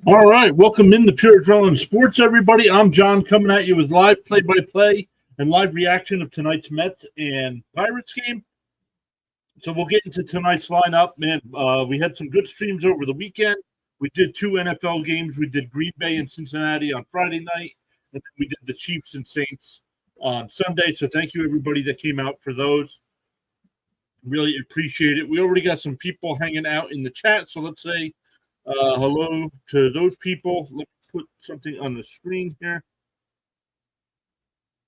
All right, welcome into Pure Adrenaline Sports, everybody. I'm John, coming at you with live play-by-play and live reaction of tonight's Mets and Pirates game. So we'll get into tonight's lineup, man. We had some good streams over the weekend. We did two NFL games. We did Green Bay and Cincinnati on Friday night, and then we did the Chiefs and Saints on Sunday. So thank you, everybody that came out for those. Really appreciate it. We already got some people hanging out in the chat, so let's say hello to those people. Let me put something on the screen here.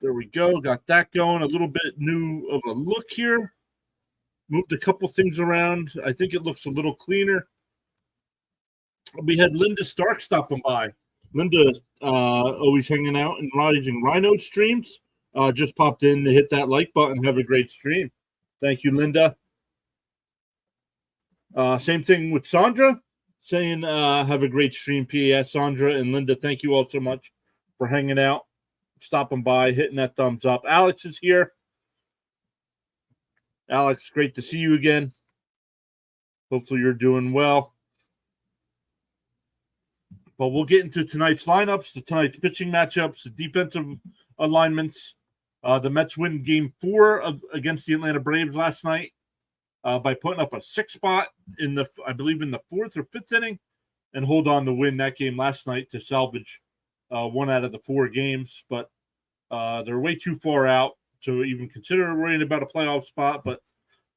There we go. Got that going. A little bit new of a look here. Moved a couple things around. I think it looks a little cleaner. We had Linda Stark stopping by. Linda, always hanging out and Rising Rhino streams. Just popped in to hit that like button. Have a great stream. Thank you, Linda. Same thing with Sandra, saying have a great stream, P.S. Sandra and Linda, thank you all so much for hanging out, stopping by, hitting that thumbs up. Alex is here. Alex, great to see you again. Hopefully you're doing well. But we'll get into tonight's lineups, tonight's pitching matchups, the defensive alignments. The Mets win Game 4 against the Atlanta Braves last night by putting up a 6 spot in the, I believe, in the 4th or 5th inning, and hold on to win that game last night to salvage 1 out of the 4 games. But they're way too far out to even consider worrying about a playoff spot. But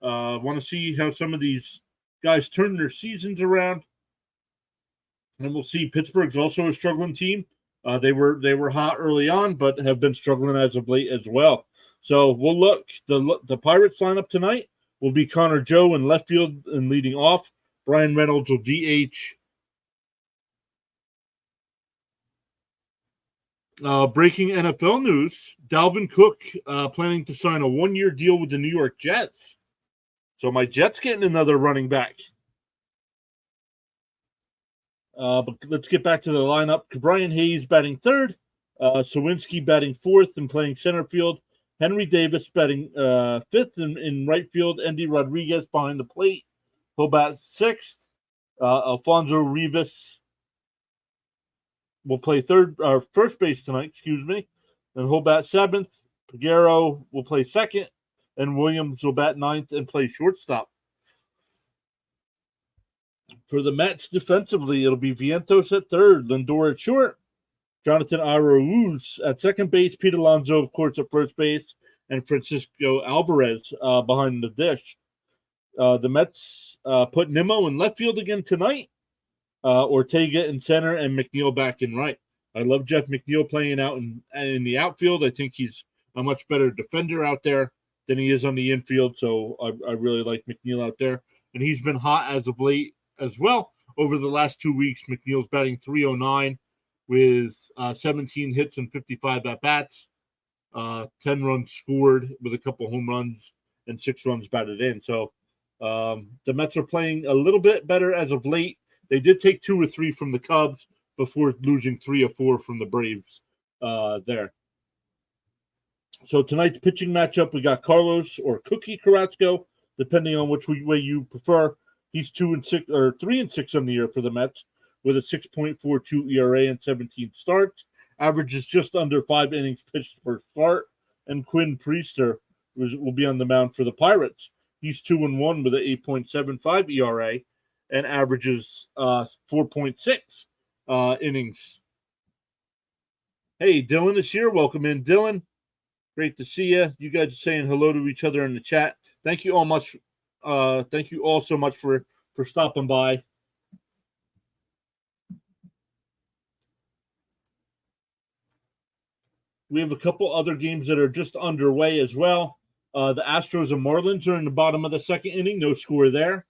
want to see how some of these guys turn their seasons around. And we'll see. Pittsburgh's also a struggling team. They were hot early on, but have been struggling as of late as well. So we'll look. The Pirates lineup tonight will be Connor Joe in left field and leading off. Brian Reynolds will DH. Breaking NFL news, Dalvin Cook planning to sign a 1-year deal with the New York Jets. So my Jets getting another running back. But let's get back to the lineup. Brian Hayes batting third. Sawinski batting fourth and playing center field. Henry Davis batting fifth in right field. Andy Rodriguez behind the plate. He'll bat sixth. Alfonso Rivas will play first base tonight, and he'll bat seventh. Peguero will play second, and Williams will bat ninth and play shortstop. For the Mets defensively, it'll be Vientos at third, Lindor at short, Jonathan Araúz at second base, Pete Alonso, of course, at first base, and Francisco Alvarez behind the dish. The Mets put Nimmo in left field again tonight, Ortega in center, and McNeil back in right. I love Jeff McNeil playing out in the outfield. I think he's a much better defender out there than he is on the infield, so I really like McNeil out there. And he's been hot as of late as well. Over the last 2 weeks, McNeil's batting .309 with 17 hits and 55 at-bats, 10 runs scored with a couple home runs and 6 runs batted in. So the Mets are playing a little bit better as of late. They did take 2 or 3 from the Cubs before losing 3 or 4 from the Braves there. So tonight's pitching matchup, we got Carlos or Cookie Carrasco, depending on which way you prefer. He's 3-6 on the year for the Mets with a 6.42 ERA and 17 starts. Averages just under 5 innings pitched per start. And Quinn Priester will be on the mound for the Pirates. He's 2-1 with an 8.75 ERA and averages 4.6 innings. Hey, Dylan is here. Welcome in, Dylan. Great to see you. You guys are saying hello to each other in the chat. Thank you all much. Thank you all so much for stopping by. We have a couple other games that are just underway as well. The Astros and Marlins are in the bottom of the second inning. No score there.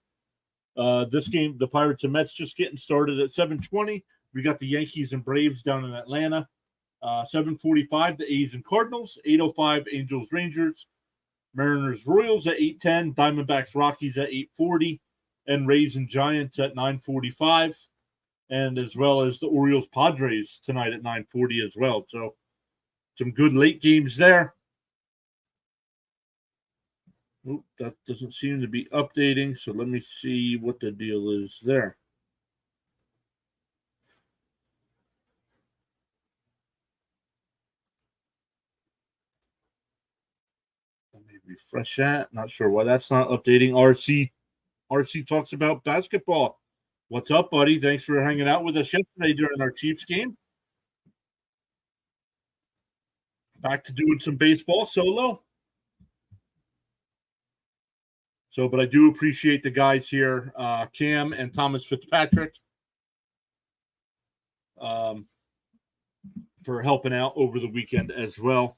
This game, the Pirates and Mets just getting started at 7:20. We got the Yankees and Braves down in Atlanta. 7:45, the A's and Cardinals. 8:05, Angels Rangers. Mariners Royals at 8:10. Diamondbacks Rockies at 8:40. And Rays and Giants at 9:45. And as well as the Orioles Padres tonight at 9:40 as well. So some good late games there. Oop, that doesn't seem to be updating, so let me see what the deal is there. Refresh that. Not sure why that's not updating. RC talks about basketball. What's up, buddy? Thanks for hanging out with us yesterday during our Chiefs game. Back to doing some baseball solo. But I do appreciate the guys here, Cam and Thomas Fitzpatrick, for helping out over the weekend as well.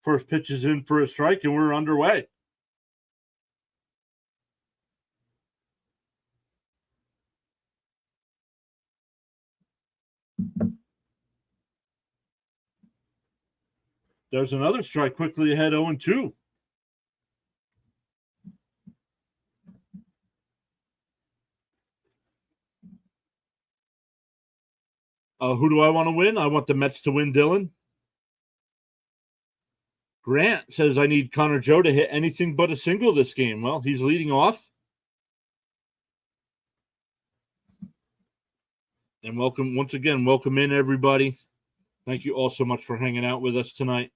First pitch is in for a strike, and we're underway. There's another strike quickly ahead, 0-2. Who do I want to win? I want the Mets to win, Dylan. Grant says I need Connor Joe to hit anything but a single this game. Well, he's leading off. And once again, welcome in, everybody. Thank you all so much for hanging out with us tonight.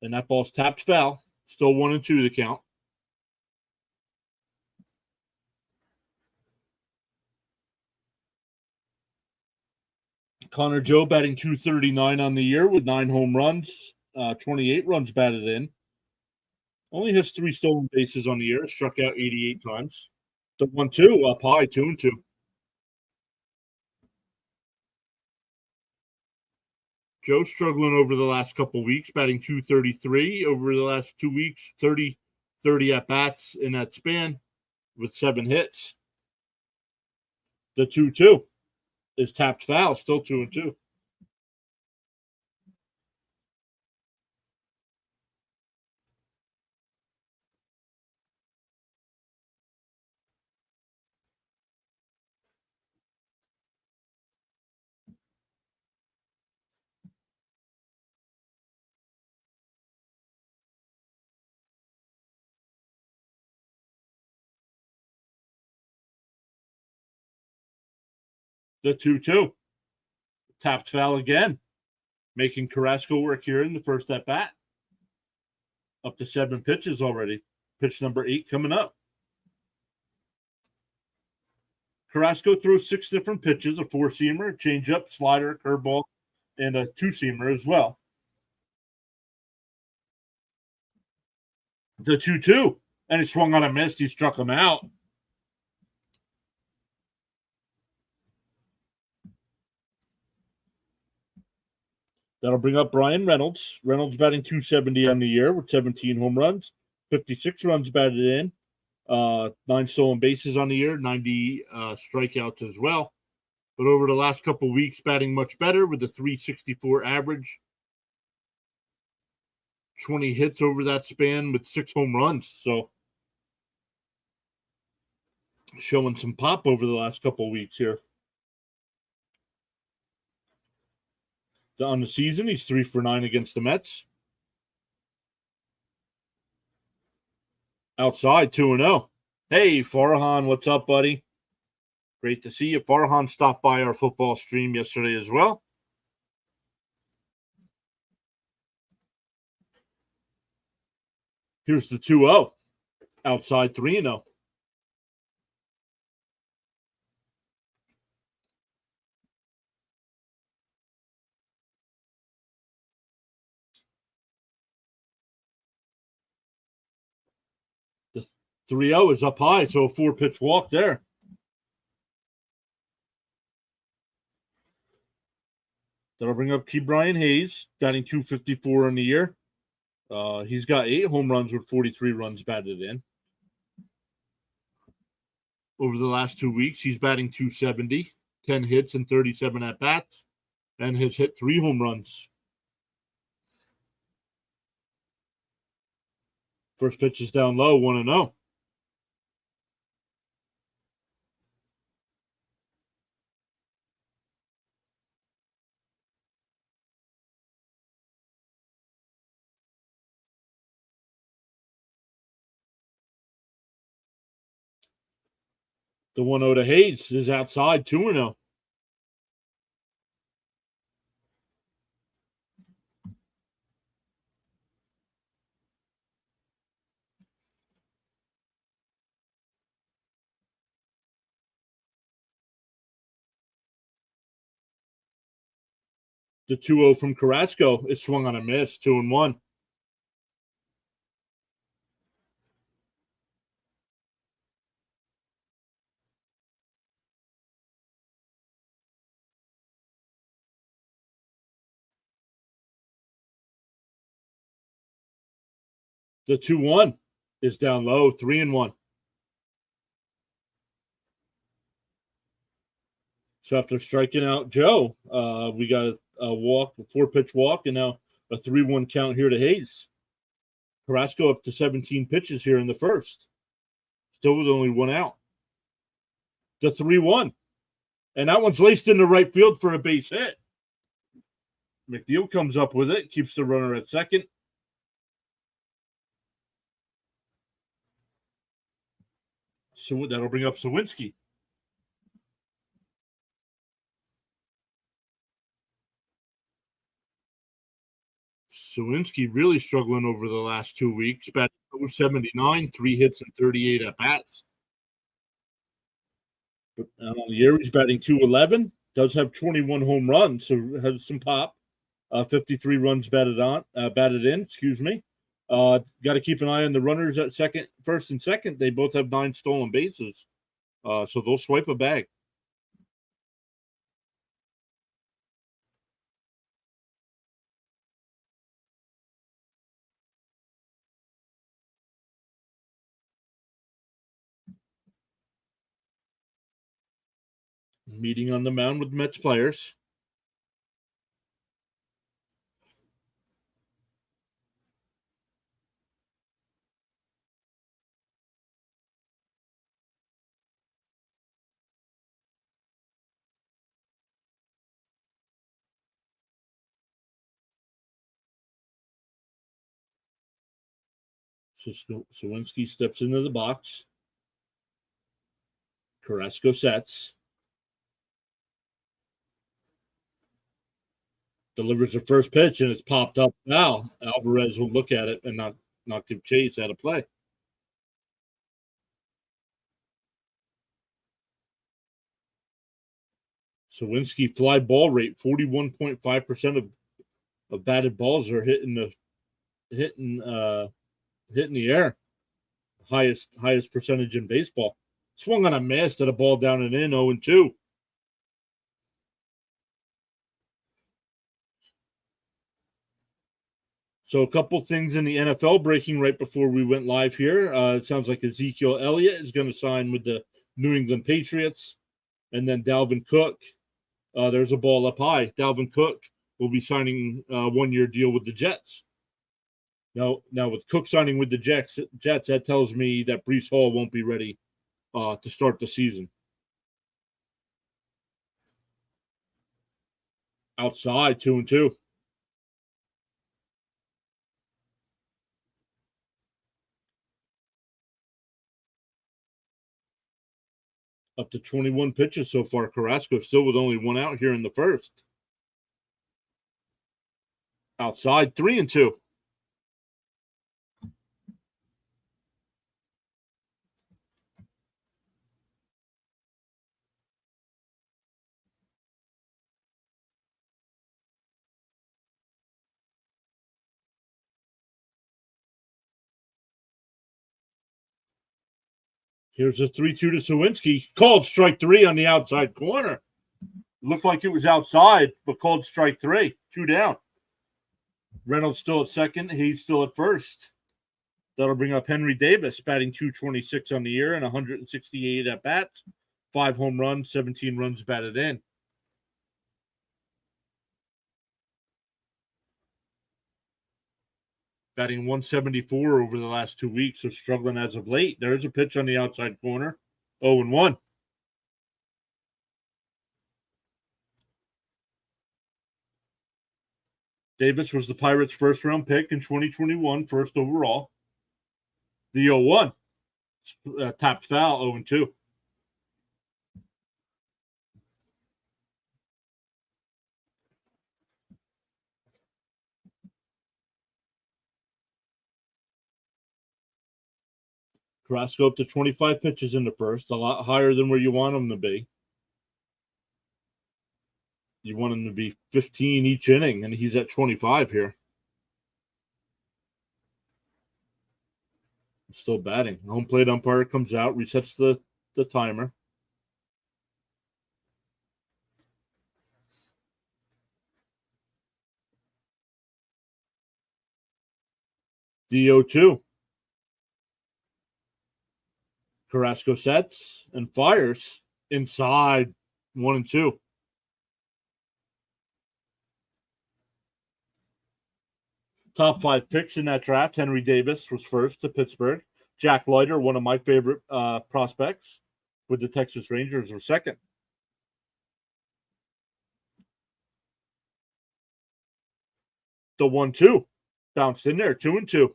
And that ball's tapped foul. Still 1-2 the count. Connor Joe batting .239 on the year with 9 home runs, 28 runs batted in. Only has 3 stolen bases on the year. Struck out 88 times. The 1-2 up high, 2-2. Joe struggling over the last couple weeks, batting .233 over the last 2 weeks, 30 at-bats in that span with 7 hits. The 2-2 is tapped foul, still 2-2. The 2-2. Tapped foul again, making Carrasco work here in the first at-bat. Up to 7 pitches already. Pitch number 8 coming up. Carrasco throws 6 different pitches, a 4-seamer, changeup, slider, curveball, and a 2-seamer as well. The 2-2. And he swung on a miss. He struck him out. That'll bring up Brian Reynolds. Reynolds batting .270 on the year with 17 home runs, 56 runs batted in, 9 stolen bases on the year, 90 strikeouts as well. But over the last couple of weeks, batting much better with a .364 average. 20 hits over that span with 6 home runs. So showing some pop over the last couple of weeks here. On the season, he's 3 for 9 against the Mets. Outside, 2-0. Hey, Farhan, what's up, buddy? Great to see you. Farhan stopped by our football stream yesterday as well. Here's the 2-0. Outside, 3-0. The 3-0 is up high, so a 4-pitch walk there. That'll bring up Ke'Bryan Hayes, batting .254 on the year. He's got 8 home runs with 43 runs batted in. Over the last 2 weeks, he's batting .270, 10 hits and 37 at-bats, and has hit 3 home runs. First pitch is down low, 1-0. The 1-0 to Hayes is outside, 2-0. The 2-0 from Carrasco is swung on a miss, 2-1. The 2-1 is down low, 3-1. So after striking out Joe, we got a walk, a 4-pitch walk, and now a 3-1 count here to Hayes. Carrasco up to 17 pitches here in the first. Still with only 1 out. The 3-1. And that one's laced into right field for a base hit. McNeil comes up with it, keeps the runner at second. So that'll bring up Sawinski. Sawinski really struggling over the last 2 weeks. Batting 79, 3 hits and 38 at bats. But on the year, he's batting 211. Does have 21 home runs, so has some pop. 53 runs batted in. Excuse me. Got to keep an eye on the runners at first and second. They both have 9 stolen bases, so they'll swipe a bag. Meeting on the mound with Mets players. So Sawinski steps into the box. Carrasco sets. Delivers the first pitch, and it's popped up now. Alvarez will look at it and not give chase out of play. Sawinski fly ball rate, 41.5% of batted balls are hitting the air. Highest percentage in baseball. Swung on a miss at a ball down and in, 0-2. So a couple things in the NFL breaking right before we went live here. It sounds like Ezekiel Elliott is going to sign with the New England Patriots. And then Dalvin Cook, there's a ball up high. Dalvin Cook will be signing a 1-year deal with the Jets. Now with Cook signing with the Jets, that tells me that Breece Hall won't be ready to start the season. Outside, 2-2. Up to 21 pitches so far. Carrasco still with only 1 out here in the first. Outside, 3-2. Here's a 3-2 to Sawinski. Called strike 3 on the outside corner. Looked like it was outside, but called strike 3. 2 down. Reynolds still at second. He's still at first. That'll bring up Henry Davis, batting 226 on the year and 168 at bats. 5 home runs, 17 runs batted in. Batting 174 over the last 2 weeks, so struggling as of late. There's a pitch on the outside corner. 0-1. Davis was the Pirates' first-round pick in 2021, first overall. The 0-1. Tapped foul, 0-2. Carrasco up to 25 pitches in the first, a lot higher than where you want him to be. You want him to be 15 each inning, and he's at 25 here. Still batting. Home plate umpire comes out, resets the timer. The 0-2. Carrasco sets and fires inside 1-2. Top 5 picks in that draft. Henry Davis was first to Pittsburgh. Jack Leiter, one of my favorite prospects with the Texas Rangers, was second. The 1-2 bounced in there, 2-2.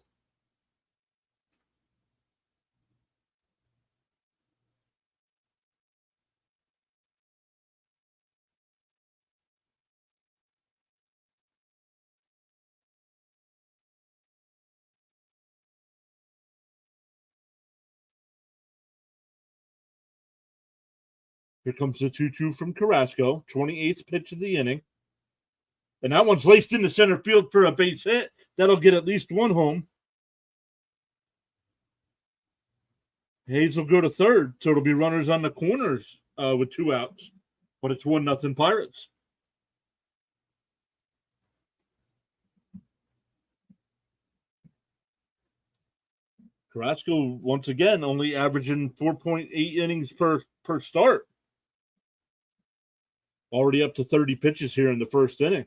Here comes the 2-2 from Carrasco, 28th pitch of the inning. And that one's laced into center field for a base hit. That'll get at least one home. Hayes will go to third, so it'll be runners on the corners with 2 outs. But it's 1-0 Pirates. Carrasco, once again, only averaging 4.8 innings per start. Already up to 30 pitches here in the first inning.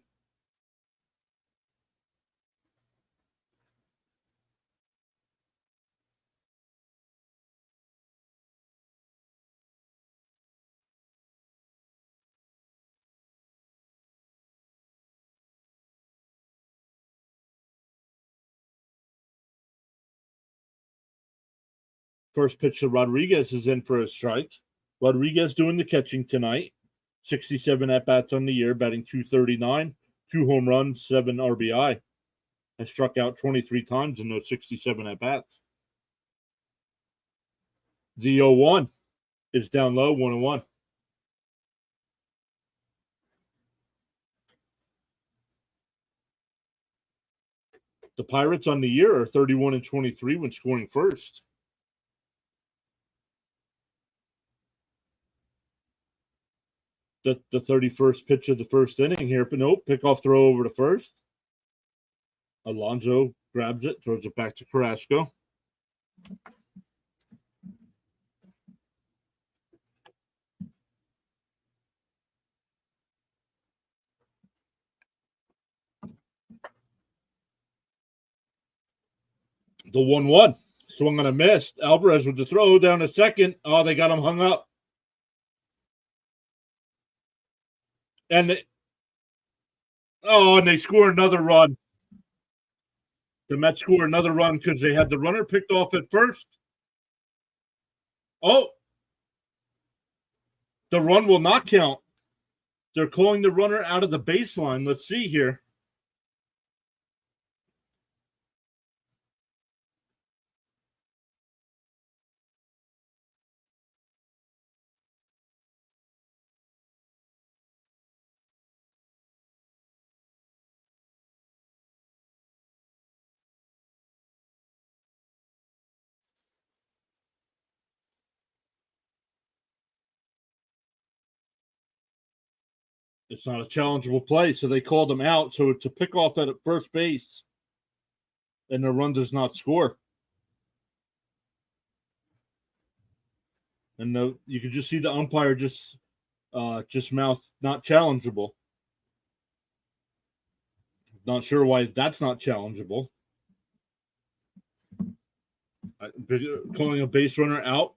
First pitch to Rodriguez is in for a strike. Rodriguez doing the catching tonight. 67 at-bats on the year, batting .239, 2 home runs, 7 RBI. Has struck out 23 times in those 67 at-bats. The 0-1 is down low, 1-1. The Pirates on the year are 31-23 when scoring first. The 31st pitch of the first inning here, but nope, pickoff throw over to first. Alonso grabs it, throws it back to Carrasco. The 1-1 swung on a miss. Alvarez with the throw down to second. Oh, they got him hung up. And they score another run. The Mets score another run because they had the runner picked off at first. Oh, the run will not count. They're calling the runner out of the baseline. Let's see here. It's not a challengeable play, so they called him out. So it's a pickoff at first base, and the run does not score. And you can just see the umpire just mouth not challengeable. Not sure why that's not challengeable. Calling a base runner out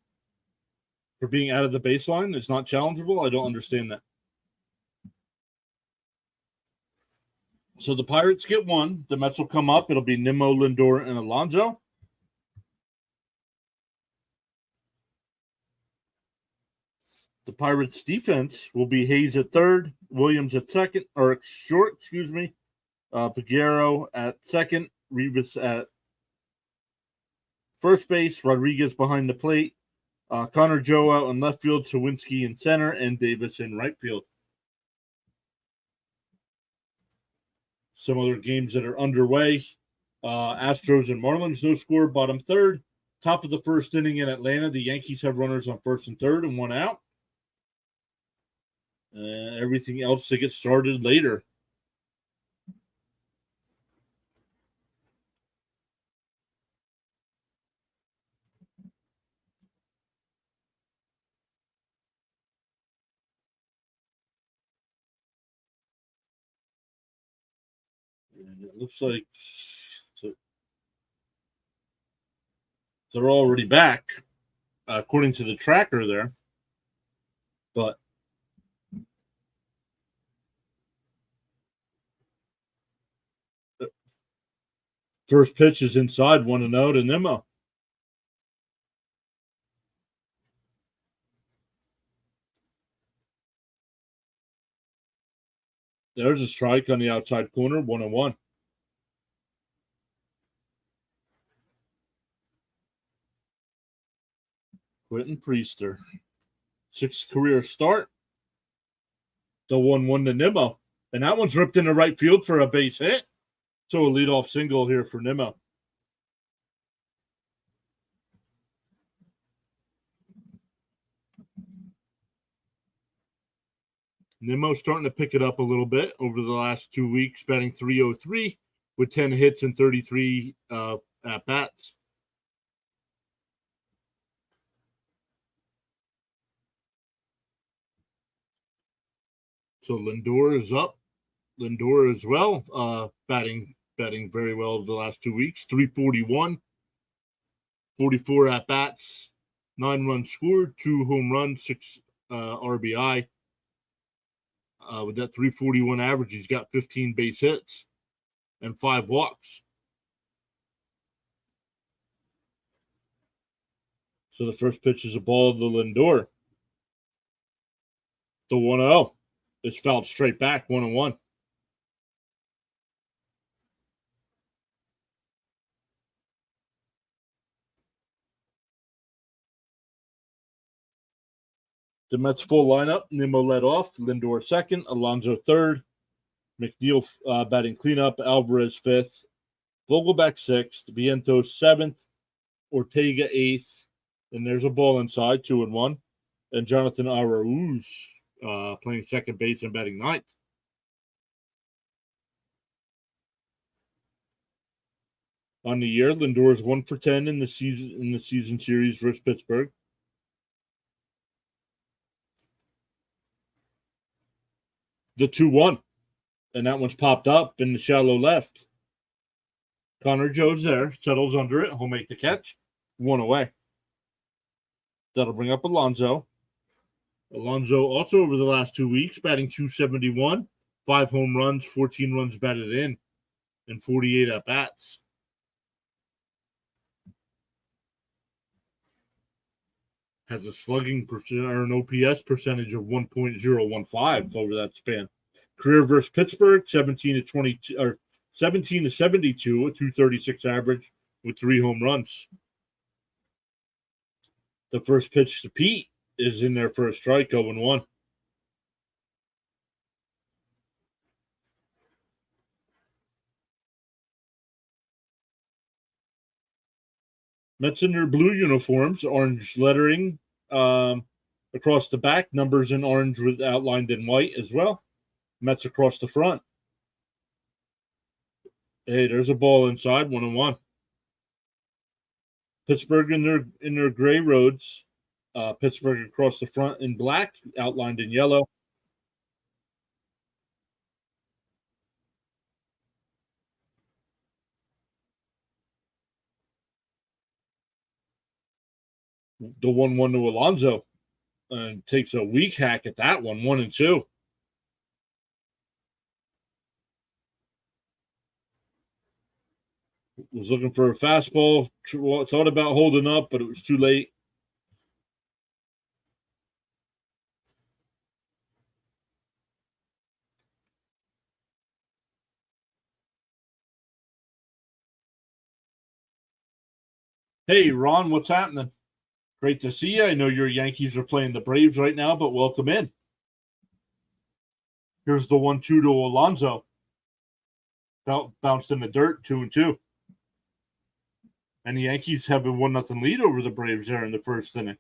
for being out of the baseline is not challengeable. I don't understand that. So the Pirates get one. The Mets will come up. It'll be Nimmo, Lindor, and Alonso. The Pirates defense will be Hayes at third, Williams at second, or short, Figueroa at second, Rivas at first base, Rodriguez behind the plate, Connor Joe out in left field, Sawinski in center, and Davis in right field. Some other games that are underway. Astros and Marlins, no score, bottom third. Top of the first inning in Atlanta, the Yankees have runners on first and third and one out. Everything else to get started later. And it looks like they're already back, according to the tracker there. But first pitch is inside, 1-0 to Nimmo. There's a strike on the outside corner, 1-1. Quentin Priester. 6th career start. The 1-1 to Nimmo. And that one's ripped into right field for a base hit. So a leadoff single here for Nimmo. Nimmo starting to pick it up a little bit over the last 2 weeks, batting .303 with 10 hits and 33 at-bats. So Lindor is up. Lindor as well, batting very well the last 2 weeks. .341, 44 at-bats, 9 runs scored, 2 home runs, 6 RBI. With that .341 average, he's got 15 base hits and 5 walks. So the first pitch is a ball to Lindor. The 1-0 is fouled straight back, 1-1. The Mets full lineup. Nimmo led off. Lindor second. Alonso third. McNeil batting cleanup. Alvarez fifth. Vogelback sixth. Vientos seventh. Ortega eighth. And there's a ball inside, 2-1. And Jonathan Arauz playing second base and batting ninth. On the year, Lindor is 1 for 10 in the season series versus Pittsburgh. The 2-1. And that one's popped up in the shallow left. Connor Joe's there, settles under it. He'll make the catch. 1 away. That'll bring up Alonso. Alonso also over the last 2 weeks, batting .271, 5 home runs, 14 runs batted in, and 48 at-bats. Has a slugging percent or an OPS percentage of 1.015 over that span. Career versus Pittsburgh, 17 to 72, a .236 average with 3 home runs. The first pitch to Pete is in there for a strike, 0-1. Mets in their blue uniforms, orange lettering across the back, numbers in orange with outlined in white as well. Mets across the front. Hey, there's a ball inside, 1-1. Pittsburgh in their gray roads. Pittsburgh across the front in black, outlined in yellow. The 1-1 to Alonso, and takes a weak hack at that one, 1-2. Was looking for a fastball, thought about holding up, but it was too late. Hey, Ron, what's happening? Great to see you. I know your Yankees are playing the Braves right now, but welcome in. Here's the 1-2 to Alonso. Bounced in the dirt, 2-2. And the Yankees have a 1-0 lead over the Braves there in the first inning.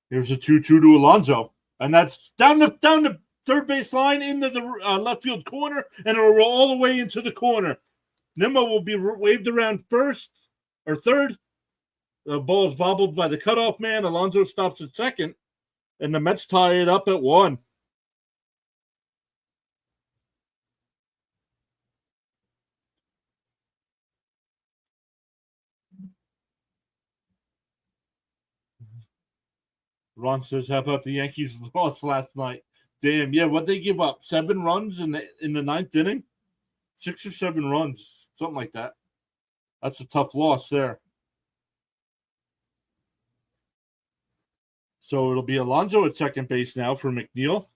Here's a 2-2 to Alonso. And that's down the third base line into the left field corner, and it'll roll all the way into the corner. Nimmo will be waved around first or third. The ball is bobbled by the cutoff man. Alonso stops at second, and the Mets tie it up at 1. Ron says, "How about the Yankees lost last night?" Damn, yeah. What they give up? 7 runs in the ninth inning, 6 or 7 runs, something like that. That's a tough loss there. So it'll be Alonso at second base now for McNeil.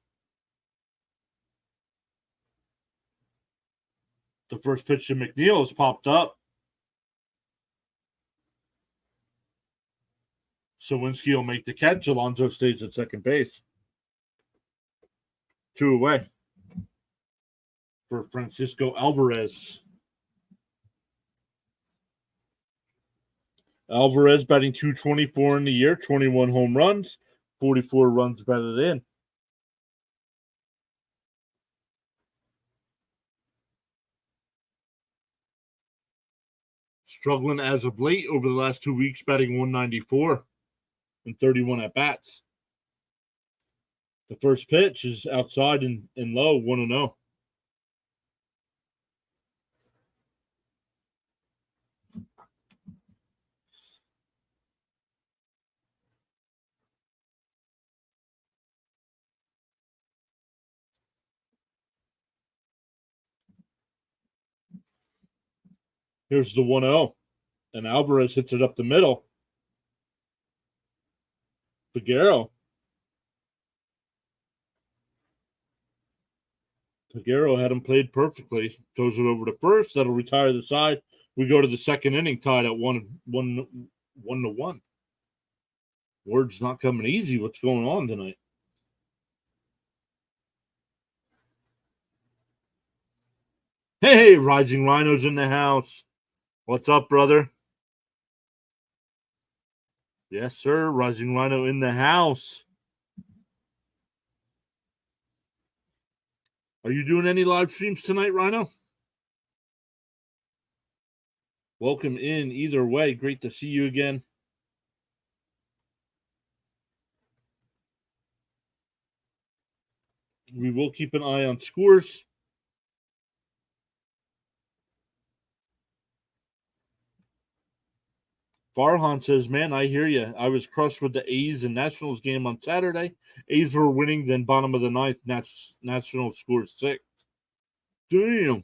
The first pitch to McNeil has popped up. Sawinski will make the catch. Alonso stays at second base. 2 away for Francisco Alvarez. Alvarez batting .224 in the year, 21 home runs, 44 runs batted in. Struggling as of late over the last 2 weeks, batting .194 and 31 at bats. The first pitch is outside and low, 1-0. Here's the 1-0, and Alvarez hits it up the middle. Figueroa had him played perfectly. Throws it over to first. That'll retire the side. We go to the second inning, tied at 1-1. Word's not coming easy. What's going on tonight? Hey, Rising Rhino's in the house. What's up, brother? Yes, sir. Rising Rhino in the house. Are you doing any live streams tonight, Rhino? Welcome in either way. Great to see you again. We will keep an eye on scores. Farhan says, "Man, I hear you. I was crushed with the A's and Nationals game on Saturday. A's were winning, then bottom of the ninth, Nationals scored 6. Damn.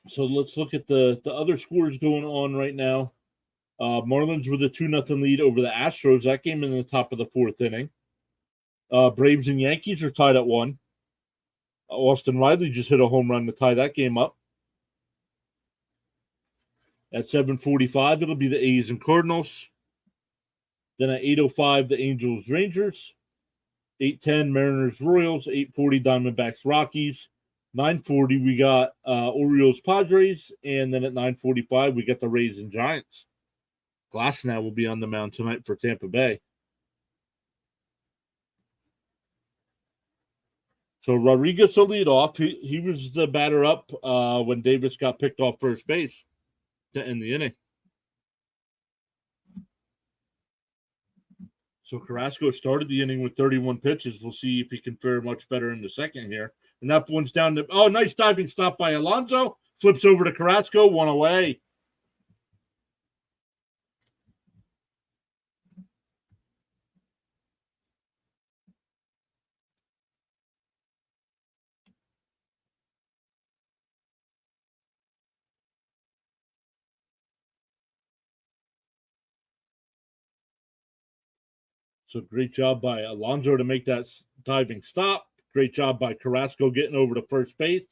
So let's look at the other scores going on right now. Marlins with a 2-0 lead over the Astros. That game in the top of the 4th inning. Braves and Yankees are tied at 1. Austin Riley just hit a home run to tie that game up. At 7:45, it'll be the A's and Cardinals. Then at 8:05, the Angels Rangers. 8:10, Mariners Royals. 8:40, Diamondbacks Rockies. 9:40, we got Orioles Padres. And then at 9:45, we got the Rays and Giants. Glasnow will be on the mound tonight for Tampa Bay. So Rodriguez will lead off. He was the batter up when Davis got picked off first base to end the inning. So Carrasco started the inning with 31 pitches. We'll see if he can fare much better in the second here. And that one's down to, oh, nice diving stop by Alonso. Flips over to Carrasco, one away. So great job by Alonso to make that diving stop. Great job by Carrasco getting over to first base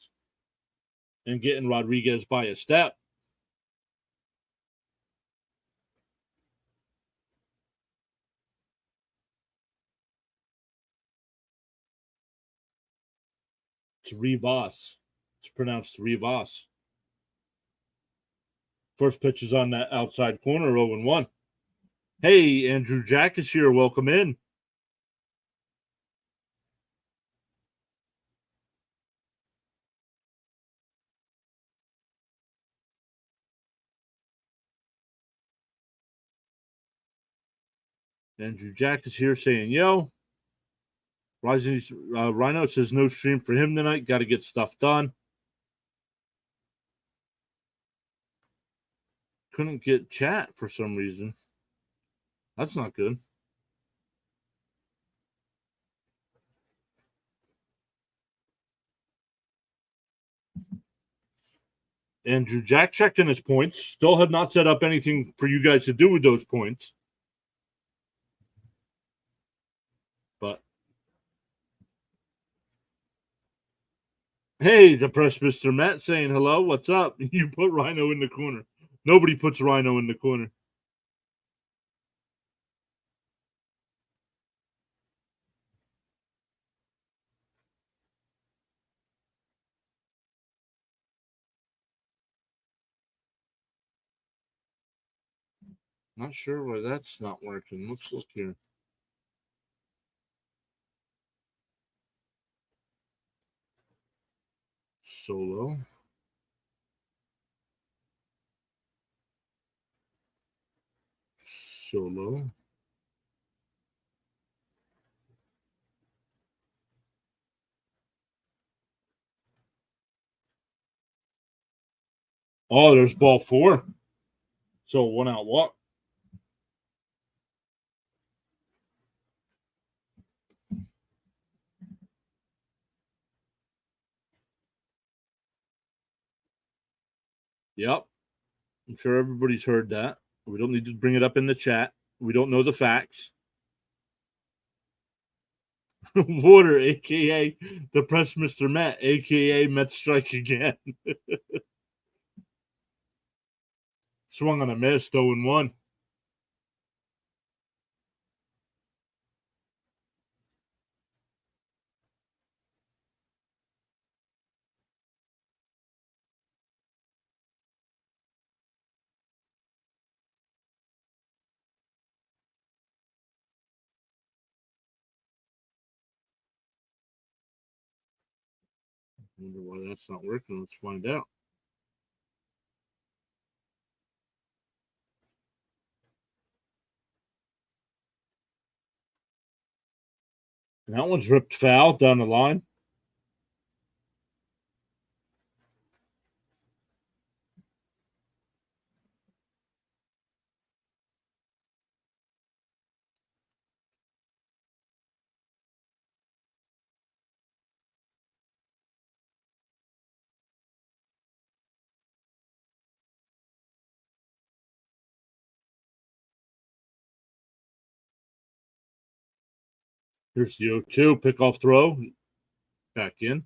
and getting Rodriguez by a step. It's Rivas. It's pronounced Rivas. First pitch is on that outside corner, 0-1. Hey, Andrew Jack is here. Welcome in. Andrew Jack is here saying, yo. Rising Rhino says no stream for him tonight. Got to get stuff done. Couldn't get chat for some reason. That's not good. Andrew Jack checking his points. Still have not set up anything for you guys to do with those points. But hey, depressed Mr. Matt saying hello. What's up? You put Rhino in the corner. Nobody puts Rhino in the corner. Not sure why that's not working. Let's look here. Solo. Oh, there's ball 4. So 1 out walk. Yep. I'm sure everybody's heard that. We don't need to bring it up in the chat. We don't know the facts. Water, a.k.a. the press Mr. Met, a.k.a. Met strike again. Swung on a miss, 0-1. Wonder why that's not working. Let's find out. And that one's ripped foul down the line. Here's the 0-2. Pickoff throw. Back in.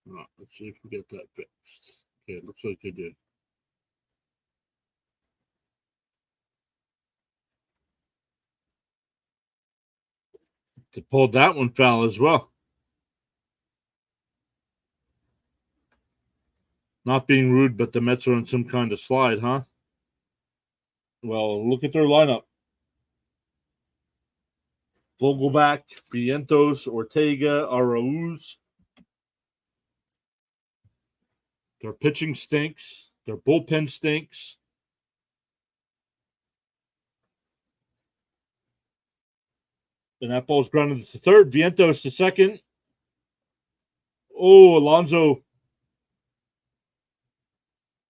Let's see if we get that fixed. Okay, it looks like they did. They pulled that one foul as well. Not being rude, but the Mets are on some kind of slide, huh? Well, look at their lineup. Vogelback, Vientos, Ortega, Arauz. Their pitching stinks. Their bullpen stinks. And that ball's grounded to third. Vientos to second. Oh, Alonso.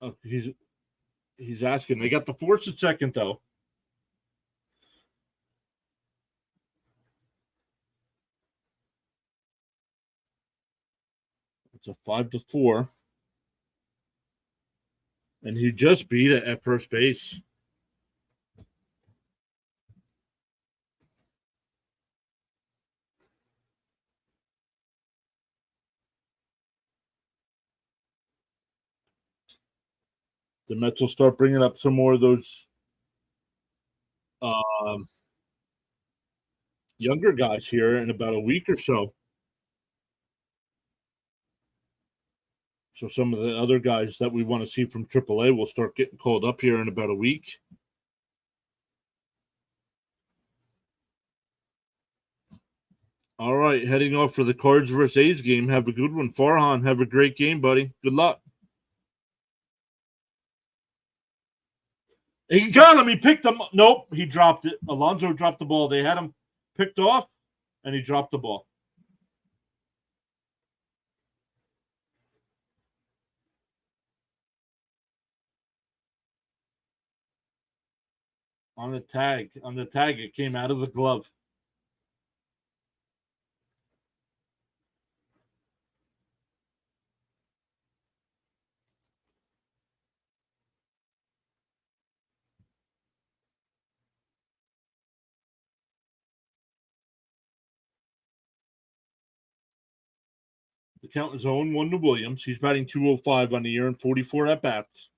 Oh, he's asking. They got the force at second, though. It's a 5-4. And he just beat it at first base. The Mets will start bringing up some more of those younger guys here in about a week or so. So some of the other guys that we want to see from AAA will start getting called up here in about a week. All right, heading off for the Cards versus A's game. Have a good one. Farhan, have a great game, buddy. Good luck. He got him. He picked him. Nope, he dropped it. Alonso dropped the ball. They had him picked off, and he dropped the ball. On the tag, it came out of the glove. The count is 0-1 to Williams. He's batting .205 on the year and 44 at-bats.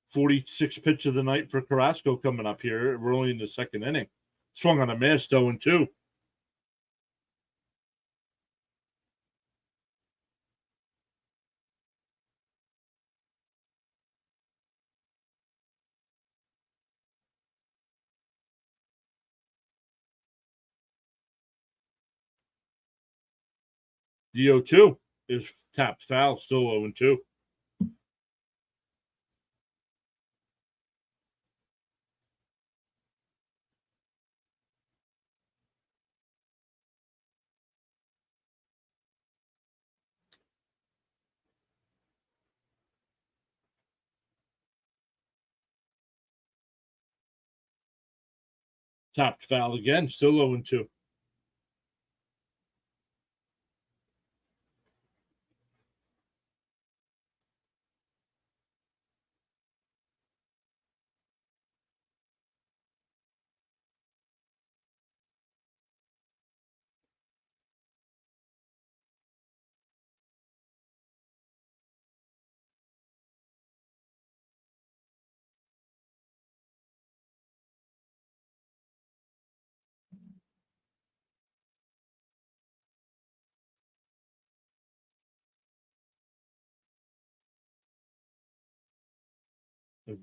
46 pitch of the night for Carrasco coming up here. We're only in the second inning. Swung on a miss, 0-2. The 0-2 is tapped foul, still 0-2. Tapped foul again, still 0-2.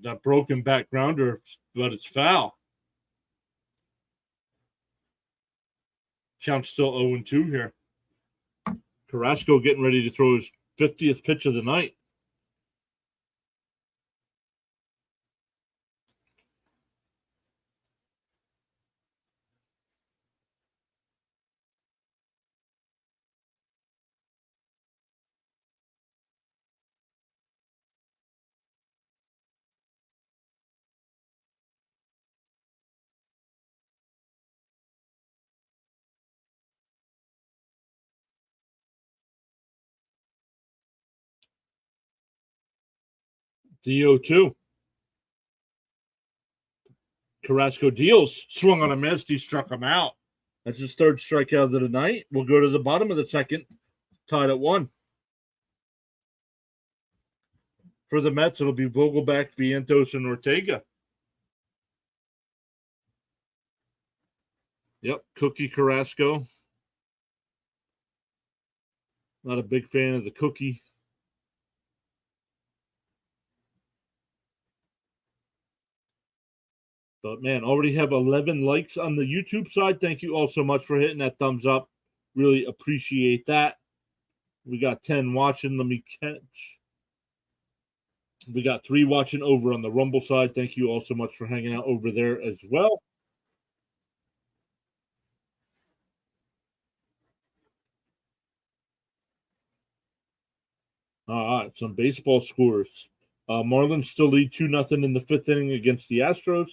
That broken back grounder, but it's foul. Count's still 0-2 here. Carrasco getting ready to throw his 50th pitch of the night. The 0-2. Carrasco deals. Swung on a miss. He struck him out. That's his third strikeout of the night. We'll go to the bottom of the second. Tied at 1. For the Mets, it'll be Vogelbach, Vientos, and Ortega. Yep, Cookie Carrasco. Not a big fan of the Cookie. But, man, already have 11 likes on the YouTube side. Thank you all so much for hitting that thumbs up. Really appreciate that. We got 10 watching. Let me catch. We got 3 watching over on the Rumble side. Thank you all so much for hanging out over there as well. All right, some baseball scores. Marlins still lead 2-0 in the 5th inning against the Astros.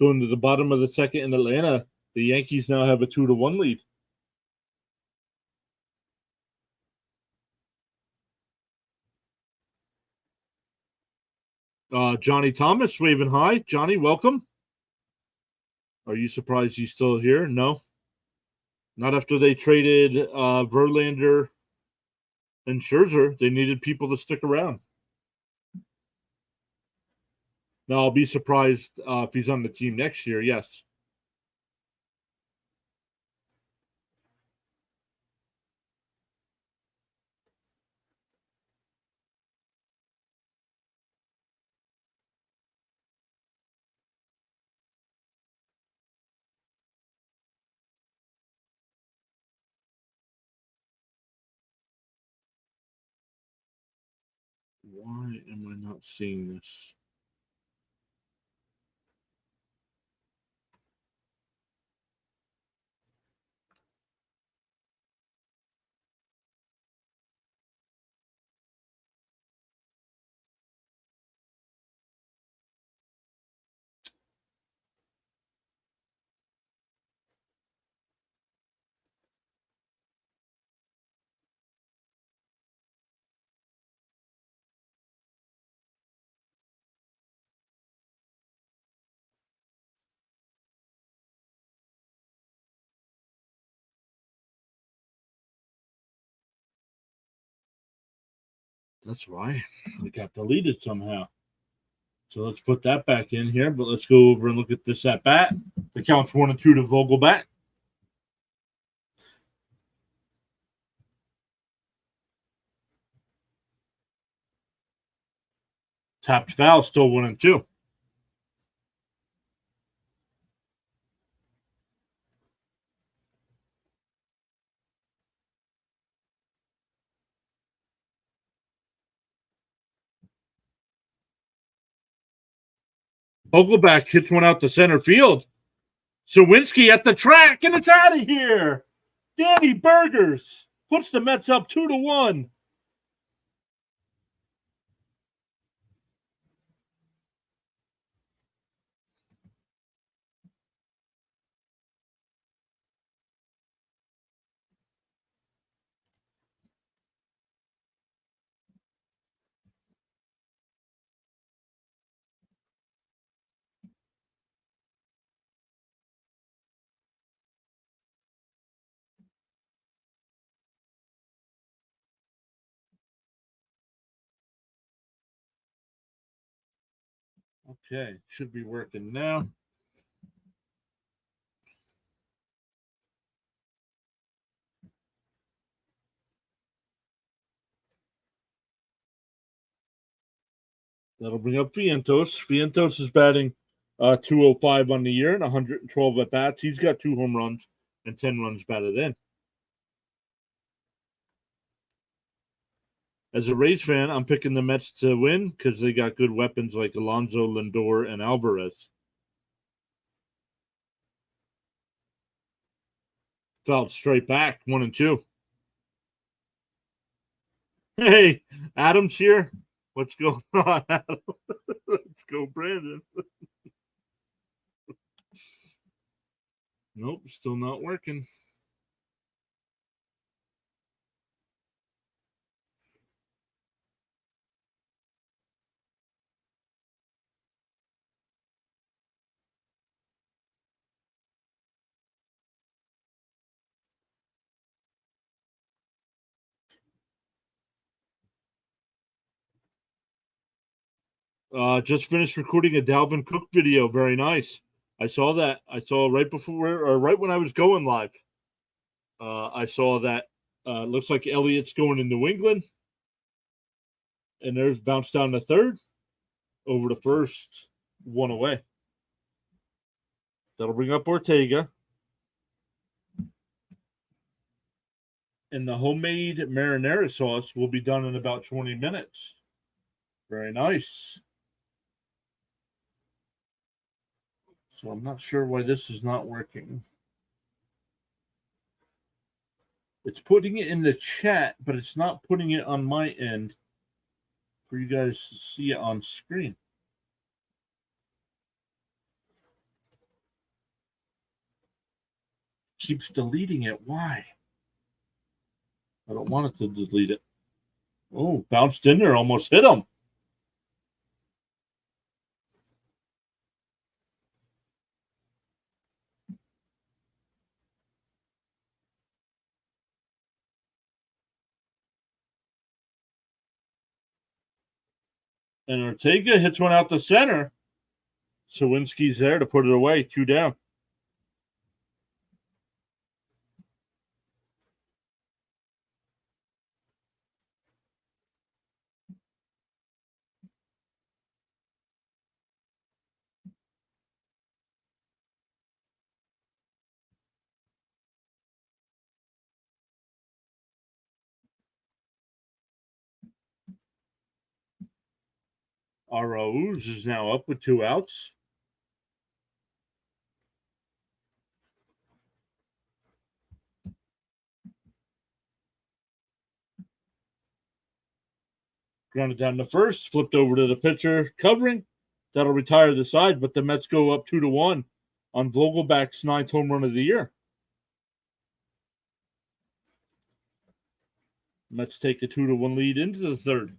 Going to the bottom of the 2nd in Atlanta, the Yankees now have a 2-1 lead. Johnny Thomas waving hi. Johnny, welcome. Are you surprised he's still here? No. Not after they traded Verlander and Scherzer. They needed people to stick around. Now, I'll be surprised if he's on the team next year, yes. Why am I not seeing this? That's why it got deleted somehow. So let's put that back in here, but let's go over and look at this at bat. The count's 1-2 to Vogelback. Tapped foul, still 1-2. Vogelback hits one out to center field. Sawinski at the track, and it's out of here. Danny Burgers puts the Mets up 2-1. Okay, should be working now. That'll bring up Vientos. Vientos is batting 205 on the year and 112 at bats. He's got 2 home runs and 10 runs batted in. As a Rays fan, I'm picking the Mets to win because they got good weapons like Alonso, Lindor, and Alvarez. Felt straight back, 1-2. Hey, Adam's here. What's going on, Adam? Let's go, Brandon. Nope, still not working. Just finished recording a Dalvin Cook video. Very nice. I saw that. I saw right before or right when I was going live. I saw that. Looks like Elliott's going to New England, and there's bounced down to third, over to first, 1 away. That'll bring up Ortega. And the homemade marinara sauce will be done in about 20 minutes. Very nice. So I'm not sure why this is not working. It's putting it in the chat, but it's not putting it on my end for you guys to see it on screen. Keeps deleting it. Why? I don't want it to delete it. Oh, bounced in there, almost hit him. And Ortega hits one out the center. Sawinski's there to put it away. 2 down. Arauz is now up with 2 outs. Grounded down to first, flipped over to the pitcher, covering. That'll retire the side, but the Mets go up 2-1 on Vogelback's 9th home run of the year. Mets take a 2-1 lead into the third.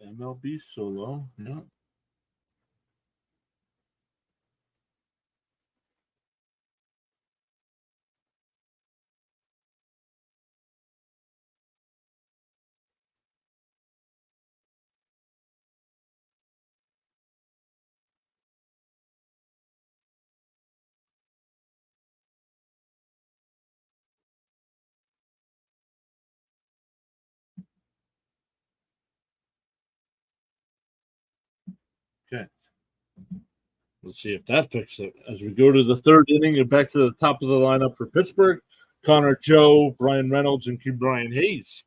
MLB solo, yeah. Okay. Let's see if that fixed it. As we go to the third inning and back to the top of the lineup for Pittsburgh, Connor Joe, Brian Reynolds, and Q Brian Hayes.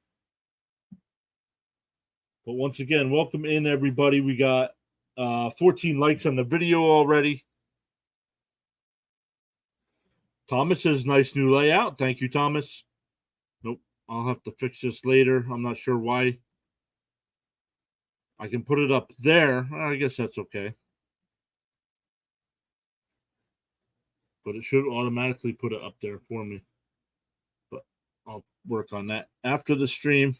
But once again, welcome in everybody. We got 14 likes on the video already. Thomas says nice new layout. Thank you, Thomas. Nope. I'll have to fix this later. I'm not sure why. I can put it up there. I guess that's okay. But it should automatically put it up there for me. But I'll work on that after the stream.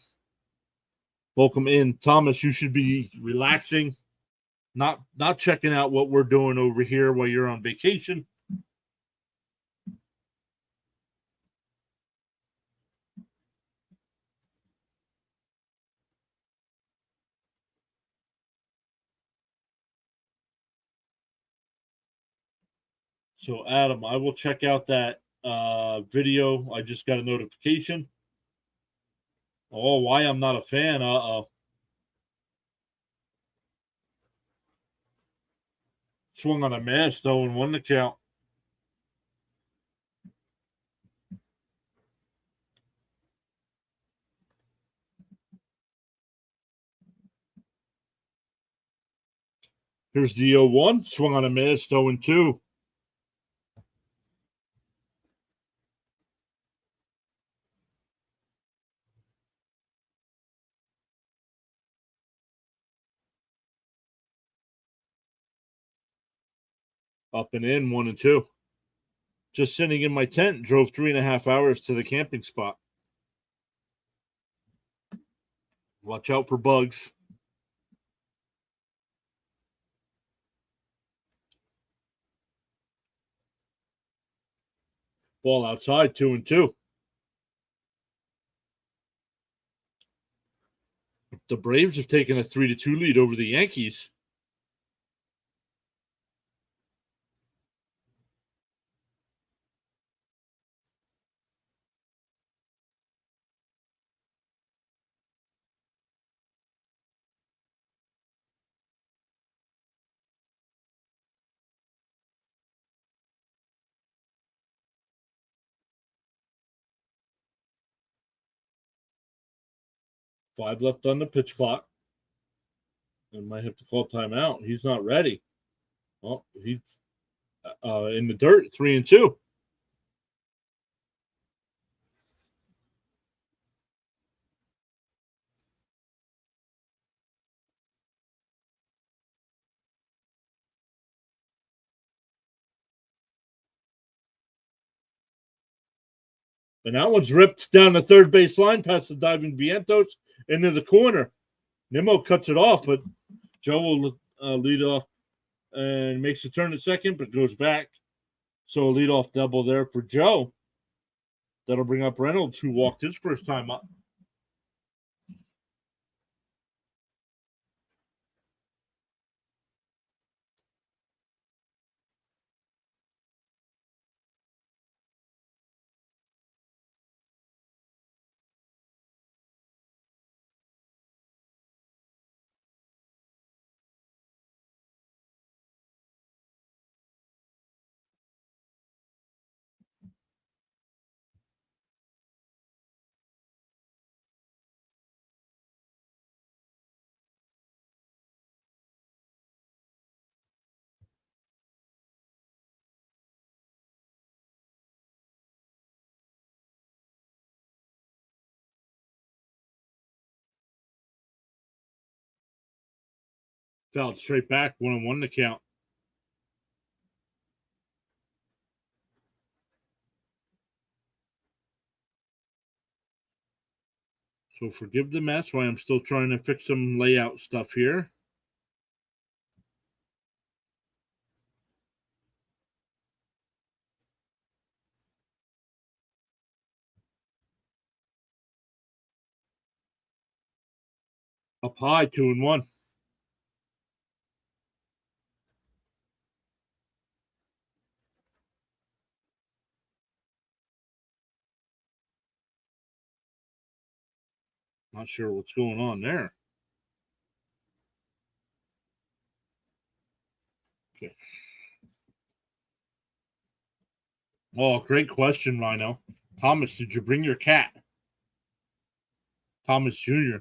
Welcome in, Thomas. You should be relaxing, not checking out what we're doing over here while you're on vacation. So, Adam, I will check out that video. I just got a notification. Oh, why I'm not a fan? Uh-oh. Swung on a mash, though, and won the count. Here's the 0-1. Swung on a mash, 0-2. Up and in, 1-2. Just sitting in my tent, drove 3.5 hours to the camping spot. Watch out for bugs. Ball outside, 2-2. The Braves have taken a 3-2 lead over the Yankees. 5 left on the pitch clock. And might have to call timeout. He's not ready. Well, he's in the dirt, 3-2. And that one's ripped down the third base line past the diving Vientos into the corner. Nimmo cuts it off, but Joe will lead off and makes a turn at second, but goes back. So a leadoff double there for Joe. That'll bring up Reynolds, who walked his first time up. Fouled straight back, 1-1 to count. So forgive the mess while I'm still trying to fix some layout stuff here. Up high, 2-1. Not sure what's going on there. Okay. Oh, great question, Rhino. Thomas, did you bring your cat? Thomas Jr.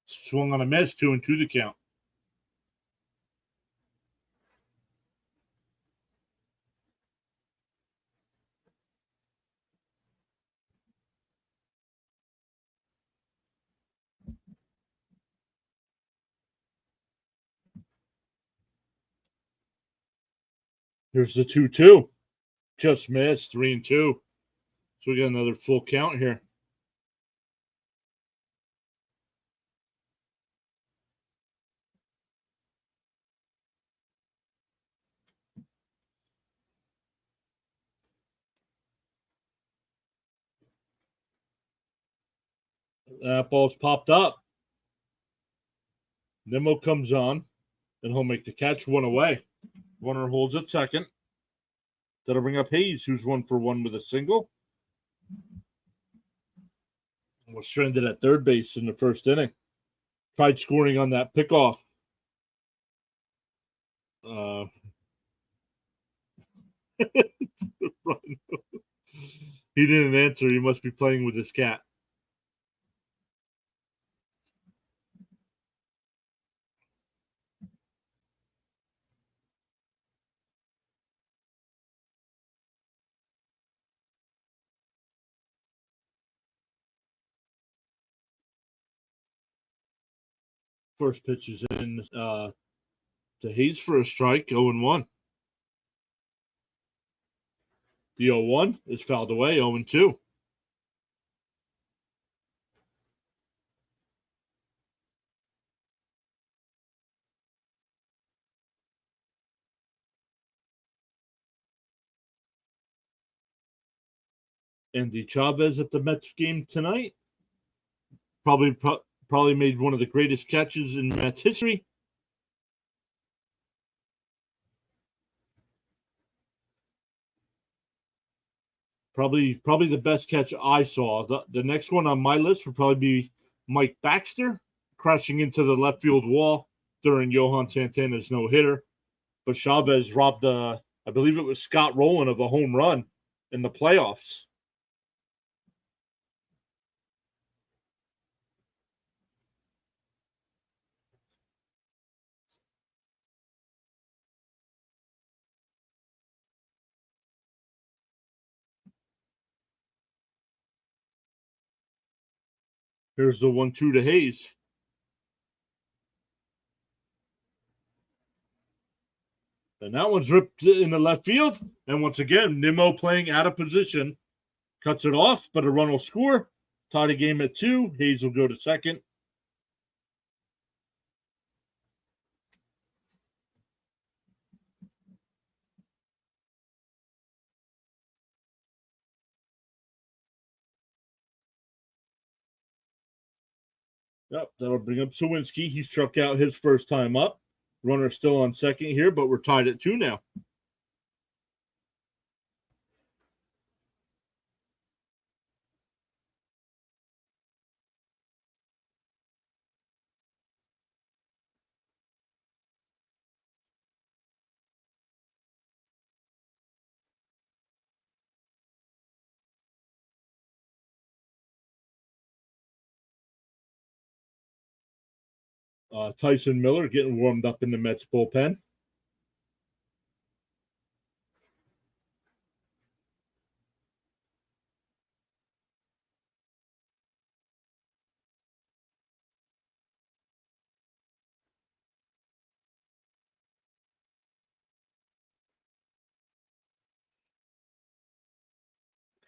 Swung on a miss, 2-2 to count. Here's the 2-2. Just missed, 3-2. So we got another full count here. That ball's popped up. Nimmo comes on, and he'll make the catch, 1 away. Runner holds at second. That'll bring up Hayes, who's 1 for 1 with a single. Was stranded at third base in the first inning. Tried scoring on that pickoff. He didn't answer. He must be playing with his cat. First pitch is in to Hayes for a strike, 0-1. The 0-1 is fouled away, 0-2. Andy Chavez at the Mets game tonight. Probably made one of the greatest catches in Mets history. Probably the best catch I saw. The next one on my list would probably be Mike Baxter crashing into the left field wall during Johan Santana's no-hitter. But Chavez robbed a I believe it was Scott Rowland of a home run in the playoffs. Here's the 1-2 to Hayes. And that one's ripped in the left field. And once again, Nimmo playing out of position. Cuts it off, but a run will score. Tie the game at 2. Hayes will go to second. Yep, that'll bring up Sawinski. He struck out his first time up. Runner still on second here, but we're tied at 2 now. Tyson Miller getting warmed up in the Mets bullpen.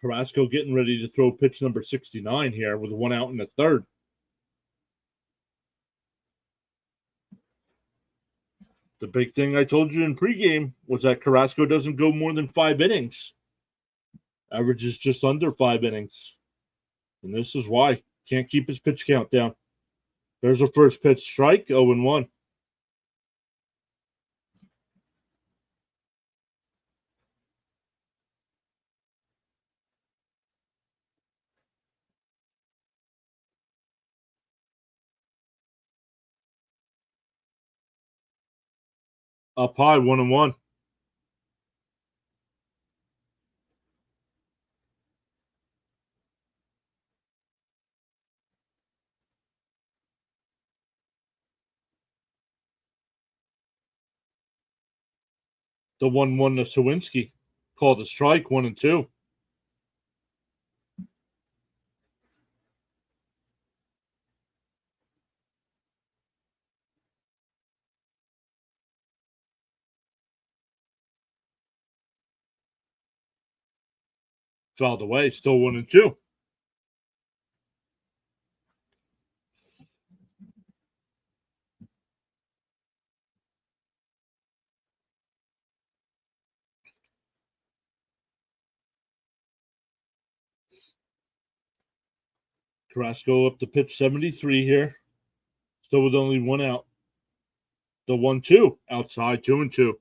Carrasco getting ready to throw pitch number 69 here with 1 out in the third. The big thing I told you in pregame was that Carrasco doesn't go more than 5 innings. Averages just under 5 innings. And this is why. Can't keep his pitch count down. There's a first pitch strike, 0-1. Up high, 1-1. The 1-1 to Sawinski. Called a strike, 1-2. Fouled away, still 1-2. Carrasco up to pitch 73 here. Still with only 1 out. The 1-2 outside, 2-2.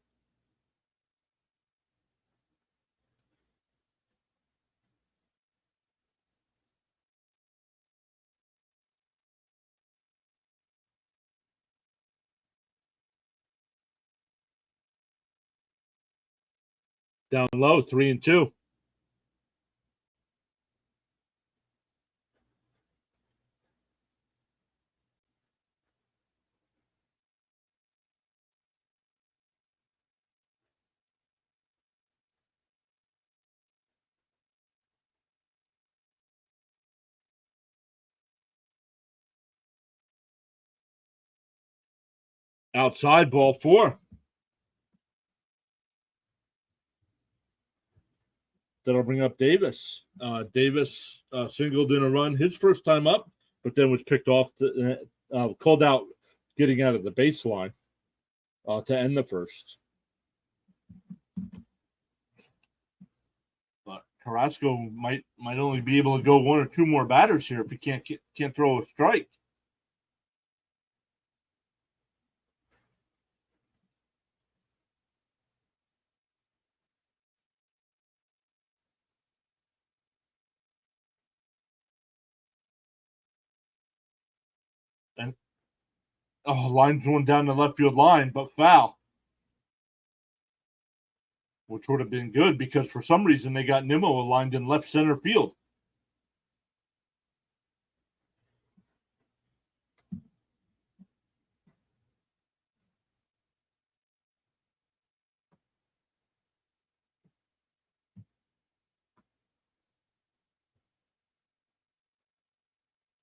Down low, 3-2. Outside, ball 4. That'll bring up Davis. Davis singled in a run his first time up, but then was picked off, called out getting out of the baseline to end the first. But Carrasco might only be able to go 1 or 2 more batters here if he can't throw a strike. And lines one down the left field line, but foul. which would have been good because for some reason they got Nimmo aligned in left center field.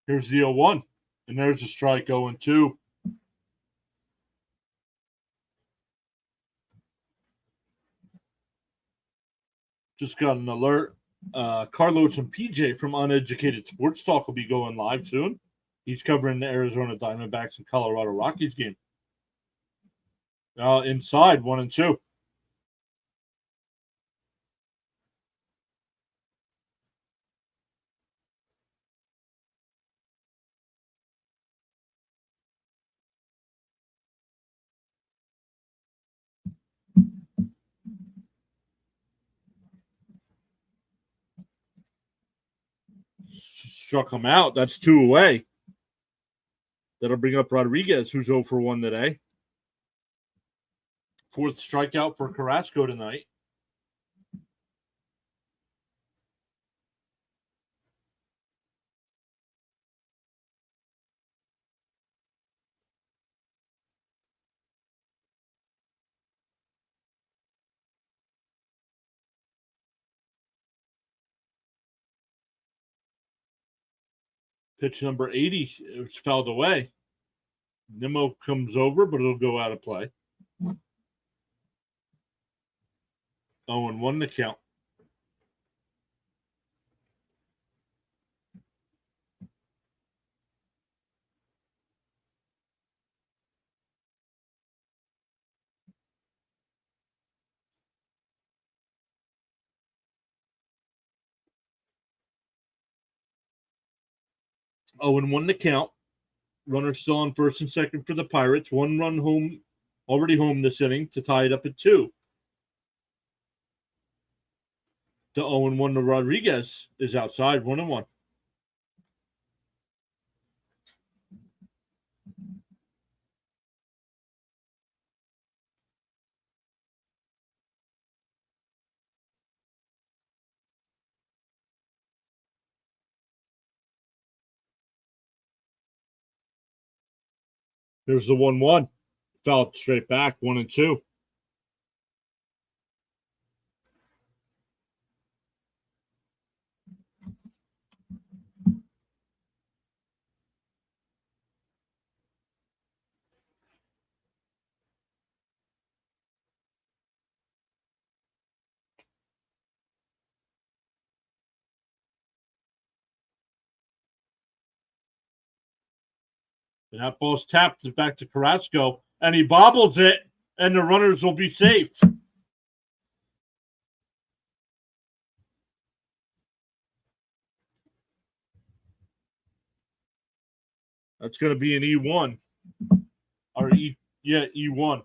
Here's the 0-1, and there's a strike 0-2. Just got an alert. Carlos and PJ from Uneducated Sports Talk will be going live soon. He's covering the Arizona Diamondbacks and Colorado Rockies game. Inside 1-2. Struck him out. That's 2 away. That'll bring up Rodriguez, who's 0 for 1 today. 4th strikeout for Carrasco tonight. Pitch number 80, it was fouled away. Nimmo comes over, but it'll go out of play. 0-1 to count. Oh, and 1 to count. Runner still on first and second for the Pirates. 1 run home, already home this inning to tie it up at 2. The 0-1 to Rodriguez is outside, 1-1. There's the 1-1. Fouled straight back, 1-2. And that ball's tapped back to Carrasco, and he bobbles it, and the runners will be safe. That's going to be an E1. Or E1.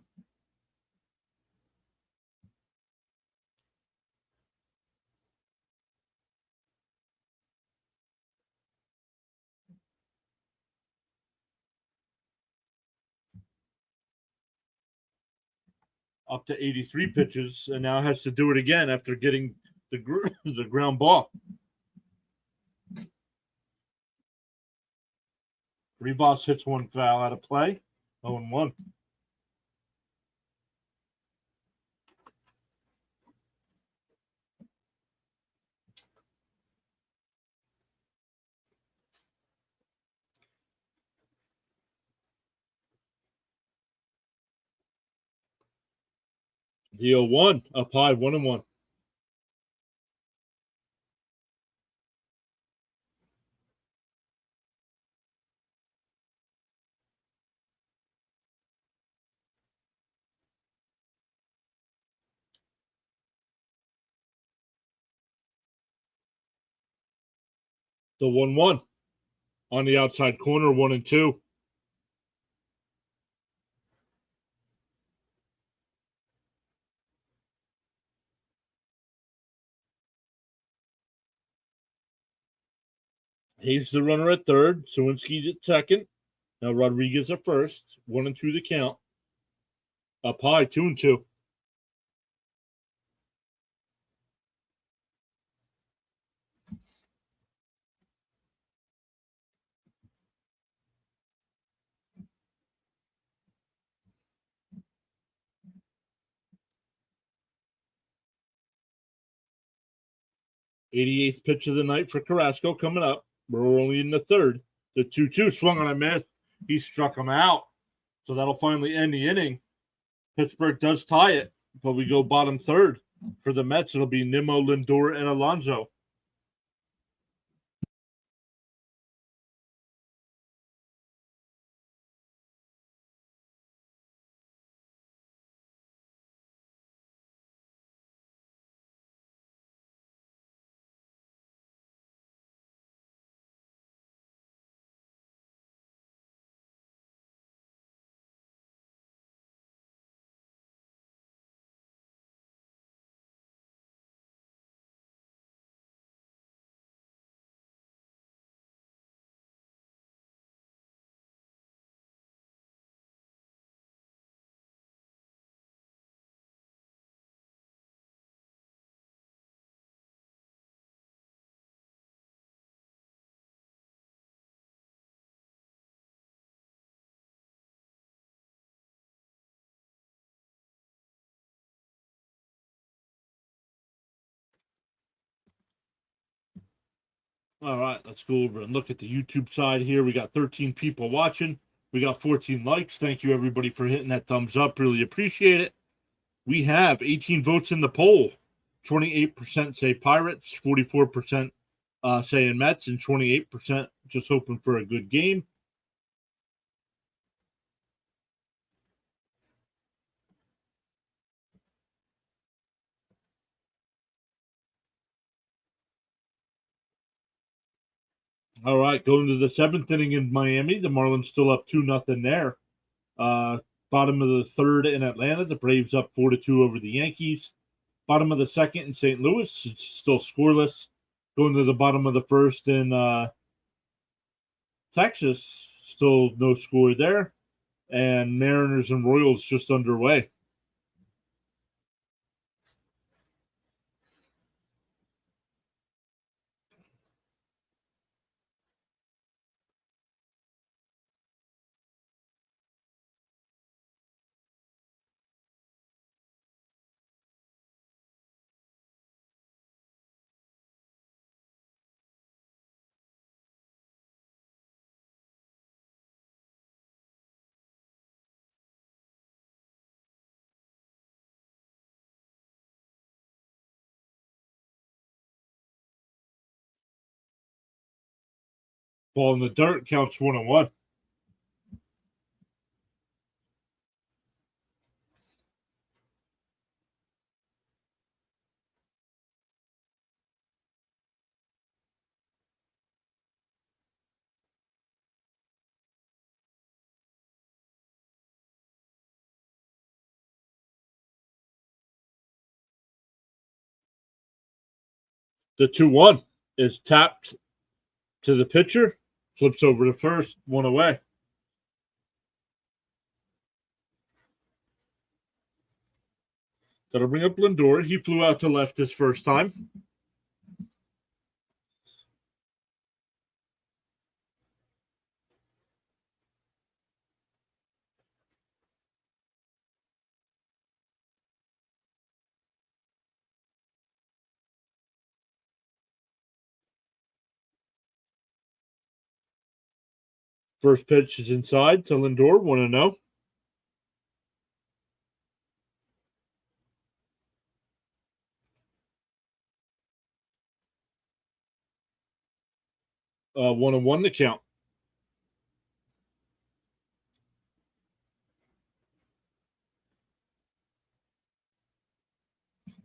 Up to 83 pitches, and now has to do it again after getting the ground ball. Rivas hits 1 foul out of play. 0-1. The 0-1 up high, 1-1. The 1-1 on the outside corner, 1-2. Hayes the runner at third. Sawinski's at second. Now Rodriguez at first. 1-2 the count. Up high, 2-2. 88th pitch of the night for Carrasco coming up. We're only in the third. The 2-2 swung on a miss. He struck him out. So that'll finally end the inning. Pittsburgh does tie it, but we go bottom third. For the Mets, it'll be Nimmo, Lindor, and Alonso. All right, let's go over and look at the YouTube side here. We got 13 people watching. We got 14 likes. Thank you, everybody, for hitting that thumbs up. Really appreciate it. We have 18 votes in the poll. 28% say Pirates, 44% saying Mets, and 28% just hoping for a good game. All right, going to the seventh inning in Miami. The Marlins still up 2-0 there. Bottom of the third in Atlanta. The Braves up 4-2 over the Yankees. Bottom of the second in St. Louis. It's still scoreless. Going to the bottom of the first in Texas. Still no score there. And Mariners and Royals just underway. Ball in the dirt, counts 1-1. The 2-1 is tapped to the pitcher, flips over to first, one away. That'll bring up Lindor. He flew out to left his first time. First pitch is inside to Lindor, 1-0. Uh, 1-1 the count.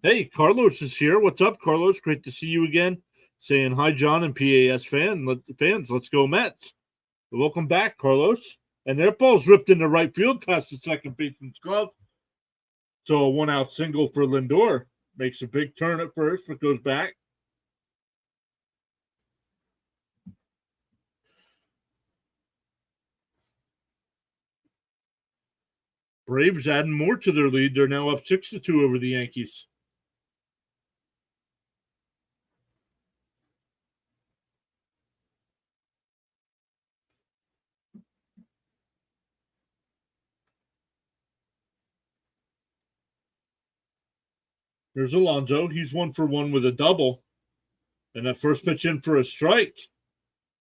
Hey, Carlos is here. What's up, Carlos? Great to see you again. Saying hi, John and PAS fans. Let's go Mets. Welcome back, Carlos. And their ball's ripped into right field past the second baseman's glove. So a 1-out single for Lindor. Makes a big turn at first, but goes back. Braves adding more to their lead. They're now up 6-2 over the Yankees. There's Alonso. He's 1 for 1 with a double. And that first pitch in for a strike.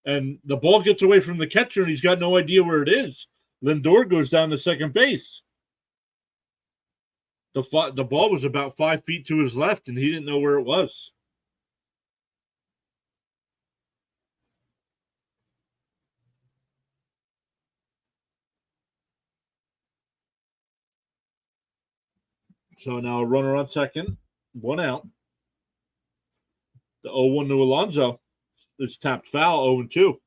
And the ball gets away from the catcher, and he's got no idea where it is. Lindor goes down to second base. The ball was about 5 feet to his left, and he didn't know where it was. So now a runner on second, 1 out. The 0-1 to Alonso. It's tapped foul, 0-2.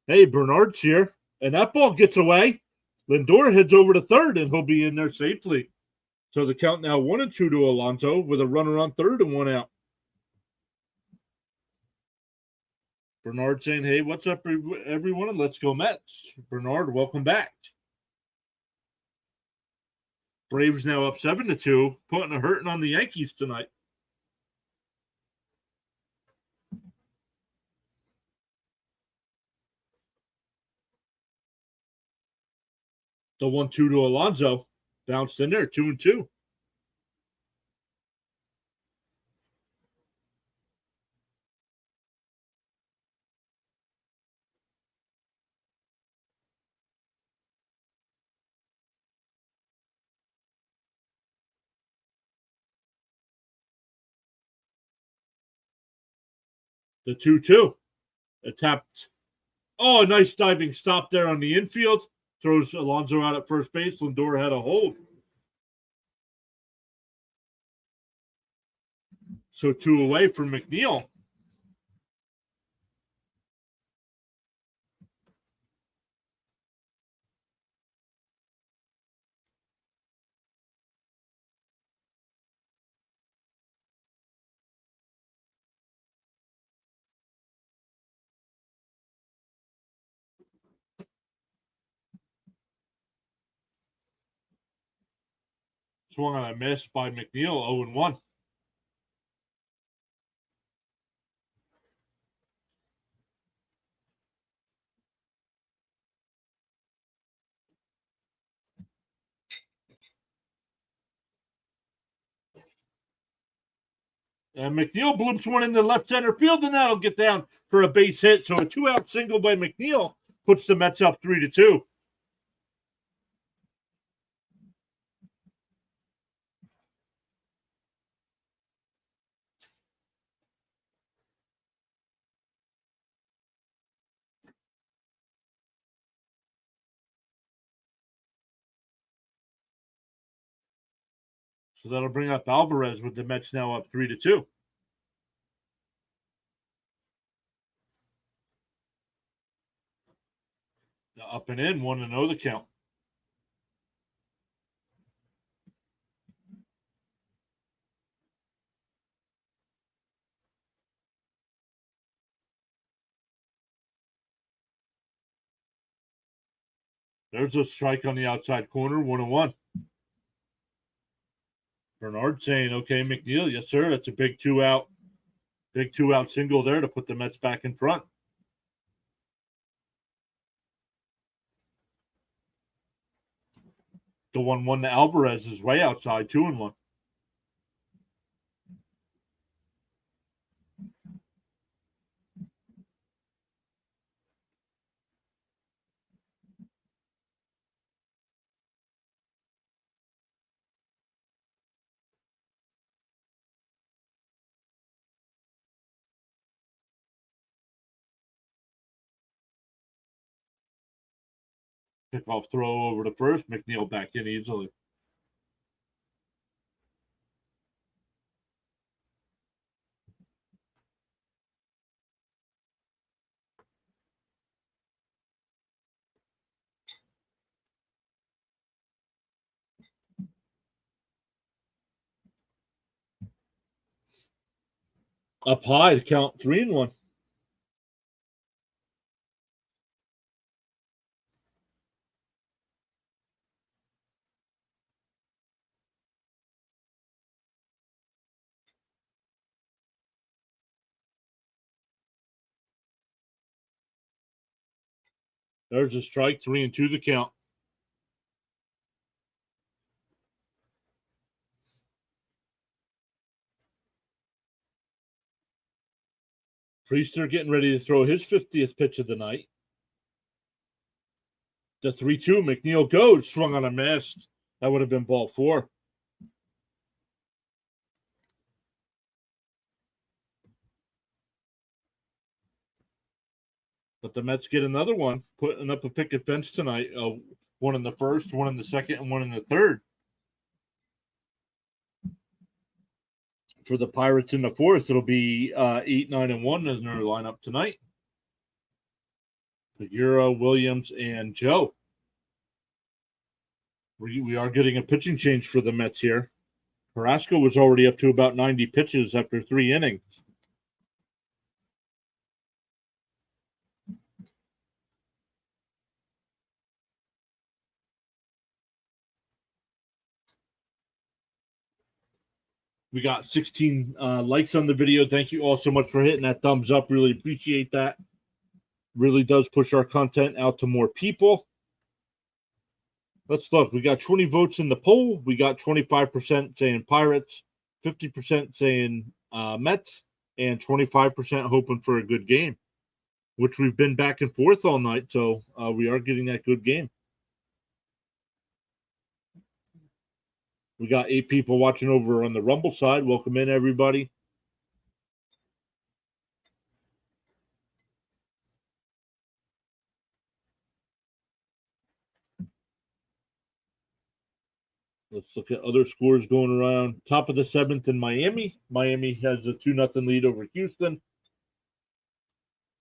Hey, Bernard's here, and that ball gets away. Lindor heads over to third, and he'll be in there safely. So the count now 1-2 to Alonso with a runner on third and 1 out. Bernard saying, hey, what's up, everyone, and let's go Mets. Bernard, welcome back. Braves now up 7-2, putting a hurting on the Yankees tonight. The 1-2 to Alonso. Bounced in there, 2-2. The 2-2. A tapped. Oh, a nice diving stop there on the infield. Throws Alonso out at first base. Lindor had a hold. So 2 away from McNeil. Swung on a miss by McNeil, 0-1. And McNeil bloops one into left center field, and that'll get down for a base hit. So a 2-out single by McNeil puts the Mets up 3-2. So that'll bring up Alvarez with the Mets now up 3-2. Up and in, 1-0 the count. There's a strike on the outside corner, 1-1. Bernard saying, okay, McNeil, yes, sir. That's a big 2-out single there to put the Mets back in front. The 1-1 to Alvarez is way outside, 2-1. Pickoff throw over to first. McNeil back in easily. Up high to count 3-1. There's a strike, 3-2 the count. Priester getting ready to throw his 50th pitch of the night. The 3-2, McNeil goes, swung on a miss. That would have been ball 4. But the Mets get another one, putting up a picket fence tonight. One in the first, one in the second, and one in the third. For the Pirates in the fourth, it'll be 8, 9, and 1 in their lineup tonight. Figueroa, Williams, and Joe. We are getting a pitching change for the Mets here. Carrasco was already up to about 90 pitches after 3 innings. We got 16 likes on the video. Thank you all so much for hitting that thumbs up. Really appreciate that. Really does push our content out to more people. Let's look. We got 20 votes in the poll. We got 25% saying Pirates, 50% saying Mets, and 25% hoping for a good game, which we've been back and forth all night. So we are getting that good game. We got 8 people watching over on the Rumble side. Welcome in, everybody. Let's look at other scores going around. Top of the 7th in Miami. Miami has a 2-0 lead over Houston.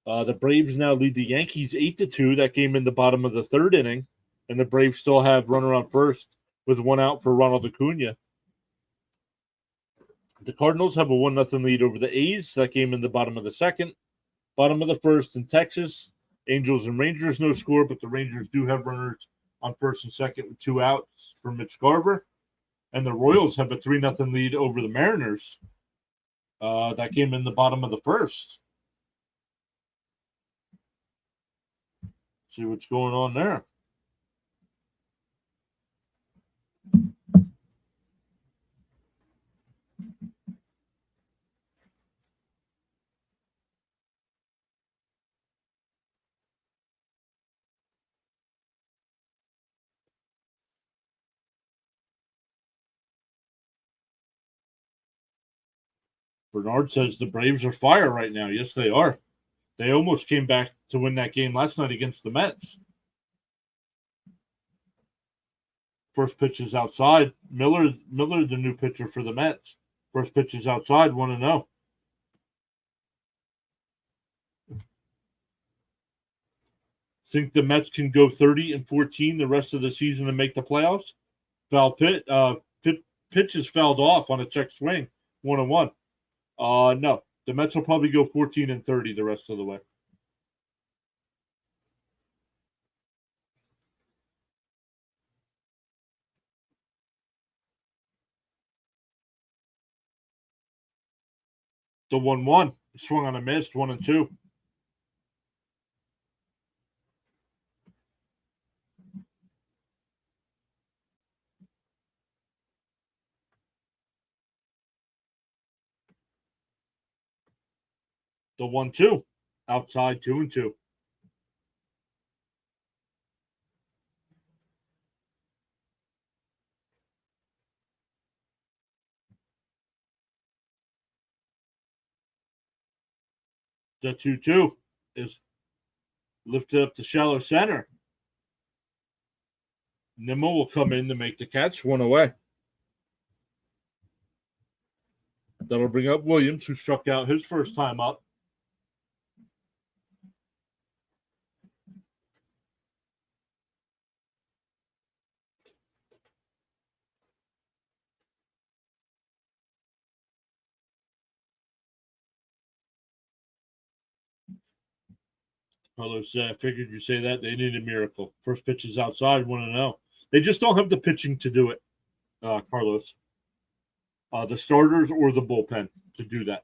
The Braves now lead the Yankees 8-2. That game in the bottom of the 3rd inning. And the Braves still have runner on first with 1 out for Ronald Acuna. The Cardinals have a 1-0 lead over the A's. That game in the bottom of the 2nd. Bottom of the 1st in Texas. Angels and Rangers, no score, but the Rangers do have runners on first and second with 2 outs for Mitch Garver. And the Royals have a 3-0 lead over the Mariners. That game in the bottom of the 1st. See what's going on there. Bernard says the Braves are fire right now. Yes, they are. They almost came back to win that game last night against the Mets. First pitch is outside. Miller, the new pitcher for the Mets. First pitch is outside, 1-0. Think the Mets can go 30-14 the rest of the season and make the playoffs? Foul pitch is fouled off on a check swing, 1-1. No, the Mets will probably go 14-30 the rest of the way. The 1-1 swung on a miss, 1-2. The 1-2 outside, 2-2. The 2-2 is lifted up to shallow center. Nimmo will come in to make the catch, 1 away. That'll bring up Williams, who struck out his first time up. Carlos, I figured you'd say that. They need a miracle. First pitch is outside, 1-0. They just don't have the pitching to do it, Carlos. The starters or the bullpen to do that.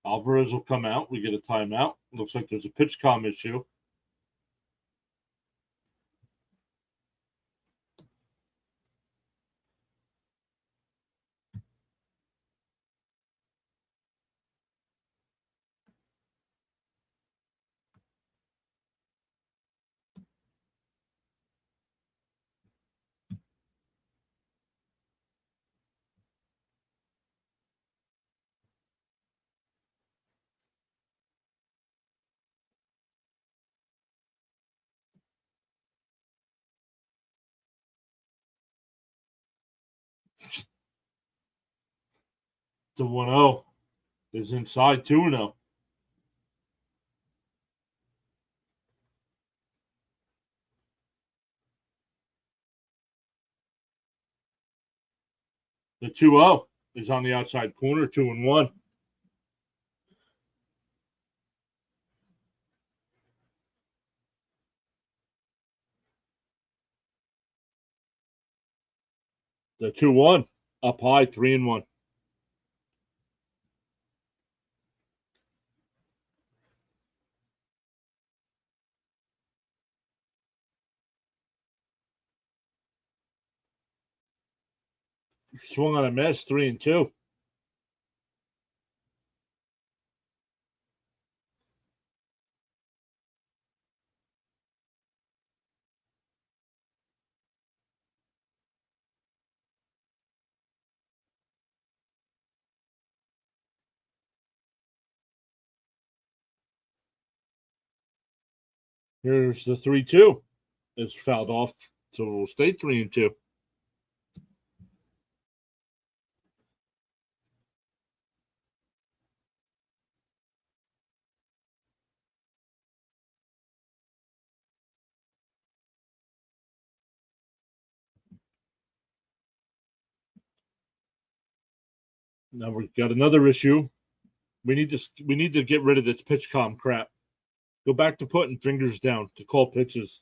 Alvarez will come out. We get a timeout. Looks like there's a pitch comm issue. The 1-0 is inside 2-0. The 2-0 is on the outside corner, 2-1. The 2-1 up high, 3-1. Swung on a miss, 3-2. Here's the 3-2. It's fouled off, so we'll stay 3-2. Now we've got another issue. We need to get rid of this pitch comm crap. Go back to putting fingers down to call pitches.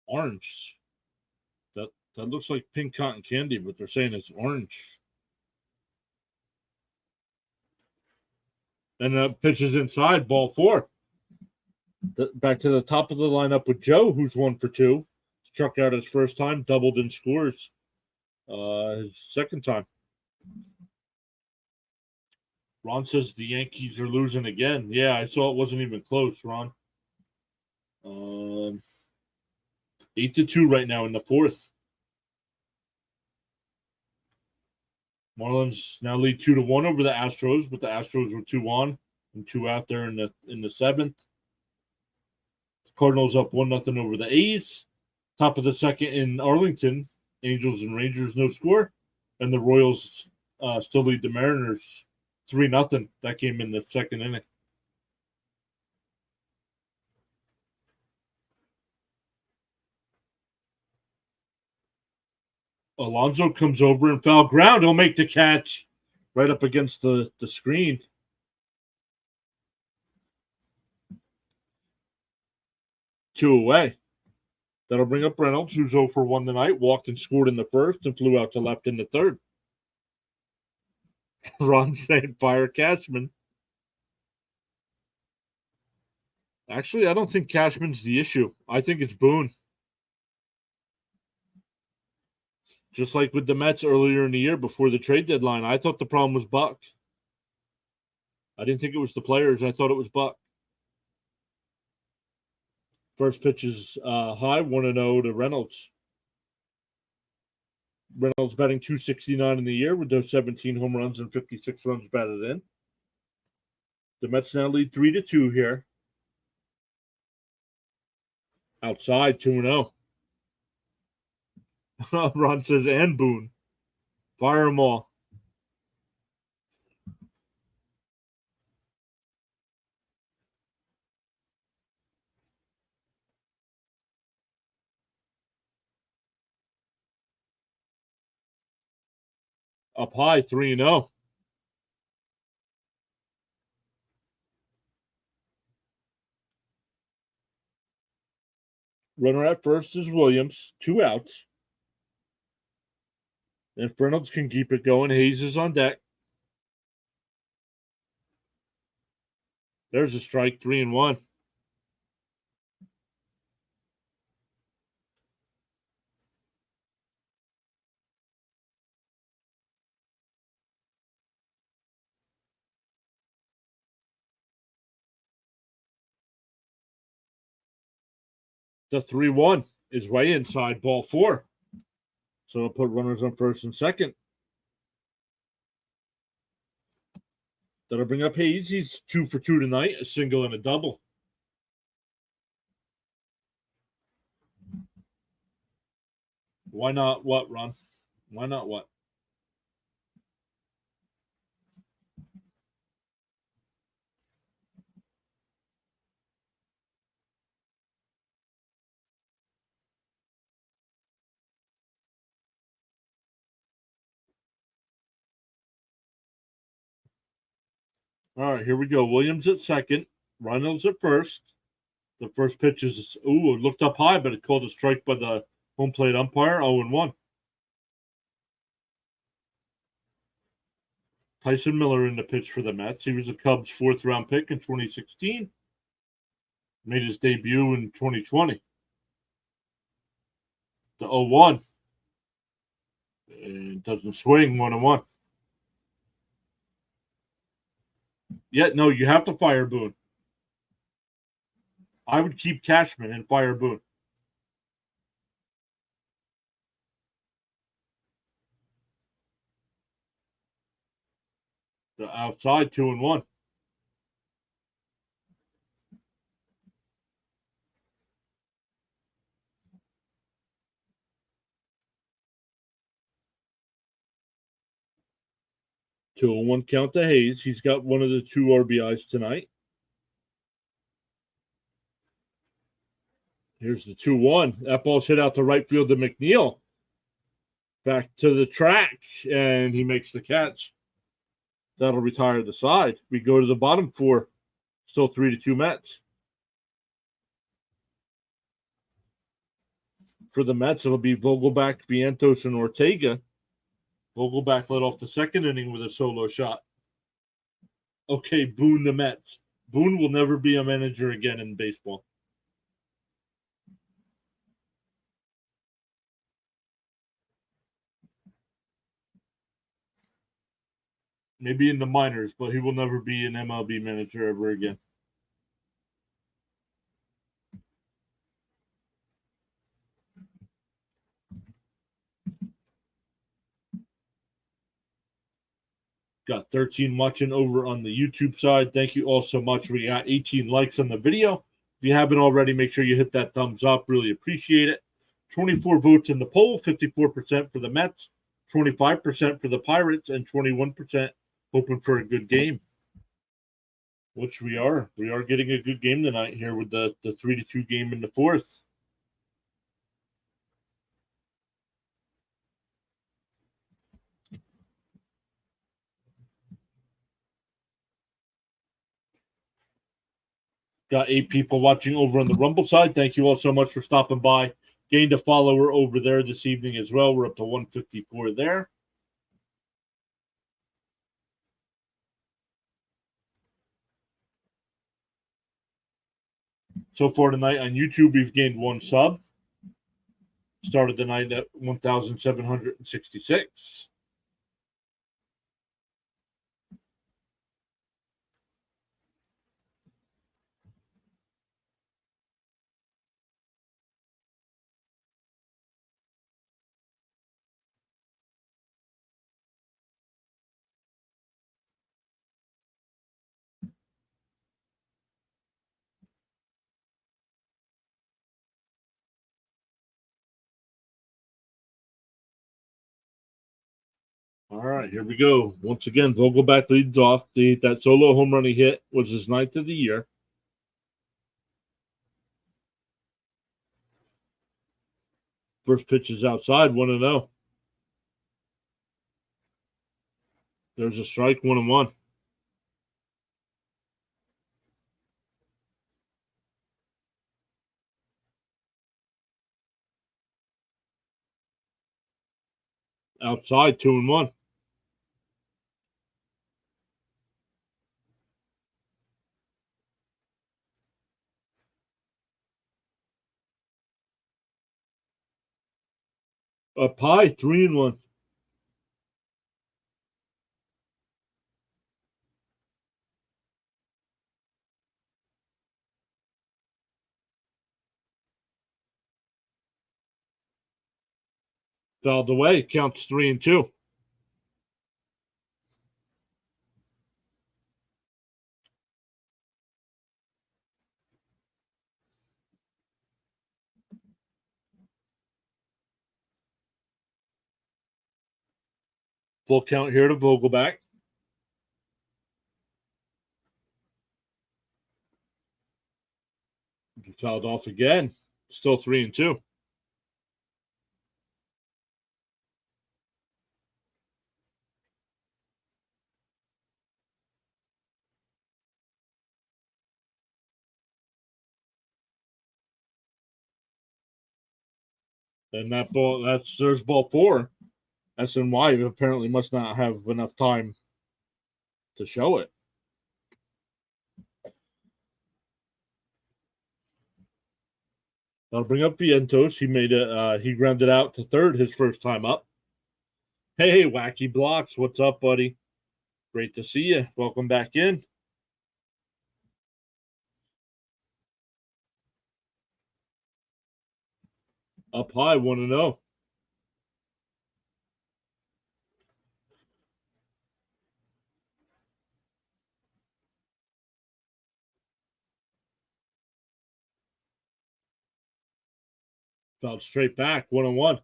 Orange. That looks like pink cotton candy, but they're saying it's orange. And the pitch is inside, ball 4. Back to the top of the lineup with Joe, who's 1 for 2. Struck out his first time, doubled in scores. His second time. Ron says the Yankees are losing again. Yeah, I saw it wasn't even close, Ron. 8-2 right now in the 4th. Marlins now lead 2-1 over the Astros, but the Astros were 2 on and 2 out there in the 7th. Cardinals up 1-0 over the A's. Top of the 2nd in Arlington. Angels and Rangers no score, and the Royals still lead the Mariners 3-0. That came in the 2nd inning. Alonso comes over and foul ground. He'll make the catch right up against the screen. Two away. That'll bring up Reynolds, who's 0 for 1 tonight. Walked and scored in the 1st and flew out to left in the 3rd. Ron saying fire Cashman. Actually, I don't think Cashman's the issue. I think it's Boone. Just like with the Mets earlier in the year before the trade deadline, I thought the problem was Buck. I didn't think it was the players. I thought it was Buck. First pitch is high, 1-0 to Reynolds. Reynolds batting .269 in the year with those 17 home runs and 56 runs batted in. The Mets now lead 3-2 here. Outside, 2-0. Ron says, and Boone. Fire them all. Up high, 3-0. Runner at first is Williams. 2 outs. If Reynolds can keep it going, Hayes is on deck. There's a strike, 3-1. The 3-1 is way inside, ball 4. So I'll put runners on first and second. That'll bring up Hayes. He's 2 for 2 tonight, a single and a double. Why not what, Ron? Why not what? All right, here we go. Williams at second. Reynolds at first. The first pitch is, it looked up high, but it called a strike by the home plate umpire, 0-1. Tyson Miller in the pitch for the Mets. He was a Cubs 4th-round pick in 2016. Made his debut in 2020. The 0-1. It doesn't swing, 1-1. Yeah, no, you have to fire Boone. I would keep Cashman and fire Boone. The outside, 2-1. Two and one count to Hayes. He's got one of the 2 RBIs tonight. Here's the 2-1. That ball's hit out to right field to McNeil. Back to the track, and he makes the catch. That'll retire the side. We go to the bottom 4. Still 3-2 Mets. For the Mets, it'll be Vogelbach, Vientos, and Ortega. Vogelbach led off the second inning with a solo shot. Okay, Boone the Mets. Boone will never be a manager again in baseball. Maybe in the minors, but he will never be an MLB manager ever again. Got 13 watching over on the YouTube side. Thank you all so much. We got 18 likes on the video. If you haven't already, make sure you hit that thumbs up. Really appreciate it. 24 votes in the poll, 54% for the Mets, 25% for the Pirates, and 21% hoping for a good game. Which we are. We are getting a good game tonight here with the 3-2 game in the 4th. Got 8 people watching over on the Rumble side. Thank you all so much for stopping by. Gained a follower over there this evening as well. We're up to 154 there. So far tonight on YouTube, we've gained 1 sub. Started the night at 1,766. All right, here we go. Once again, Vogelback leads off. That solo home run he hit was his 9th of the year. First pitch is outside, 1-0. There's a strike, 1-1. Outside, 2-1. Up high, 3-1. Fouled away, counts 3-2. Full count here to Vogelback. He fouled off again. Still 3-2. And there's ball 4. SNY apparently must not have enough time to show it. That'll bring up Vientos. He grounded out to third his first time up. Hey, Wacky Blocks, what's up, buddy? Great to see you. Welcome back in. Up high, 1-0. Fouled straight back, 1-1.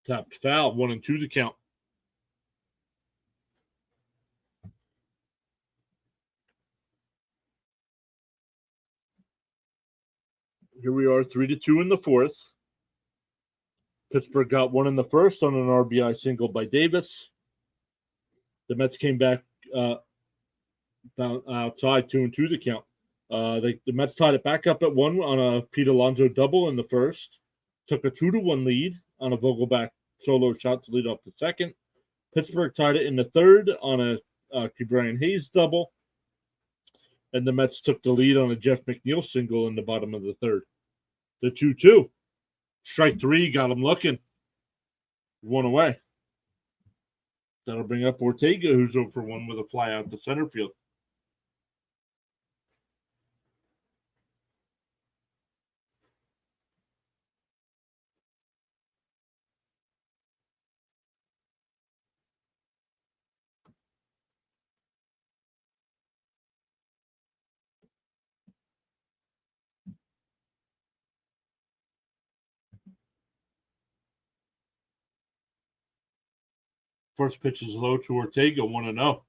Tapped foul, 1-2 to count. Here we are, 3-2 in the fourth. Pittsburgh got one in the first on an RBI single by Davis. The Mets came back outside, 2-2 to count. The Mets tied it back up at 1 on a Pete Alonso double in the first. Took a 2-1 lead on a Vogelback solo shot to lead off the second. Pittsburgh tied it in the third on a Brian Hayes double. And the Mets took the lead on a Jeff McNeil single in the bottom of the third. The 2-2. Strike 3 got him looking. 1 away. That'll bring up Ortega, who's 0 for 1 with a fly out to center field. First pitch is low to Ortega, 1-0.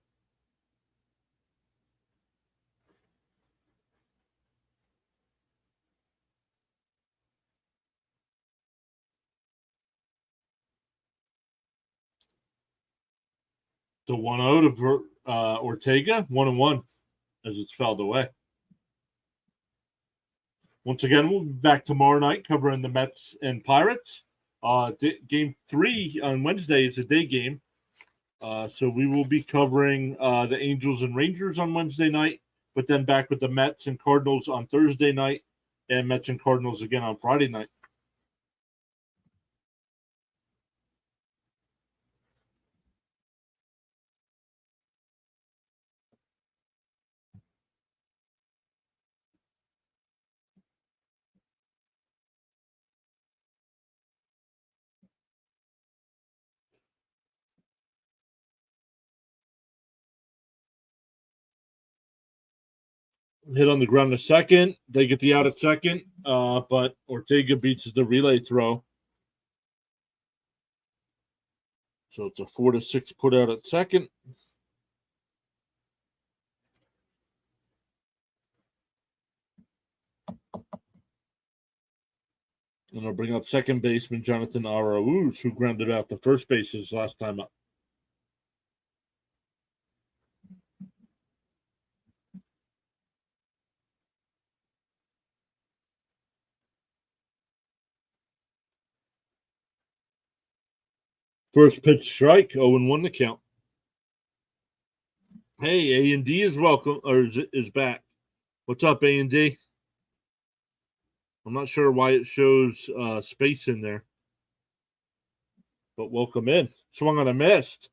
The 1-0 to Ortega, 1-1 as it's fouled away. Once again, we'll be back tomorrow night covering the Mets and Pirates. Game 3 on Wednesday is a day game. So we will be covering the Angels and Rangers on Wednesday night, but then back with the Mets and Cardinals on Thursday night, and Mets and Cardinals again on Friday night. hit on the ground to second. They get the out at second, but Ortega beats the relay throw. So it's a 4-6 put out at second. And I'll bring up second baseman Jonathan Arauz, who grounded out the first bases last time up. First pitch strike, 0-1 the count. Hey, A&D is welcome, or is back. What's up, A&D? I'm not sure why it shows space in there. But welcome in. Swung on a missed,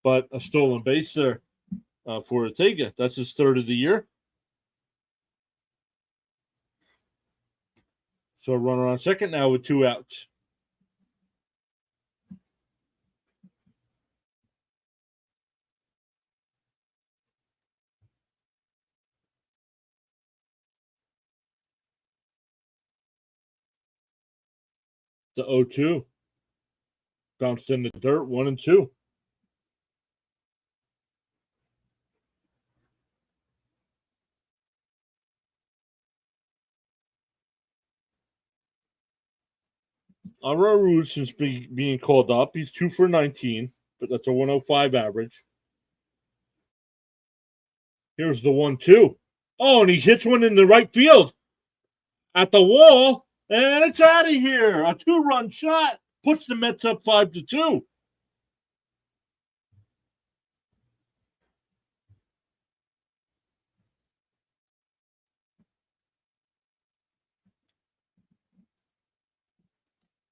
but a stolen base there for Ortega. That's his third of the year. So runner on second now with 2 outs. The 0-2. Bounced in the dirt, 1-2. Arauz is being called up. He's 2 for 19, but that's a 105 average. Here's the 1-2. Oh, and he hits one in the right field at the wall, and it's out of here. A 2-run shot puts the Mets up 5-2.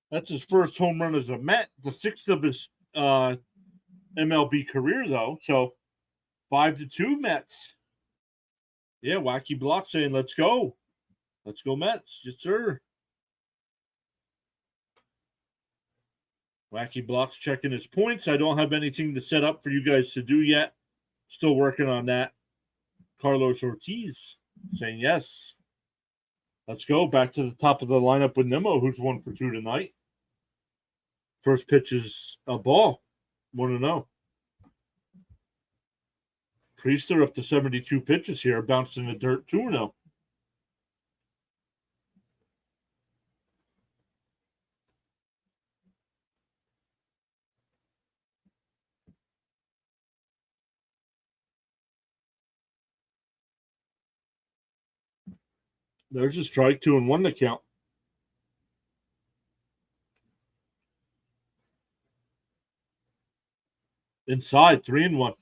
That's his first home run as a Met, the 6th of his MLB career, though. So 5-2 Mets. Yeah, Wacky Block saying, let's go. Let's go, Mets. Yes, sir. Wacky Block's checking his points. I don't have anything to set up for you guys to do yet. Still working on that. Carlos Ortiz saying yes. Let's go back to the top of the lineup with Nimmo, who's 1 for 2 tonight. First pitch is a ball. 1-0. Priester up to 72 pitches here. Bounced in the dirt, 2-0. There's a strike, 2-1 to count. Inside, 3-1.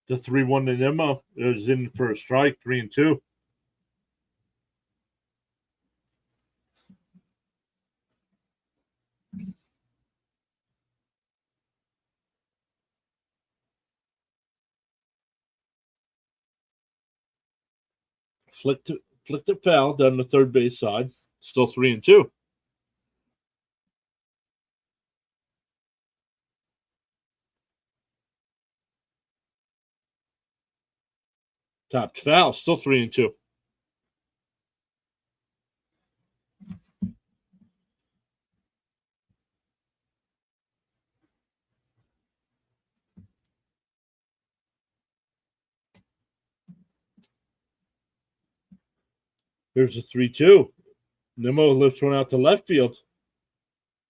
The 3-1 to Nimmo. It was in for a strike, 3-2. Flicked it foul down the third base side. Still 3-2. Topped foul, still 3-2. Here's a 3-2. Nimmo lifts one out to left field.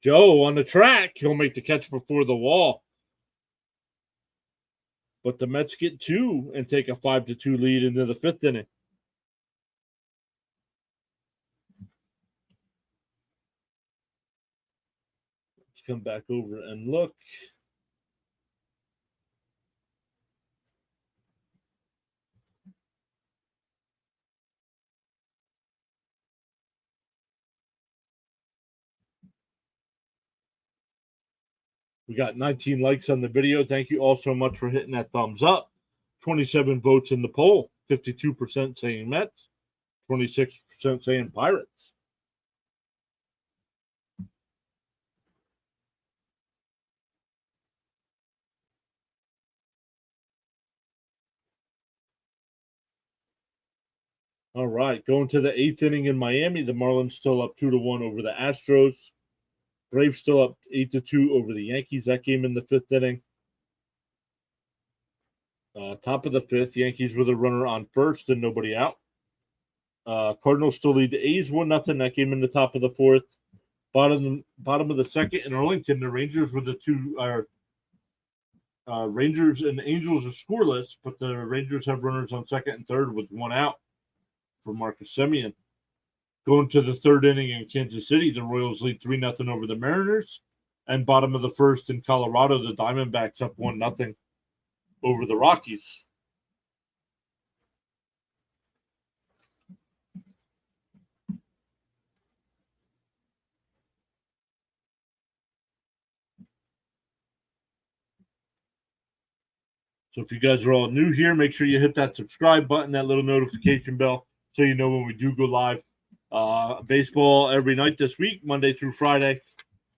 Joe on the track. He'll make the catch before the wall. But the Mets get 2 and take a 5-2 lead into the 5th inning. Let's come back over and look. We got 19 likes on the video. Thank you all so much for hitting that thumbs up. 27 votes in the poll. 52% saying Mets. 26% saying Pirates. All right, going to the 8th inning in Miami. The Marlins still up 2-1 over the Astros. Braves still up 8-2 over the Yankees. That game in the 5th inning. Top of the 5th, Yankees with a runner on first and nobody out. Cardinals still lead the A's 1-0. That game in the top of the 4th. Bottom of the 2nd in Arlington, the Rangers with the Rangers and Angels are scoreless, but the Rangers have runners on 2nd and 3rd with 1 out for Marcus Semien. Going to the 3rd inning in Kansas City, the Royals lead 3-0 over the Mariners. And bottom of the 1st in Colorado, the Diamondbacks up 1-0 over the Rockies. So if you guys are all new here, make sure you hit that subscribe button, that little notification bell, so you know when we do go live. Baseball every night this week, Monday through Friday.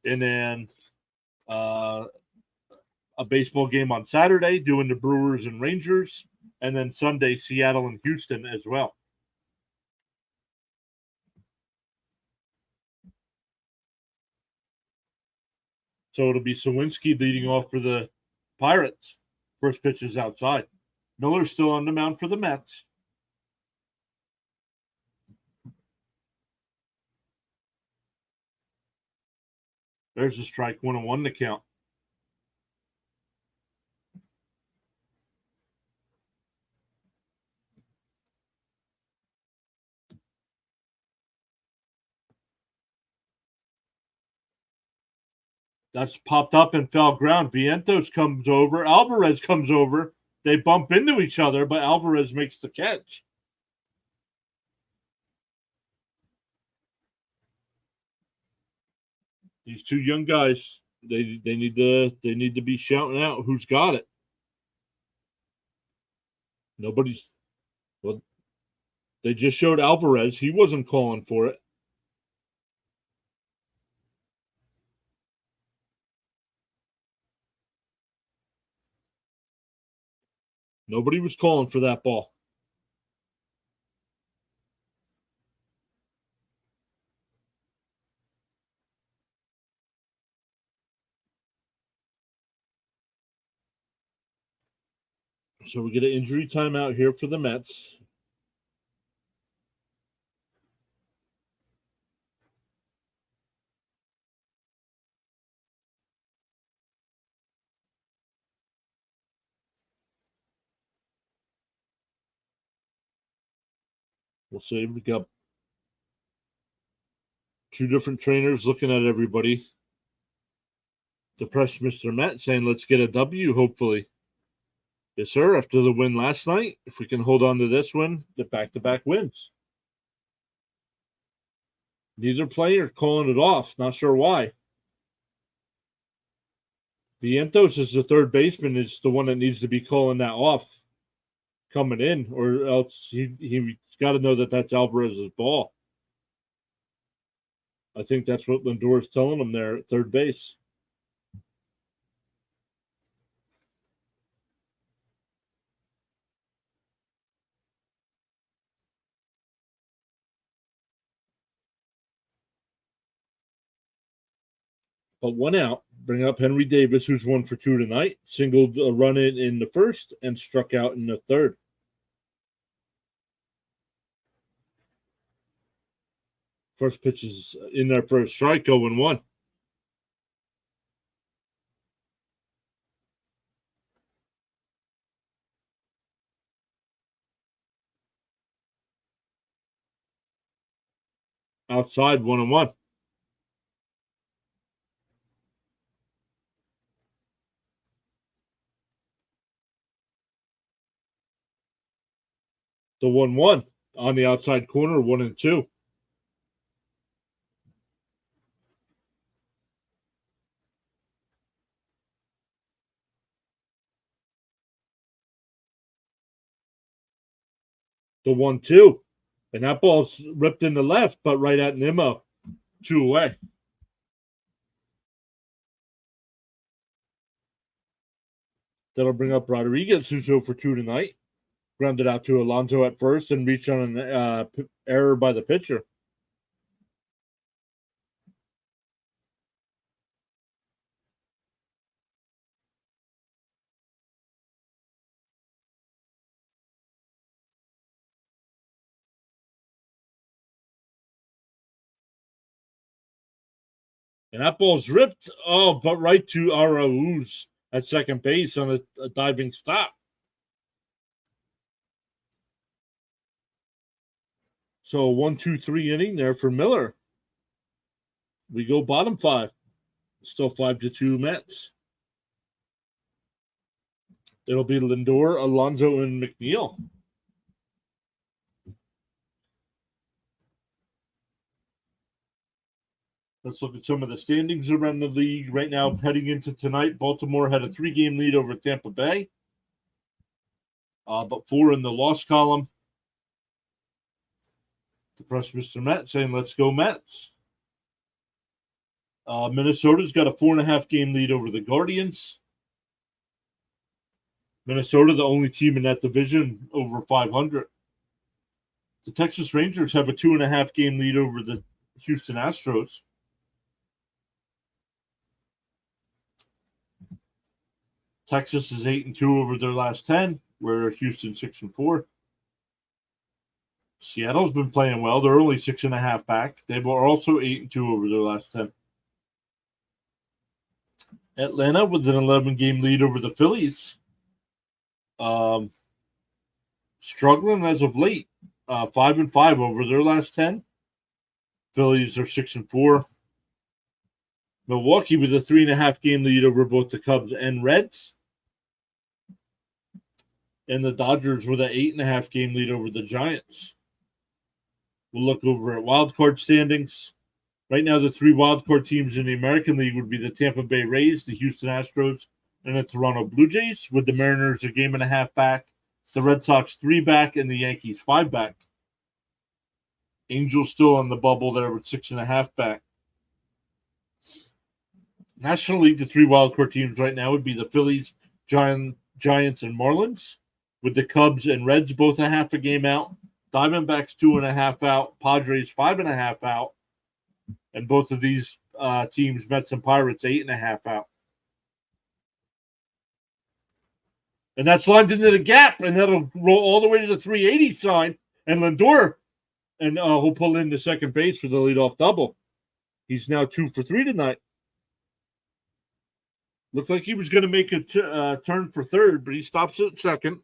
And then a baseball game on Saturday, doing the Brewers and Rangers. And then Sunday, Seattle and Houston as well. So it'll be Sawinski leading off for the Pirates. First pitch is outside. Miller's still on the mound for the Mets. There's a strike, 1-1 to count. That's popped up and foul ground. Vientos comes over. Alvarez comes over. They bump into each other, but Alvarez makes the catch. These two young guys, they need to be shouting out who's got it. Nobody's. Well, they just showed Alvarez. He wasn't calling for it. Nobody was calling for that ball. So we get an injury timeout here for the Mets. We'll see. We got two different trainers looking at everybody. Depressed Mr. Met saying, let's get a W, hopefully. Yes, sir. After the win last night, if we can hold on to this win, the back-to-back wins. Neither player calling it off. Not sure why. Vientos is the third baseman, is the one that needs to be calling that off coming in, or else he's got to know that that's Alvarez's ball. I think that's what Lindor is telling him there at third base. But 1 out. Bring up Henry Davis, who's 1 for 2 tonight. Singled a run in the first and struck out in the third. First pitch is in there for a strike, 0-1. Outside, 1-1. The 1-1 on the outside corner, 1-2. The 1-2. And that ball's ripped in the left, but right at Nimmo. 2 away. That'll bring up Rodriguez, who's 0 for 2 tonight. Grounded out to Alonso at first and reached on an error by the pitcher. And that ball's ripped, but right to Arauz at second base on a diving stop. So 1-2-3 inning there for Miller. We go bottom 5. Still 5-2 Mets. It'll be Lindor, Alonso, and McNeil. Let's look at some of the standings around the league. Right now, heading into tonight, Baltimore had a 3-game lead over Tampa Bay, but 4 in the loss column. The press Mr. Met saying, let's go Mets. Minnesota's got a 4.5-game lead over the Guardians. Minnesota, the only team in that division over 500. The Texas Rangers have a 2.5-game lead over the Houston Astros. Texas is 8-2 over their last 10, where Houston 6-4. Seattle's been playing well. They're only 6.5 back. They were also 8-2 over their last 10. Atlanta with an 11-game lead over the Phillies. Struggling as of late. 5-5 over their last 10. Phillies are 6-4. Milwaukee with a 3.5-game lead over both the Cubs and Reds. And the Dodgers with an 8.5-game lead over the Giants. We'll look over at wildcard standings. Right now, the 3 wildcard teams in the American League would be the Tampa Bay Rays, the Houston Astros, and the Toronto Blue Jays, with the Mariners a 1.5 back, the Red Sox 3 back, and the Yankees 5 back. Angels still on the bubble there with 6.5 back. National League, the 3 wildcard teams right now would be the Phillies, Giants, and Marlins, with the Cubs and Reds both a half a game out, Diamondbacks 2.5 out, Padres 5.5 out, and both of these teams, Mets and Pirates, 8.5 out. And that's lined into the gap, and that'll roll all the way to the 380 sign. And Lindor, and he'll pull in the second base for the leadoff double. He's now 2 for 3 tonight. Looked like he was going to make a turn for third, but he stops at second.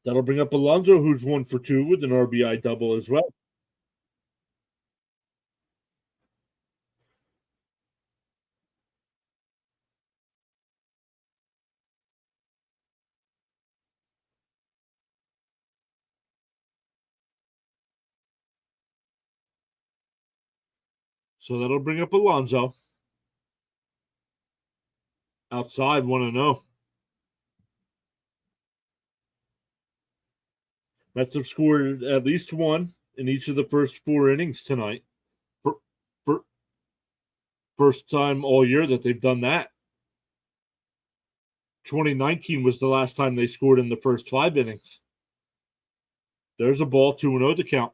That'll bring up Alonso, who's 1 for 2 with an RBI double as well. So that'll bring up Alonso. Outside, 1-0. Mets have scored at least 1 in each of the first 4 innings tonight. First time all year that they've done that. 2019 was the last time they scored in the first 5 innings. There's a ball, 2-0 to count.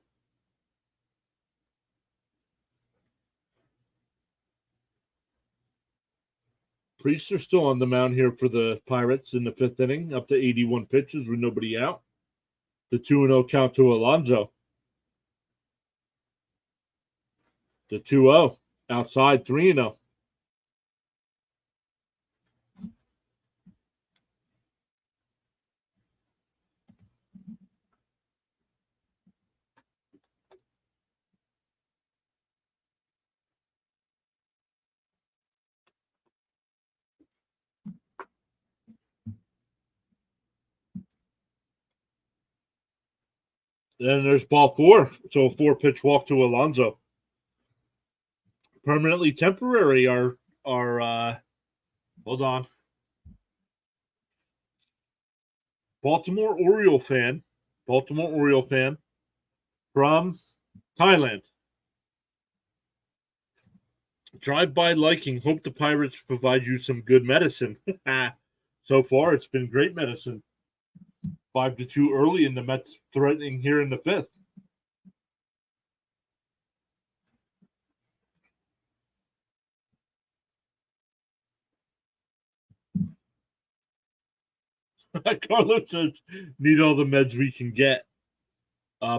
Priests are still on the mound here for the Pirates in the 5th inning, up to 81 pitches with nobody out. The 2-0 count to Alonso. The 2-0. Outside, 3-0. Then there's ball 4. So a 4-pitch walk to Alonso. Permanently temporary, our hold on. Baltimore Oriole fan from Thailand. Drive by liking. Hope the Pirates provide you some good medicine. So far, it's been great medicine. 5-2 early, and the Mets threatening here in the fifth. Carlos says, "Need all the meds we can get."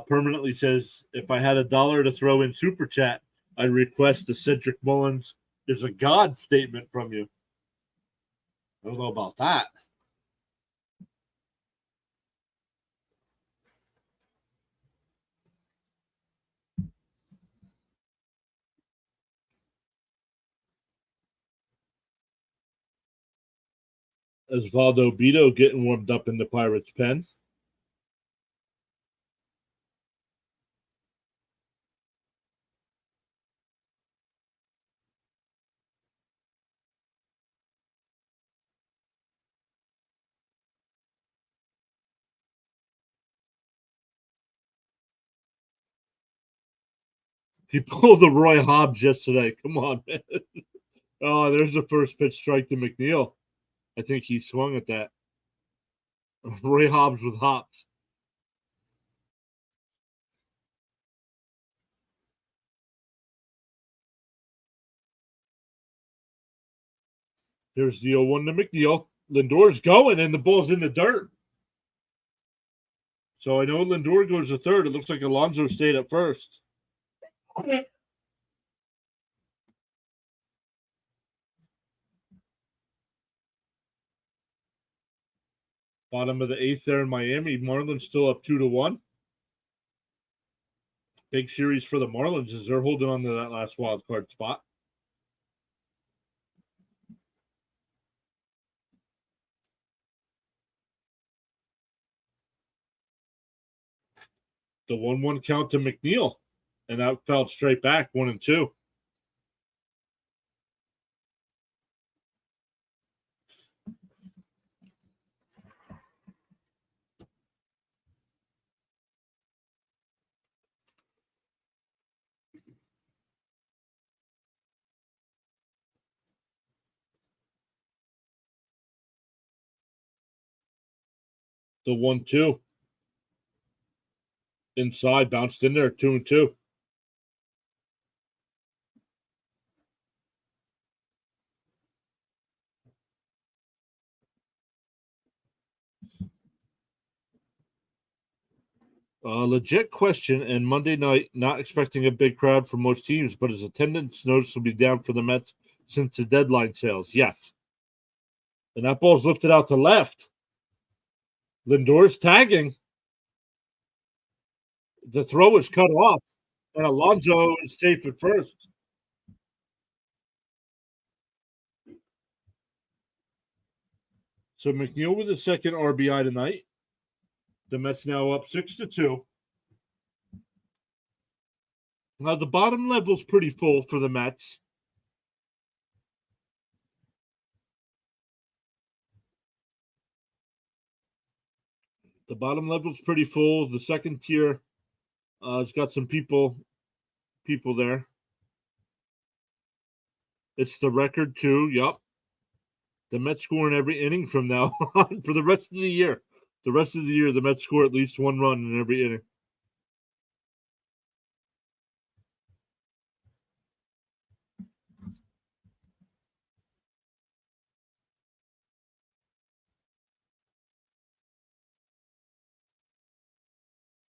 Permanently says, "If I had $1 to throw in super chat, I'd request the Cedric Mullins is a god statement from you." I don't know about that. Osvaldo Bido getting warmed up in the Pirates' pen. He pulled the Roy Hobbs yesterday. Come on, man. Oh, there's the first pitch strike to McNeil. I think he swung at that. Roy Hobbs with hops. Here's the 0-1 to McNeil. Lindor's going, and the ball's in the dirt. So I know Lindor goes to third. It looks like Alonso stayed at first. Bottom of the eighth there in Miami. Marlins still up 2-1. Big series for the Marlins as they're holding on to that last wild card spot. The 1-1 count to McNeil, and that fell straight back 1-2. The 1-2 inside bounced in there 2-2. Legit question. And Monday night, not expecting a big crowd for most teams, but is attendance noticeably down for the Mets since the deadline sales? Yes. And that ball's lifted out to left. Lindor's tagging. The throw is cut off, and Alonso is safe at first. So McNeil with the second RBI tonight. The Mets now up 6-2. Now the bottom level's pretty full for the Mets. The bottom level's pretty full. The second tier has got some people there. It's the record too. Yep. The Mets score in every inning from now on for the rest of the year. The rest of the year, the Mets score at least one run in every inning.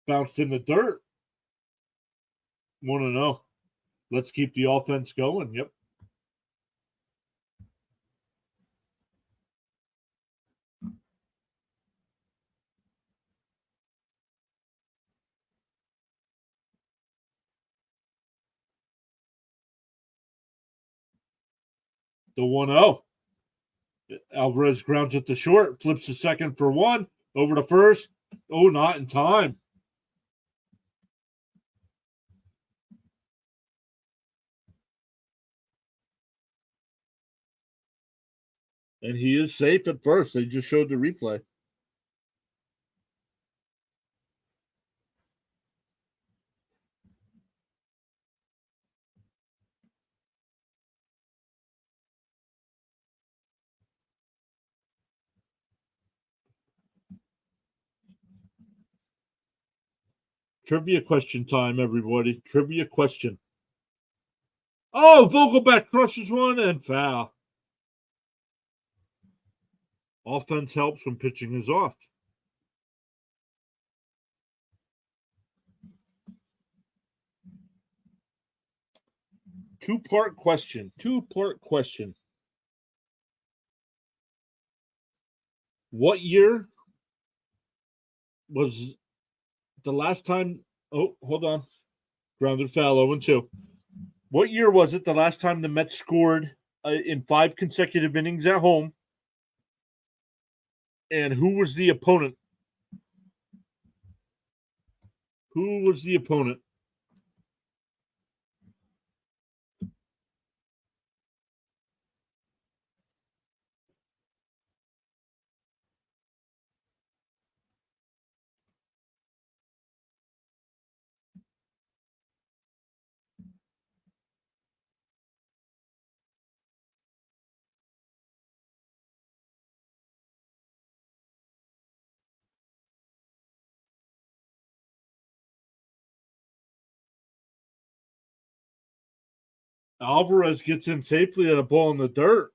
Bounced in the dirt. 1-0. Let's keep the offense going. Yep. The 1-0. Alvarez grounds it to short, flips to second for one, over to first. Oh, not in time. And he is safe at first. They just showed the replay. Trivia question time, everybody. Trivia question. Oh, Vogelback crushes one and foul. Offense helps when pitching is off. Two-part question. What year was the last time? Oh, hold on. Grounded foul, 0-2. What year was it the last time the Mets scored in 5 consecutive innings at home? And who was the opponent? Who was the opponent? Alvarez gets in safely at a ball in the dirt.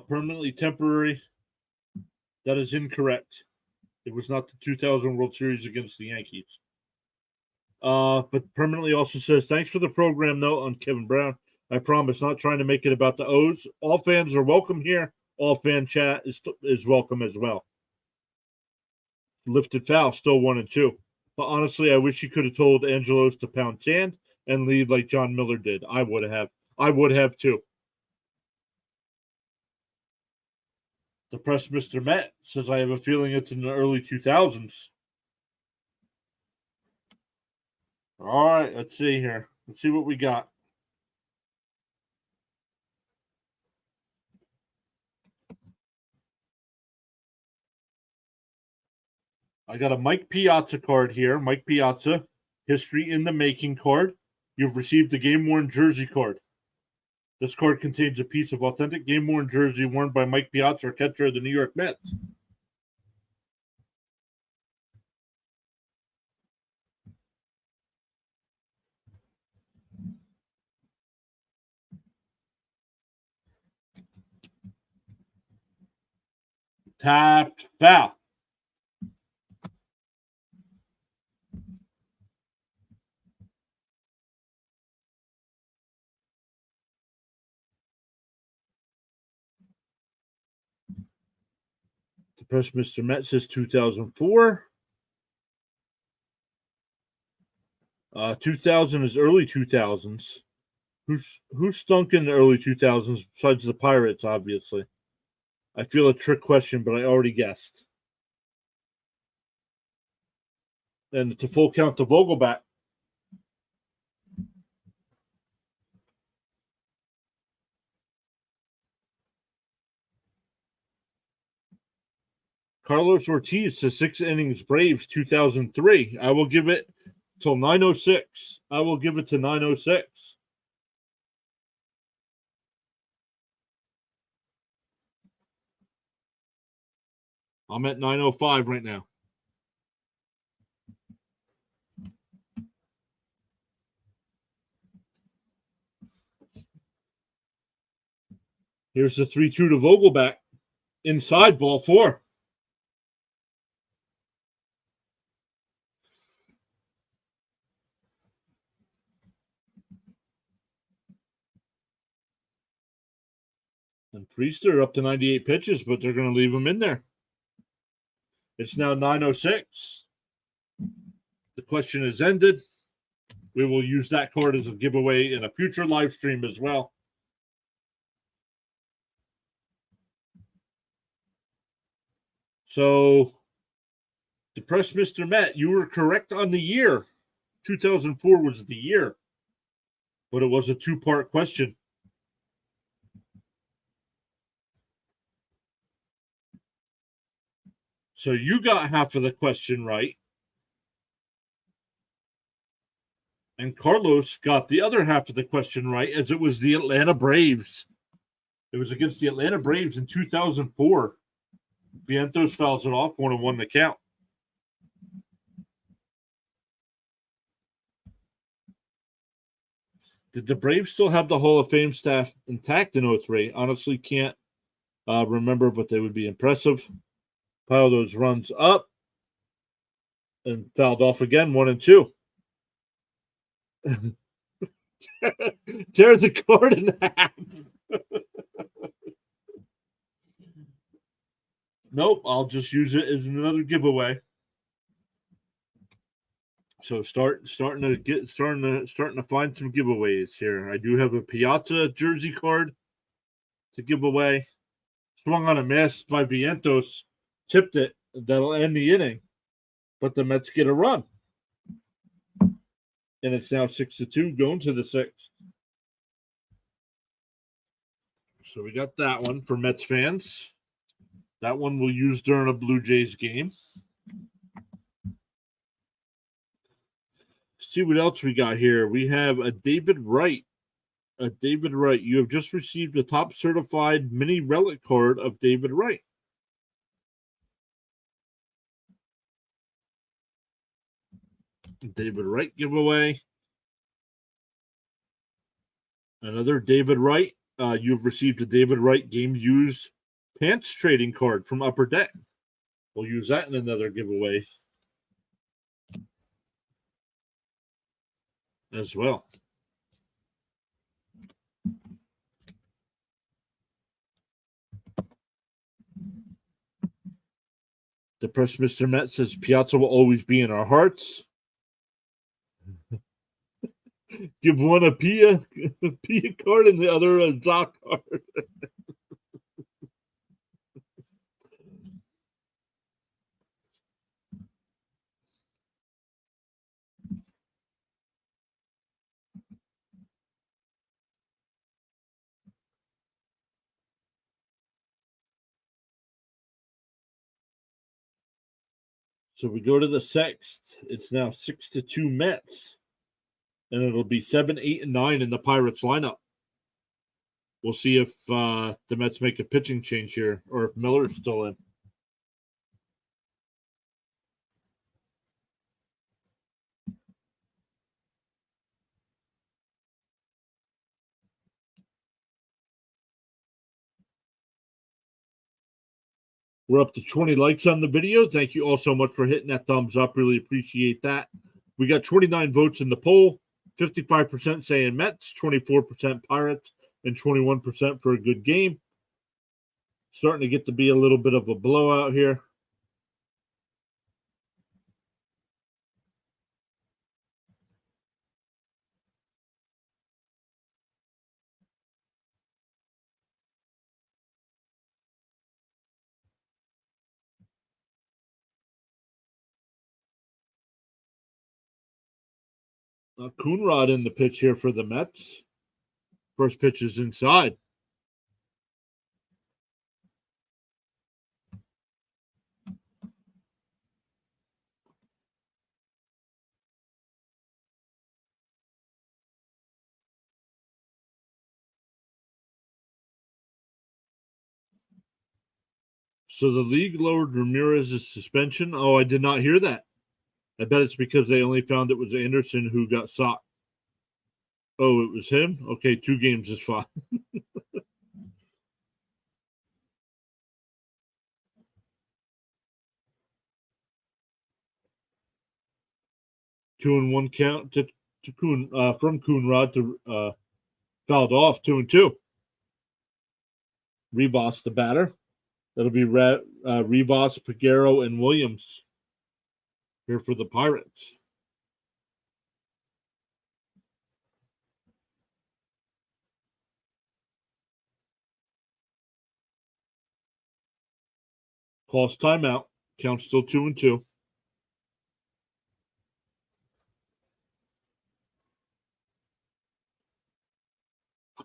Permanently temporary. That is incorrect. It was not the 2000 World Series against the Yankees. But permanently also says, thanks for the program note on Kevin Brown. I promise not trying to make it about the O's. All fans are welcome here. All fan chat is welcome as well. Lifted foul, still 1-2. But honestly, I wish he could have told Angelos to pound sand and lead like John Miller did. I would have. I would have too. Depressed Mr. Met says, I have a feeling it's in the early 2000s. All right, let's see here. Let's see what we got. I got a Mike Piazza card here. Mike Piazza, history in the making card. You've received a game-worn jersey card. This card contains a piece of authentic game-worn jersey worn by Mike Piazza, catcher of the New York Mets. Tapped foul. The press Mr. Met says 2004. 2000 is early 2000s. Who stunk in the early 2000s besides the Pirates, obviously? I feel a trick question, but I already guessed. And it's a full count to Vogelback. Carlos Ortiz to 6 innings Braves 2003. I will give it till 9:06. I will give it to 9:06. I'm at 9:05 right now. Here's the 3-2 to Vogelback. Inside, ball 4. And Priester up to 98 pitches, but they're going to leave him in there. It's now 9:06. The question is ended. We will use that card as a giveaway in a future live stream as well. So, Depressed Mr. Met, you were correct on the year. 2004 was the year, but it was a 2-part question. So you got half of the question right. And Carlos got the other half of the question right, as it was the Atlanta Braves. It was against the Atlanta Braves in 2004. Vientos fouls it off, 1-1 to count. Did the Braves still have the Hall of Fame staff intact in 03? Honestly, can't remember, but they would be impressive. Pile those runs up and fouled off again, 1-2. Tears a card in half. Nope, I'll just use it as another giveaway. So starting to find some giveaways here. I do have a Piazza jersey card to give away. Swung on a miss by Vientos, tipped it. That'll end the inning, but the Mets get a run, and it's now 6-2 going to the sixth. So we got that one for Mets fans. That one we'll use during a Blue Jays game. See what else we got here. We have a David Wright. David Wright. You have just received the top certified mini relic card of David Wright. David Wright giveaway. Another David Wright. You've received a David Wright game used pants trading card from Upper Deck. We'll use that in another giveaway as well. Depressed Mr. Met says Piazza will always be in our hearts. Give one a Pia card and the other a Zoc card. So we go to the sixth. It's now 6-2 Mets. And it'll be 7, 8, and 9 in the Pirates lineup. We'll see if the Mets make a pitching change here or if Miller's still in. We're up to 20 likes on the video. Thank you all so much for hitting that thumbs up. Really appreciate that. We got 29 votes in the poll. 55% saying Mets, 24% Pirates, and 21% for a good game. Starting to get to be a little bit of a blowout here. Coonrod in the pitch here for the Mets. First pitch is inside. So the league lowered Ramirez's suspension. Oh, I did not hear that. I bet it's because they only found it was Anderson who got socked. Oh, it was him? Okay, 2 games is fine. 2-1 count to Kuhn, from Coonrod to fouled off 2-2. Rivas the batter. That'll be Rivas, Peguero, and Williams here for the Pirates. Calls timeout. Count still 2-2.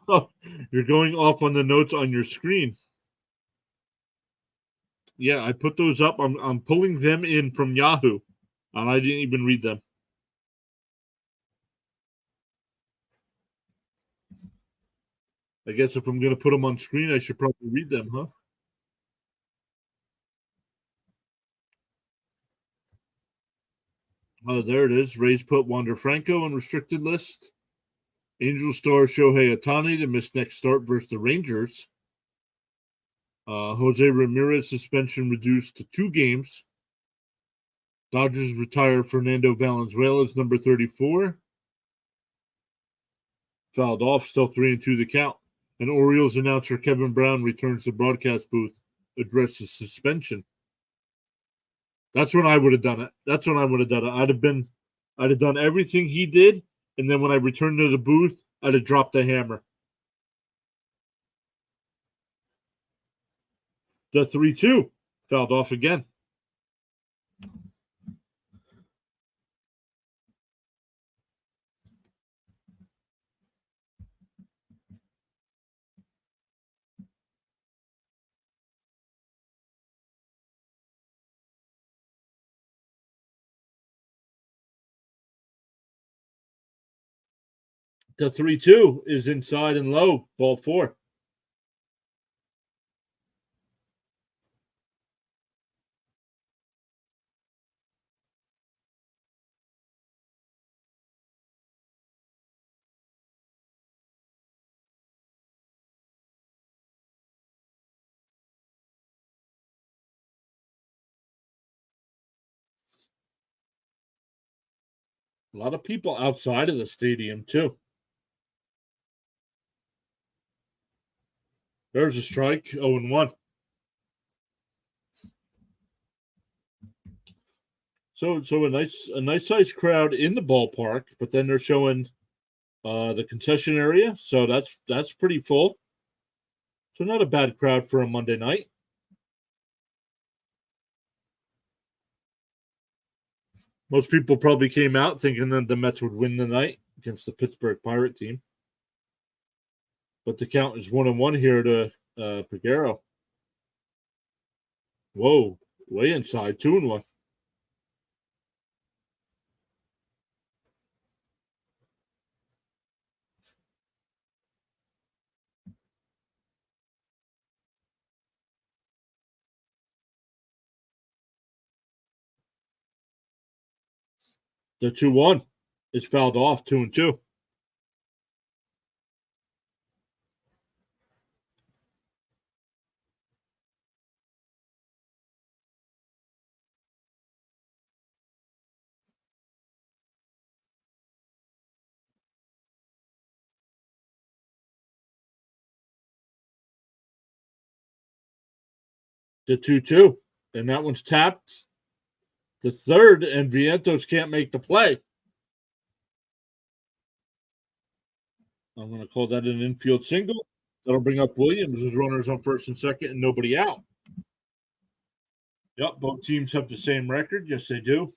Oh, you're going off on the notes on your screen. Yeah, I put those up. I'm pulling them in from Yahoo, and I didn't even read them. I guess if I'm going to put them on screen, I should probably read them, huh? There it is. Rays put Wander Franco on restricted list. Angel star Shohei Ohtani to miss next start versus the Rangers. Jose Ramirez suspension reduced to 2 games. Dodgers retire Fernando Valenzuela's number 34. Fouled off, still 3-2 the count. And Orioles announcer Kevin Brown returns to broadcast booth, addresses suspension. That's when I would have done it. I'd have done everything he did, and then when I returned to the booth, I'd have dropped the hammer. The 3-2 fouled off again. The 3-2 is inside and low, ball 4. A lot of people outside of the stadium, too. There's a strike, 0-1. So a nice sized crowd in the ballpark, but then they're showing the concession area, so that's pretty full. So not a bad crowd for a Monday night. Most people probably came out thinking that the Mets would win the night against the Pittsburgh Pirate team. But the count is 1-1 here to Peguero. Whoa, way inside, 2-1. The 2-1 is fouled off, 2-2. The 2-2, and that one's tapped. The third, and Vientos can't make the play. I'm going to call that an infield single. That'll bring up Williams with runners on first and second and nobody out. Yep, both teams have the same record. Yes, they do.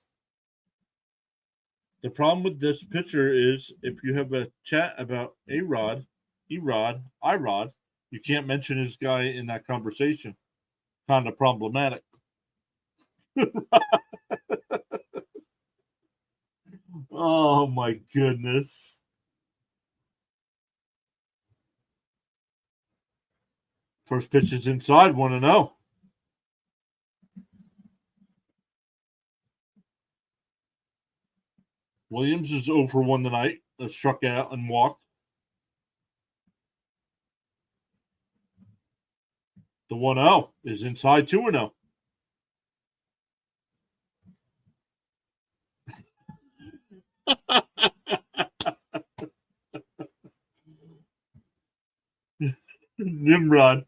The problem with this pitcher is if you have a chat about A-Rod, E-Rod, I-Rod, you can't mention his guy in that conversation. Kind of problematic. Oh, my goodness. First pitch is inside, 1-0. Williams is 0 for 1 tonight. Struck out and walked. The 1-0 is inside, 2-0. Nimrod.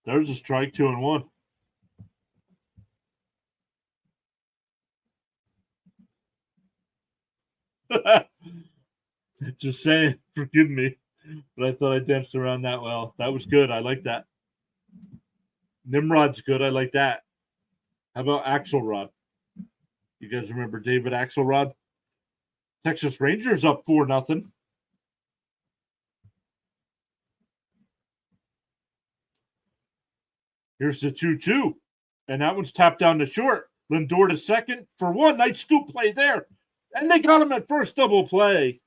There's a strike, 2-1. Just saying, forgive me, but I thought I danced around that well. That was good. I like that. Nimrod's good. I like that. How about Axelrod? You guys remember David Axelrod? Texas Rangers up 4-0. Here's the 2-2. And that one's tapped down to short. Lindor to second for 1. Nice scoop play there. And they got him at first double play.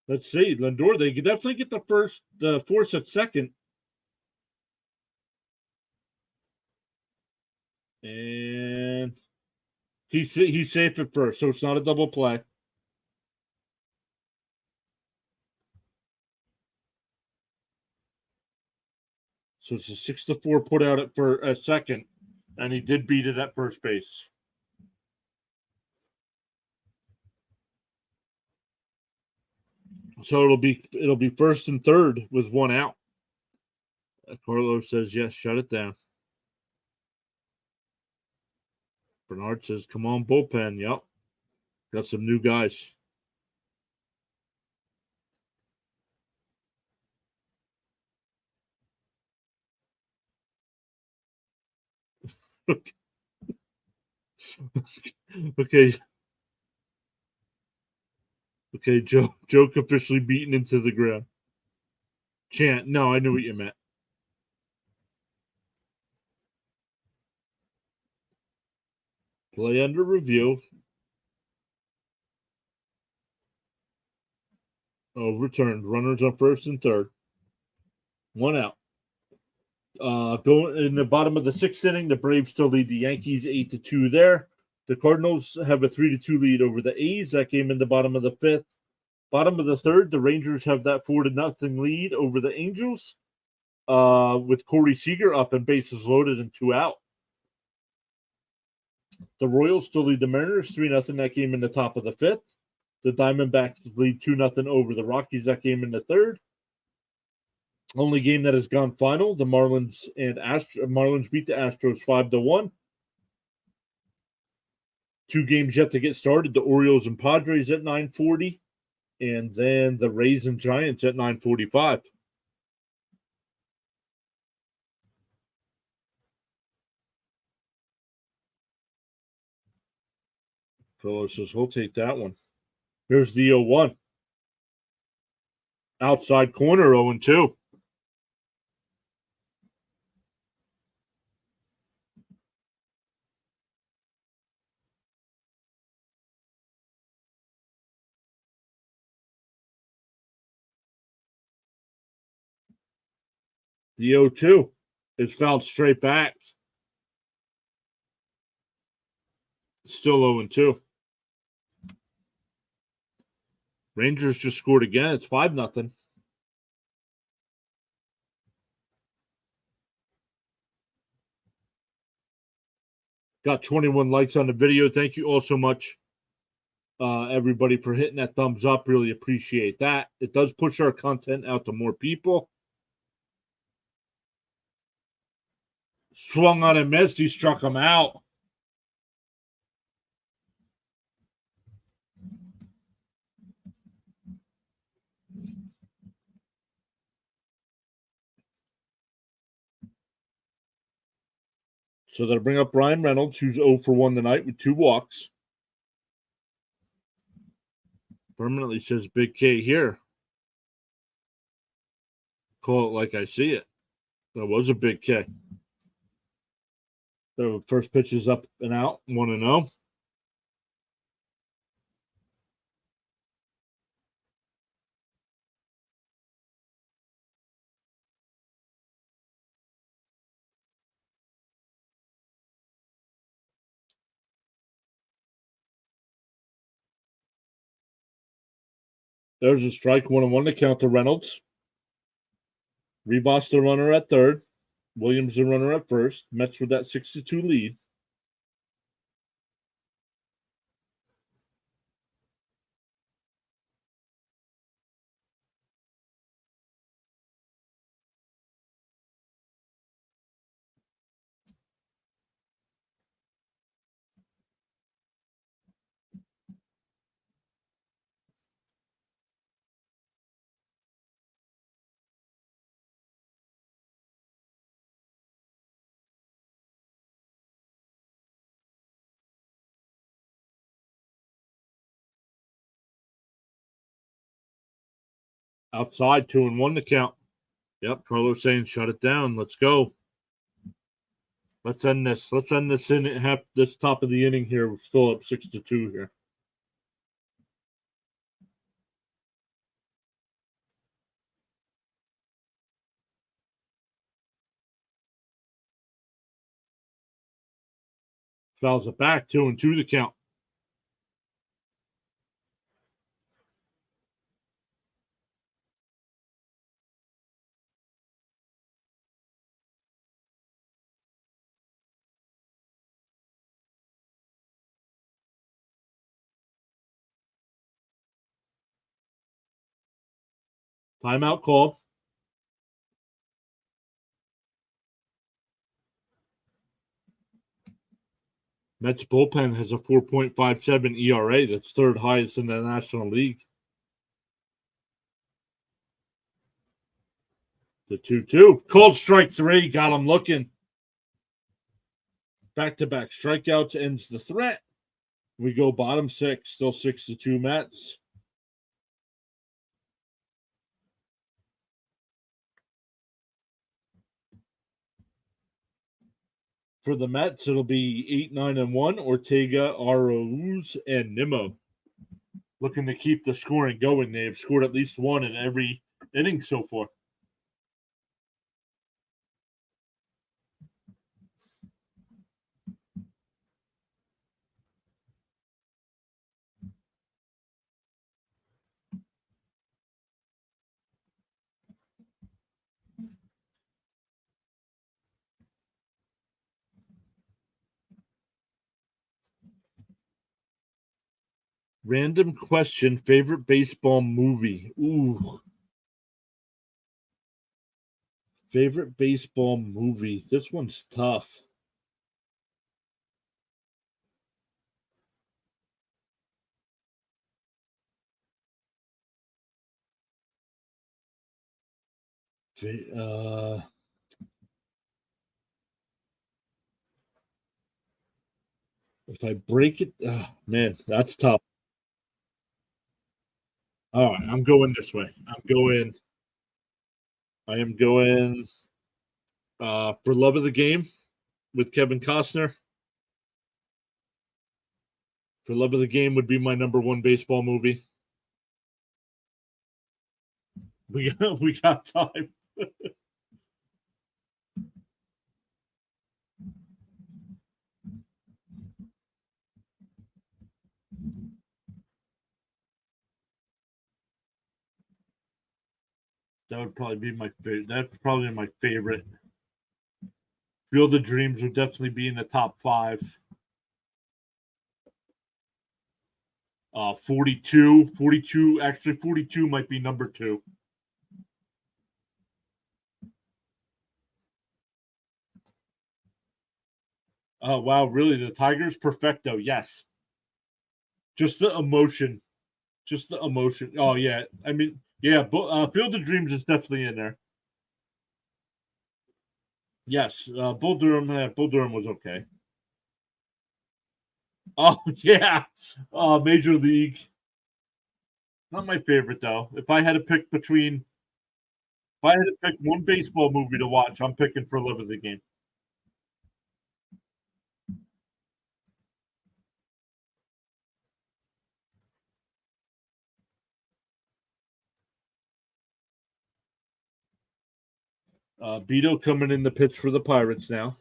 Let's see. Lindor, they could definitely get the force at second. And he's safe at first, so it's not a double play. So it's a 6-4 put out at second, and he did beat it at first base. So it'll be first and third with one out. Carlos says yes, shut it down. Bernard says, come on, bullpen. Yep. Got some new guys. Okay. Okay, joke officially beaten into the ground. Chant. No, I knew what you meant. Play under review. Overturned. Runners on first and third. One out. Going in the bottom of the sixth inning, the Braves still lead the Yankees 8-2 there. The Cardinals have a 3-2 lead over the A's. That game in the bottom of the fifth. Bottom of the third, the Rangers have that 4-0 lead over the Angels. With Corey Seager up and bases loaded and 2 out. The Royals still lead the Mariners 3-0 that game in the top of the fifth. The Diamondbacks lead 2-0 over the Rockies that game in the third. Only game that has gone final. The Marlins beat the Astros 5-1. 2 games yet to get started. The Orioles and Padres at 9:40, and then the Rays and Giants at 9:45. Phillips says he'll take that one. Here's the 0-1. Outside corner 0-2. The 0-2 is fouled straight back. Still 0-2. Rangers just scored again. It's 5-0. Got 21 likes on the video. Thank you all so much, everybody, for hitting that thumbs up. Really appreciate that. It does push our content out to more people. Swung on and missed. He struck him out. So that'll bring up Brian Reynolds, who's 0 for 1 tonight with 2 walks. Permanently says Big K here. Call it like I see it. That was a big K. The first pitch is up and out, 1-0. There's a strike, 1-1 to count to Reynolds. Rivas the runner at third. Williams the runner at first. Mets with that 6-2 lead. Outside, 2-1 to count. Yep, Carlos saying shut it down. Let's go. Let's end this. Let's end this in this top of the inning here. We're still up 6-2 here. Fouls it back, 2-2 the count. Timeout call. Mets bullpen has a 4.57 ERA. That's third highest in the National League. The 2-2. Called strike 3. Got him looking. Back-to-back strikeouts ends the threat. We go bottom 6. Still 6-2 Mets. For the Mets, it'll be 8-9-1. Ortega, Arauz, and Nimmo. Looking to keep the scoring going. They've scored at least one in every inning so far. Random question, favorite baseball movie? Ooh. Favorite baseball movie? This one's tough. If I break it, man, that's tough. All right, I'm going this way. I am going For Love of the Game with Kevin Costner. For Love of the Game would be my number one baseball movie. We got time. That would probably be my favorite. That's probably my favorite. Field of Dreams would definitely be in the top 5. 42. Actually, 42 might be number 2. Oh, wow. Really? The Tigers? Perfecto. Yes. Just the emotion. Oh, yeah. I mean, yeah, Field of Dreams is definitely in there. Yes. Bull Durham was okay. Oh, yeah. Major League. Not my favorite, though. If I had to pick one baseball movie to watch, I'm picking For Love of the Game. Beto coming in the pitch for the Pirates now.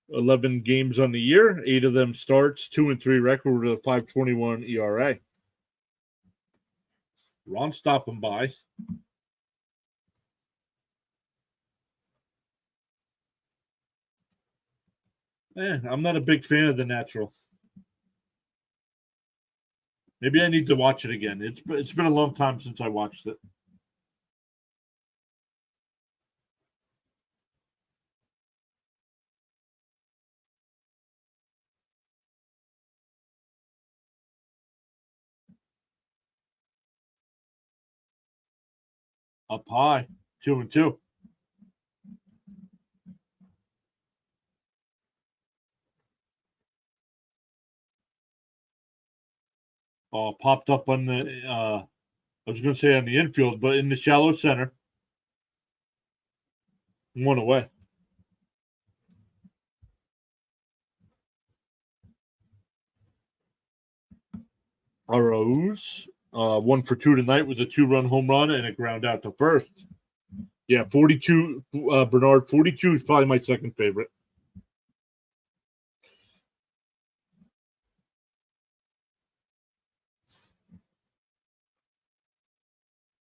11 games on the year, 8 of them starts, 2-3 record with a 5.21 ERA. Ron stopping by. I'm not a big fan of The Natural. Maybe I need to watch it again. It's been a long time since I watched it. Up high, 2-2. Popped up on the I was going to say on the infield, but in the shallow center. 1 away. Arauz, 1 for 2 tonight with a 2-run home run and a ground out to first. Yeah, 42. Bernard, 42 is probably my second favorite.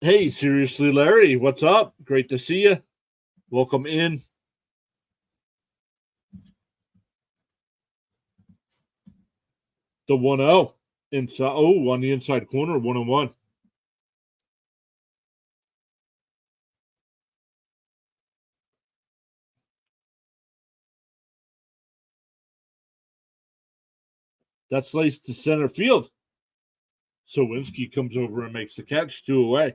Hey, seriously, Larry, what's up? Great to see you. Welcome in. The 1-0 inside. Oh, on the inside corner, 1-1. That slice to center field. Sawinski comes over and makes the catch, 2 away.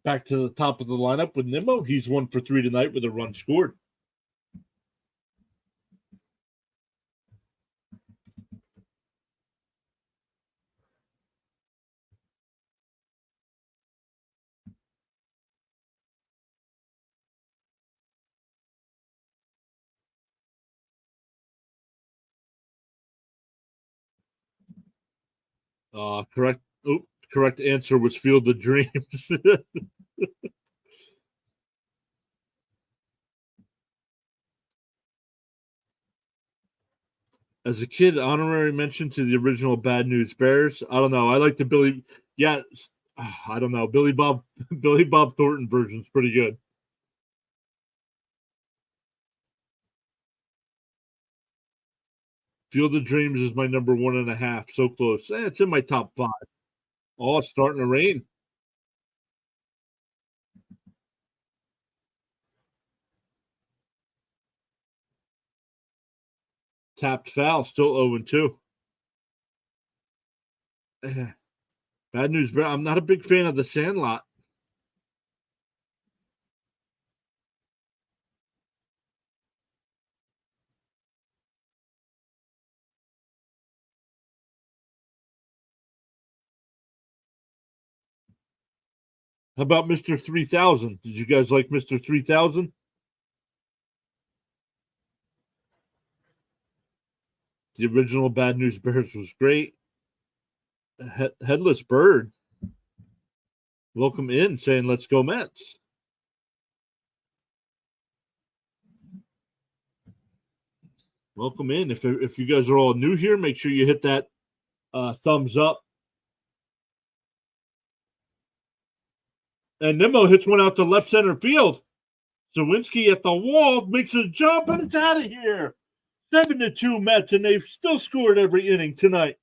Back to the top of the lineup with Nimmo. He's 1 for 3 tonight with a run scored. Correct. Oh, correct answer was Field of Dreams. As a kid, honorary mention to the original Bad News Bears. I don't know. I like the Billy. Yeah, I don't know. Billy Bob Thornton version's pretty good. Field of Dreams is my number 1.5. So close. It's in my top 5. Oh, it's starting to rain. Tapped foul, still 0-2. Bad News Bear. I'm not a big fan of the Sandlot. How about Mr. 3000? Did you guys like Mr. 3000? The original Bad News Bears was great. Headless Bird. Welcome in, saying let's go Mets. Welcome in. If you guys are all new here, make sure you hit that thumbs up. And Nimmo hits one out to left center field. Zawinski at the wall makes a jump, and it's out of here. 7-2 Mets, and they've still scored every inning tonight.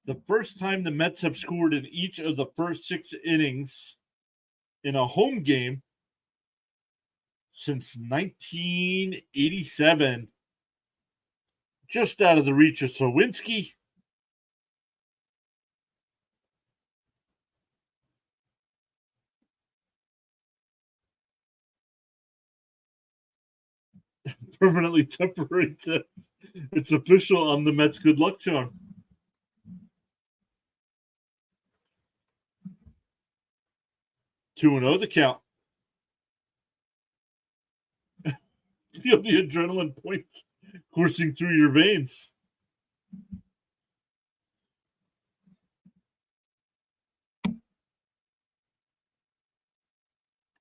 The first time the Mets have scored in each of the first 6 innings in a home game since 1987. Just out of the reach of Sawinski. Permanently temporary. It's official. I'm the Mets' good luck charm. 2-0 the count. Feel the adrenaline points coursing through your veins.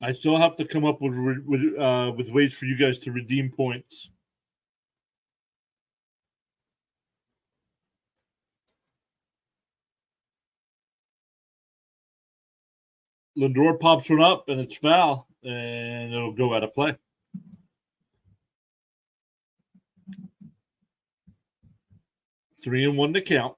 I still have to come up with ways for you guys to redeem points. Lindor pops one up, and it's foul, and it'll go out of play. Three and one to count.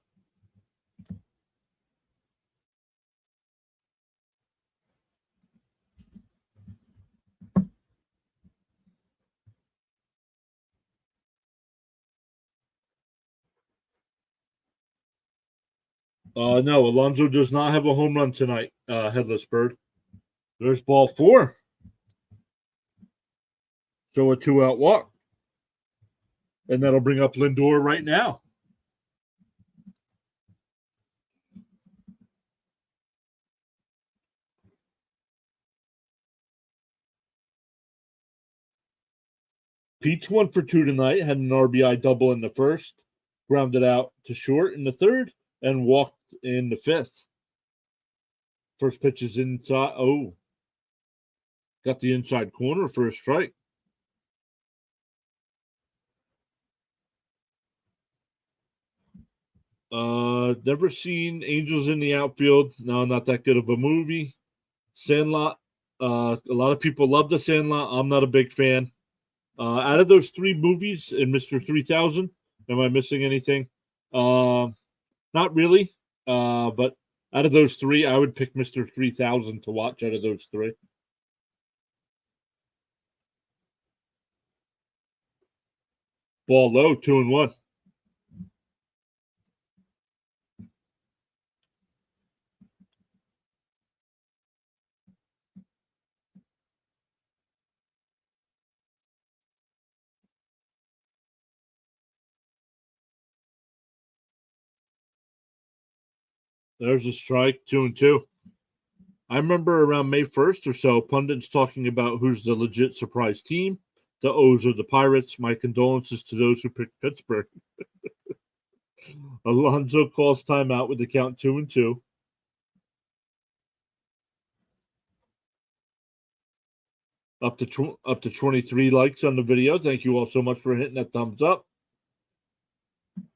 No, Alonso does not have a home run tonight, Headless Bird. There's ball 4. So a 2-out walk. And that'll bring up Lindor right now. Pete's 1 for 2 tonight, had an RBI double in the first, grounded out to short in the third, and walked in the fifth. First pitch is inside. Oh, got the inside corner for a strike. Never seen Angels in the Outfield. No, not that good of a movie. Sandlot. A lot of people love the Sandlot. I'm not a big fan. Out of those three movies in Mr. 3000, am I missing anything? Not really. But out of those three, I would pick Mr. 3000 to watch out of those three. Ball low, 2-1. There's a strike, 2-2. I remember around May 1st or so, pundits talking about who's the legit surprise team. The O's are the Pirates. My condolences to those who picked Pittsburgh. Alonso calls timeout with the count 2-2. Up to 23 likes on the video. Thank you all so much for hitting that thumbs up.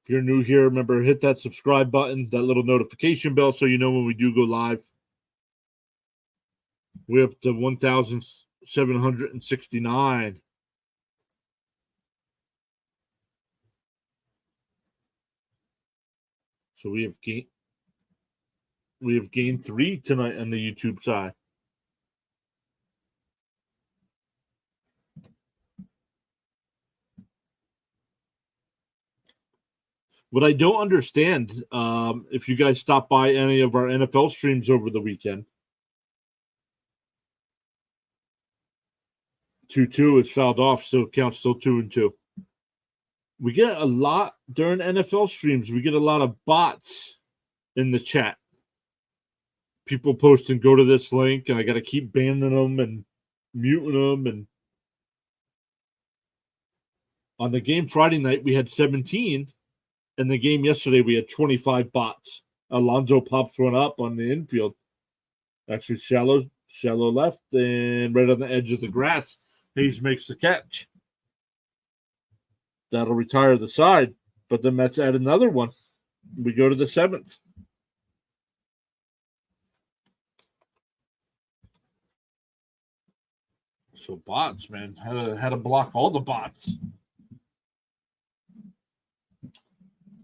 If you're new here, remember hit that subscribe button, that little notification bell, so you know when we do go live. We're up to 1,769. So we have gained 3 tonight on the YouTube side. What I don't understand, if you guys stop by any of our NFL streams over the weekend, 2-2 is fouled off, so counts still 2-2. We get a lot during NFL streams. We get a lot of bots in the chat. People posting, go to this link, and I got to keep banning them and muting them. And on the game Friday night, we had 17. And the game yesterday, we had 25 bots. Alonso pops one up on the infield. Actually, shallow left and right on the edge of the grass. Hayes makes the catch. That'll retire the side. But the Mets add another one. We go to the 7th. So bots, man. Had to block all the bots.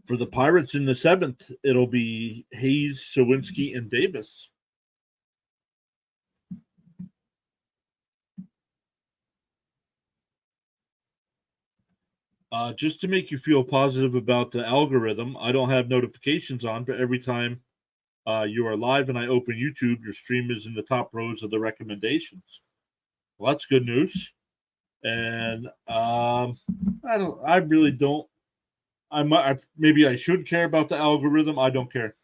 For the Pirates in the 7th, it'll be Hayes, Sawinski, and Davis. Just to make you feel positive about the algorithm, I don't have notifications on, but every time you are live and I open YouTube, your stream is in the top rows of the recommendations. Well, that's good news. And I really don't. Maybe I should care about the algorithm. I don't care.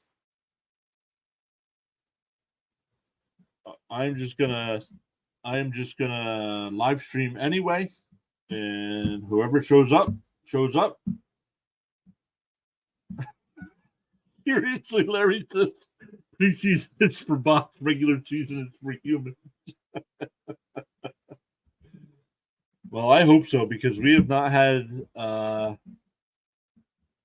I am just gonna live stream anyway, and whoever shows up. Seriously, Larry, the preseason is for bots, regular season is for humans. Well, I hope so, because we have not had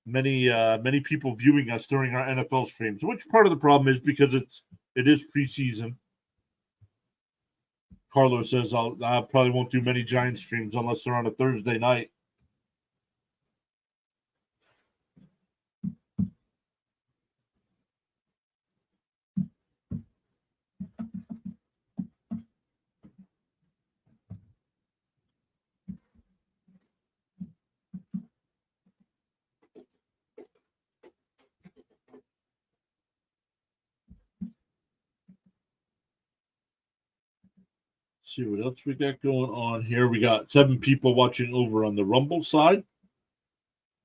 many people viewing us during our NFL streams. Which part of the problem is because it is preseason. Carlos says I probably won't do many Giant streams unless they're on a Thursday night. Let's see what else we got going on here. We got 7 people watching over on the Rumble side.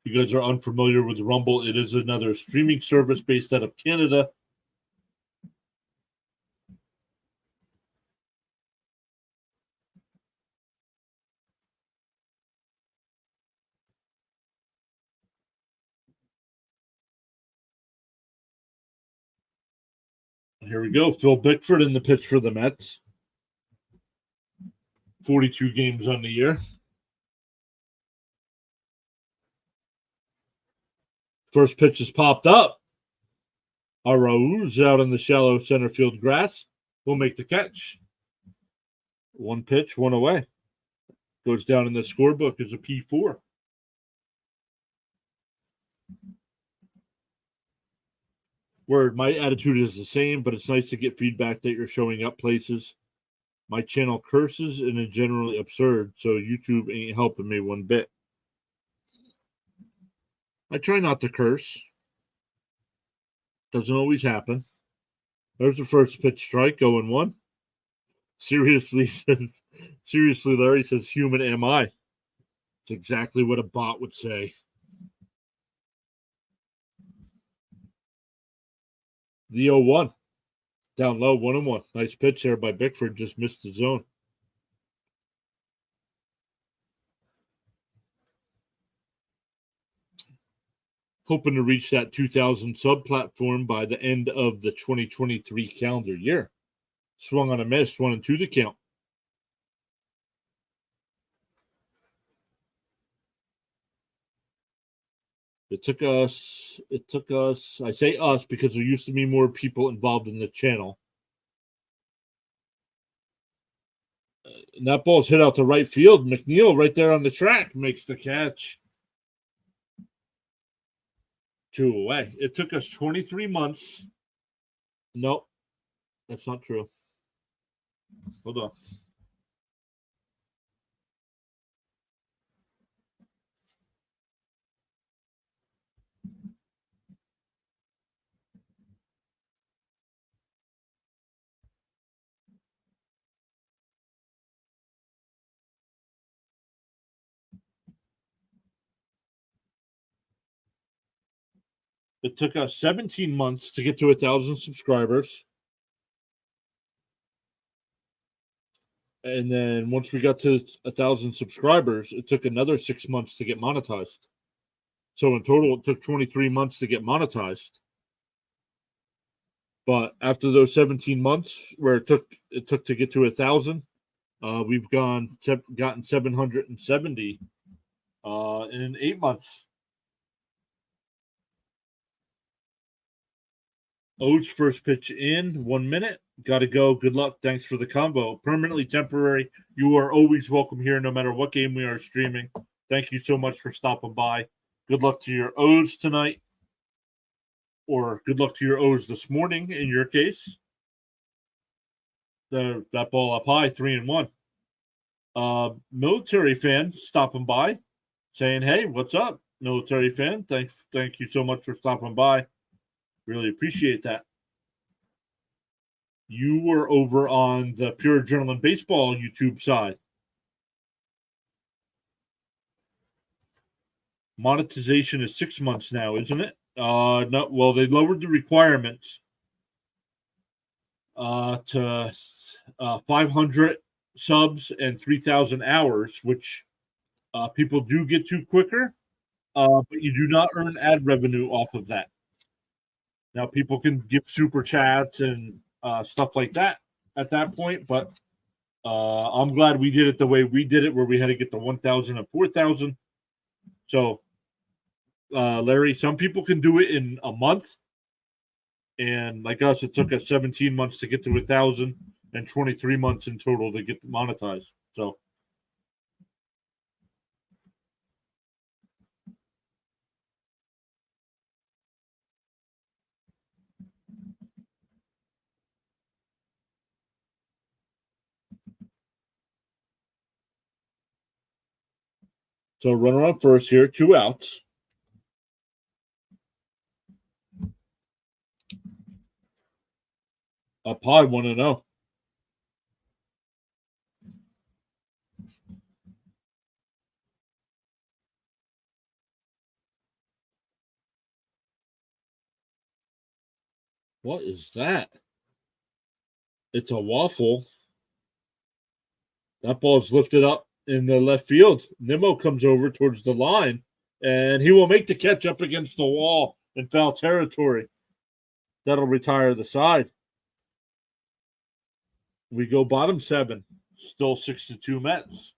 If you guys are unfamiliar with Rumble, it is another streaming service based out of Canada. Here we go. Phil Bickford in the pitch for the Mets. 42 games on the year. First pitch is popped up. Arauz out in the shallow center field grass will make the catch. One pitch, one away. Goes down in the scorebook as a P4. Word, my attitude is the same, but it's nice to get feedback that you're showing up places. My channel curses and is generally absurd, so YouTube ain't helping me one bit. I try not to curse. Doesn't always happen. There's the first pitch strike, 0-1. Seriously, Larry says, human am I? It's exactly what a bot would say. The 0-1. Down low, 1-1. Nice pitch there by Bickford, just missed the zone. Hoping to reach that 2,000 sub platform by the end of the 2023 calendar year. Swung on a miss, 1-2 to count. It took us, I say us because there used to be more people involved in the channel. And that ball's hit out to right field. McNeil right there on the track makes the catch. 2 away. It took us 23 months. Nope, that's not true. Hold on. It took us 17 months to get to 1,000 subscribers. And then once we got to 1,000 subscribers, it took another 6 months to get monetized. So in total, it took 23 months to get monetized. But after those 17 months, where it took to get to 1,000, we've gotten 770 in 8 months. O's first pitch in 1 minute. Got to go. Good luck. Thanks for the combo. Permanently temporary. You are always welcome here, no matter what game we are streaming. Thank you so much for stopping by. Good luck to your O's tonight, or good luck to your O's this morning. In your case, that ball up high, 3-1. Military fan stopping by, saying, "Hey, what's up, military fan? Thank you so much for stopping by. Really appreciate that." You were over on the Pure Adrenaline Baseball YouTube side. Monetization is 6 months now, isn't it? No, well, they lowered the requirements to 500 subs and 3,000 hours, which people do get to quicker, but you do not earn ad revenue off of that. Now, people can give super chats and stuff like that at that point, but I'm glad we did it the way we did it, where we had to get the 1,000 and 4,000. So, Larry, some people can do it in a month, and like us, it took us 17 months to get to 1,000 and 23 months in total to get monetized. So, runner on first here, 2 outs. Up high, 1-0. What is that? It's a waffle. That ball's lifted up in the left field. Nimmo comes over towards the line, and he will make the catch up against the wall in foul territory. That'll retire the side. We go bottom 7. Still 6-2 Mets.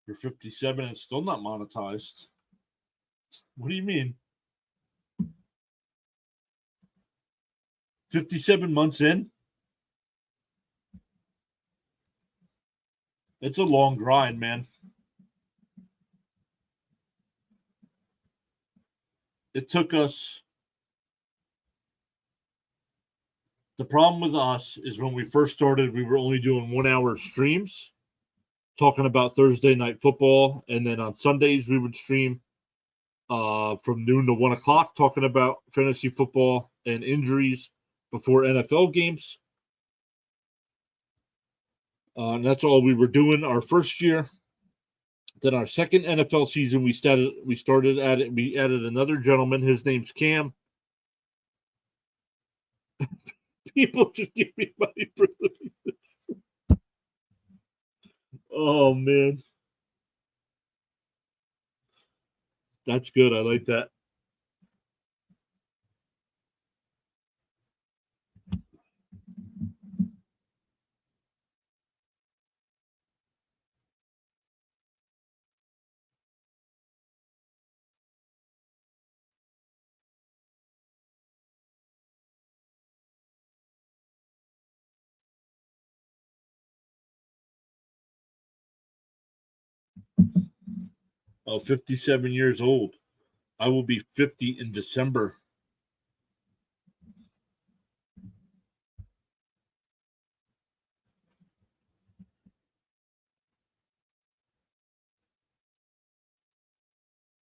You're 57 and still not monetized. What do you mean? 57 months in? It's a long grind, man. It took us. The problem with us is when we first started, we were only doing 1 hour streams talking about Thursday night football. And then on Sundays, we would stream from noon to 1 o'clock talking about fantasy football and injuries before NFL games. And that's all we were doing our first year. Then our second NFL season, we started at it. We added another gentleman. His name's Cam. People should give me money for living this. Oh man, that's good. I like that. Oh, 57 years old. I will be 50 in December.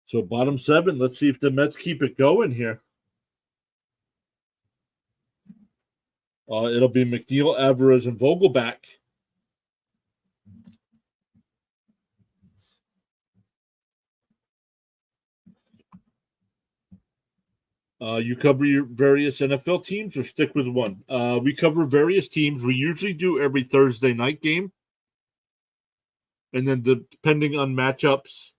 So bottom 7. Let's see if the Mets keep it going here. It'll be McNeil, Alvarez, and Vogelback. You cover your various NFL teams or stick with one? We cover various teams. We usually do every Thursday night game. And then depending on matchups,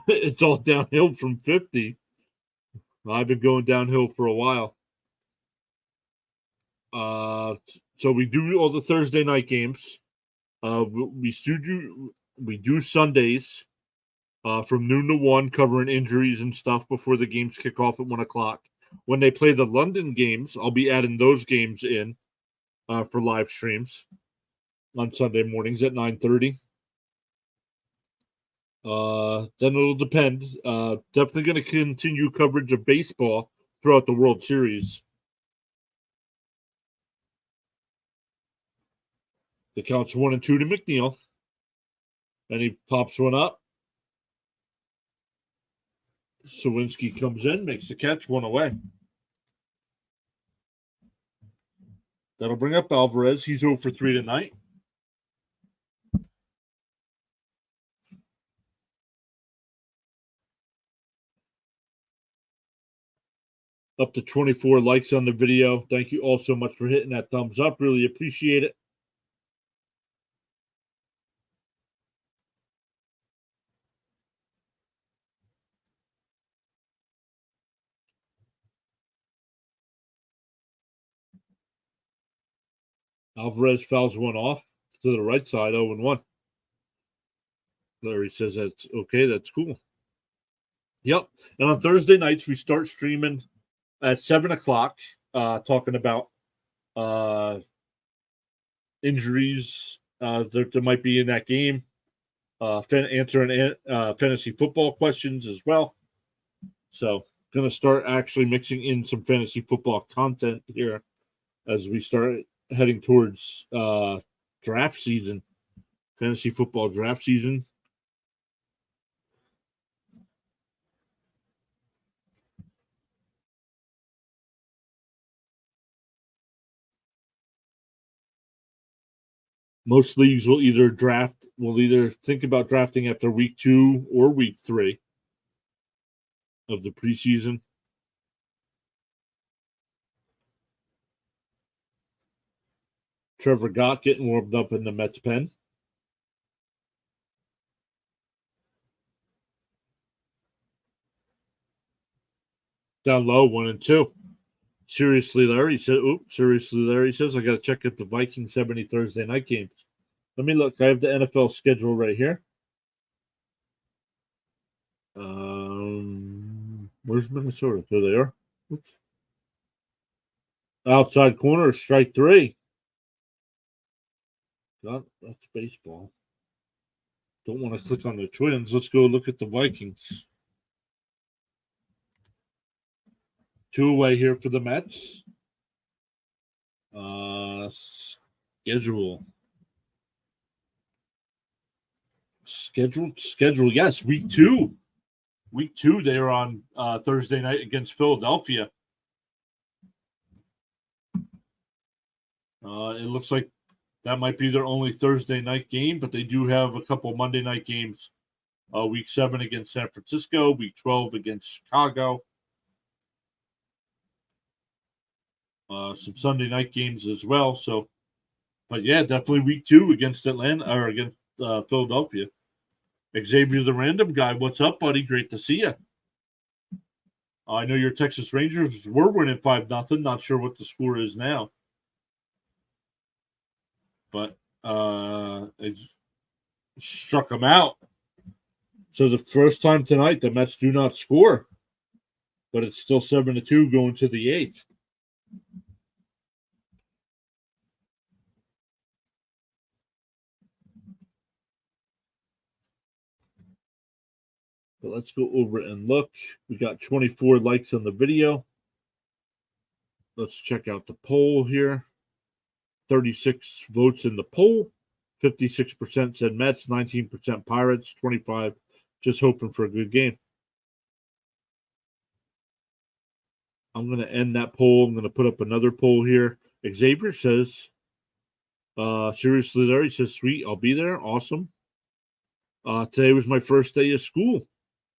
it's all downhill from 50. I've been going downhill for a while. So we do all the Thursday night games. We do Sundays from noon to 1, covering injuries and stuff before the games kick off at 1 o'clock. When they play the London games, I'll be adding those games in for live streams on Sunday mornings at 9:30. Then it'll depend. Definitely going to continue coverage of baseball throughout the World Series. The count's 1-2 to McNeil. And he pops one up. Sawinski comes in, makes the catch, 1 away. That'll bring up Alvarez. He's 0 for 3 tonight. Up to 24 likes on the video. Thank you all so much for hitting that thumbs up. Really appreciate it. Alvarez fouls one off to the right side, 0-1. Larry says that's okay. That's cool. Yep. And on Thursday nights, we start streaming at 7 o'clock, talking about injuries that might be in that game, answering fantasy football questions as well. So, going to start actually mixing in some fantasy football content here as we start heading towards draft season, fantasy football draft season. Most leagues will either think about drafting after week 2 or week 3 of the preseason. Trevor Gott getting warmed up in the Mets pen. Down low, 1-2. Seriously, Larry said, I got to check out the Vikings 70 Thursday night games. Let me look. I have the NFL schedule right here. Where's Minnesota? There they are. Oops. Outside corner, strike 3. God, that's baseball. Don't want to click on the Twins. Let's go look at the Vikings. 2 away here for the Mets. Schedule. Yes, week 2. Week 2, they are on Thursday night against Philadelphia. It looks like that might be their only Thursday night game, but they do have a couple Monday night games. Week 7 against San Francisco, week 12 against Chicago. Some Sunday night games as well. So, but yeah, definitely week 2 against Atlanta or against Philadelphia. Xavier the Random Guy, what's up, buddy? Great to see you. I know your Texas Rangers were winning 5-0. Not sure what the score is now, but it struck them out. So the first time tonight, the Mets do not score, but it's still 7-2 going to the 8th. But let's go over and look. We got 24 likes on the video. Let's check out the poll here. 36 votes in the poll. 56% said Mets, 19% Pirates, 25% just hoping for a good game. I'm going to end that poll. I'm going to put up another poll here. Xavier says, seriously, there. He says, sweet, I'll be there. Awesome. Today was my first day of school,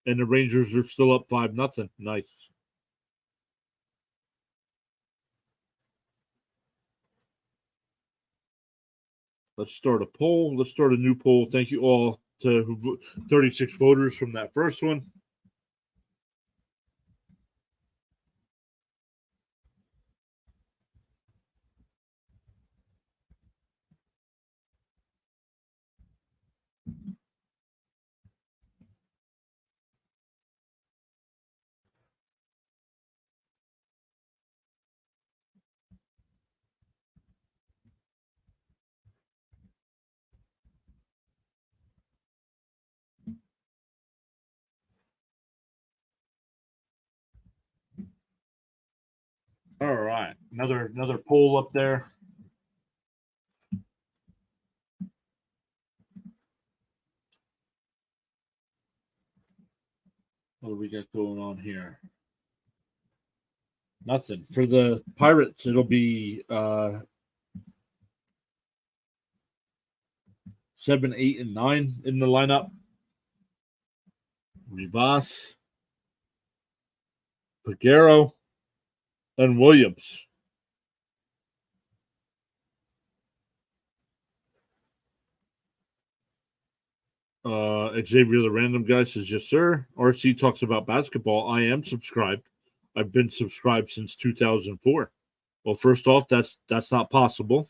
and the Rangers are still up 5-0. Nice. Let's start a poll. Let's start a new poll. Thank you all to 36 voters from that first one. All right, another poll up there. What do we got going on here? Nothing. For the Pirates, it'll be 7, 8, and 9 in the lineup. Rivas, Peguero, and Williams. Xavier the Random Guy says, yes, sir. RC talks about basketball. I am subscribed. I've been subscribed since 2004. Well, first off, that's not possible.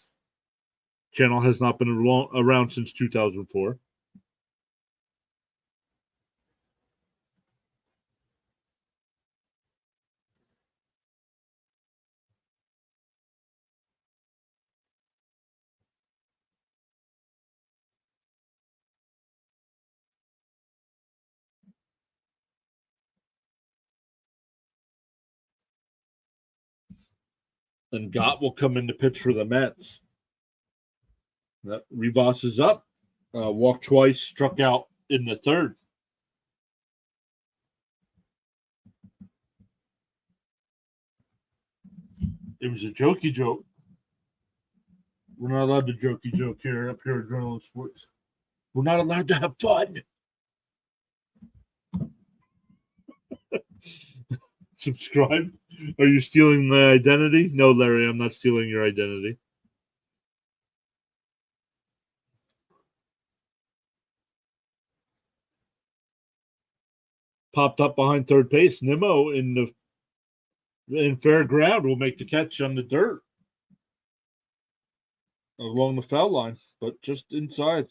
Channel has not been around since 2004. And Gott will come in to pitch for the Mets. Rivas is up. Walked twice, struck out in the third. It was a jokey joke. We're not allowed to jokey joke here up here at Adrenaline Sports. We're not allowed to have fun. Subscribe? Are you stealing my identity? No, Larry, I'm not stealing your identity. popped up behind third base. Nimmo in fair ground will make the catch on the dirt along the foul line, but just inside.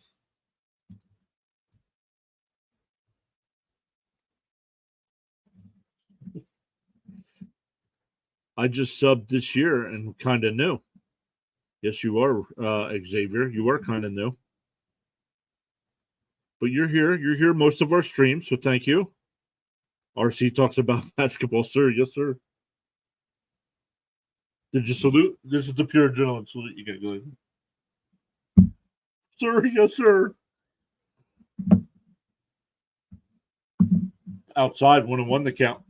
I just subbed this year and kind of new. Yes, you are, Xavier. You are kind of new. But you're here. You're here most of our streams, so thank you. RC talks about basketball, sir. Yes, sir. Did you salute? This is the pure adrenaline salute. You got to go. Sir, yes, sir. Outside, 1-1 the count.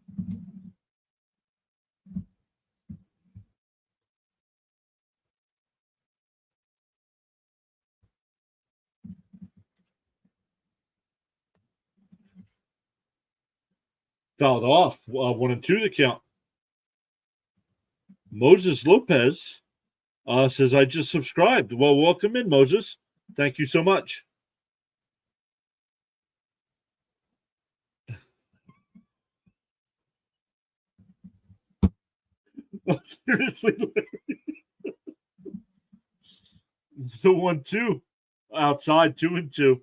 Fouled off. 1-2 the count. Moses Lopez says, I just subscribed. Well, welcome in, Moses. Thank you so much. Seriously, the 1-2 outside, 2-2.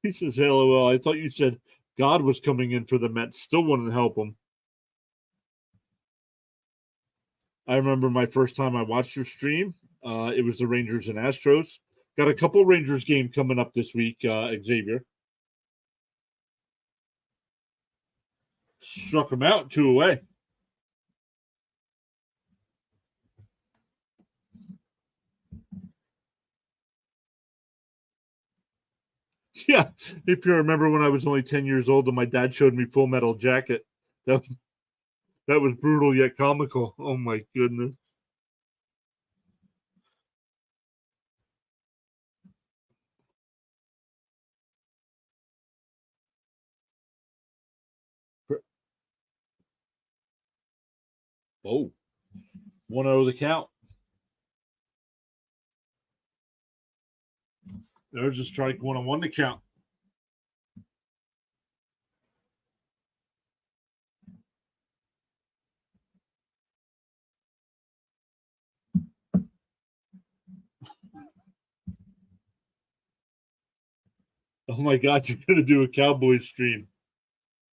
He says, "Hello, I thought you said God was coming in for the Mets. Still wanted to help him." I remember my first time I watched your stream. It was the Rangers and Astros. Got a couple Rangers game coming up this week, Xavier. Struck him out 2 away. Yeah, if you remember when I was only 10 years old and my dad showed me Full Metal Jacket. That was brutal yet comical. Oh my goodness. Oh, 1-0 the count. There's a strike, 1-1 the count. Oh my God, you're going to do a Cowboys stream.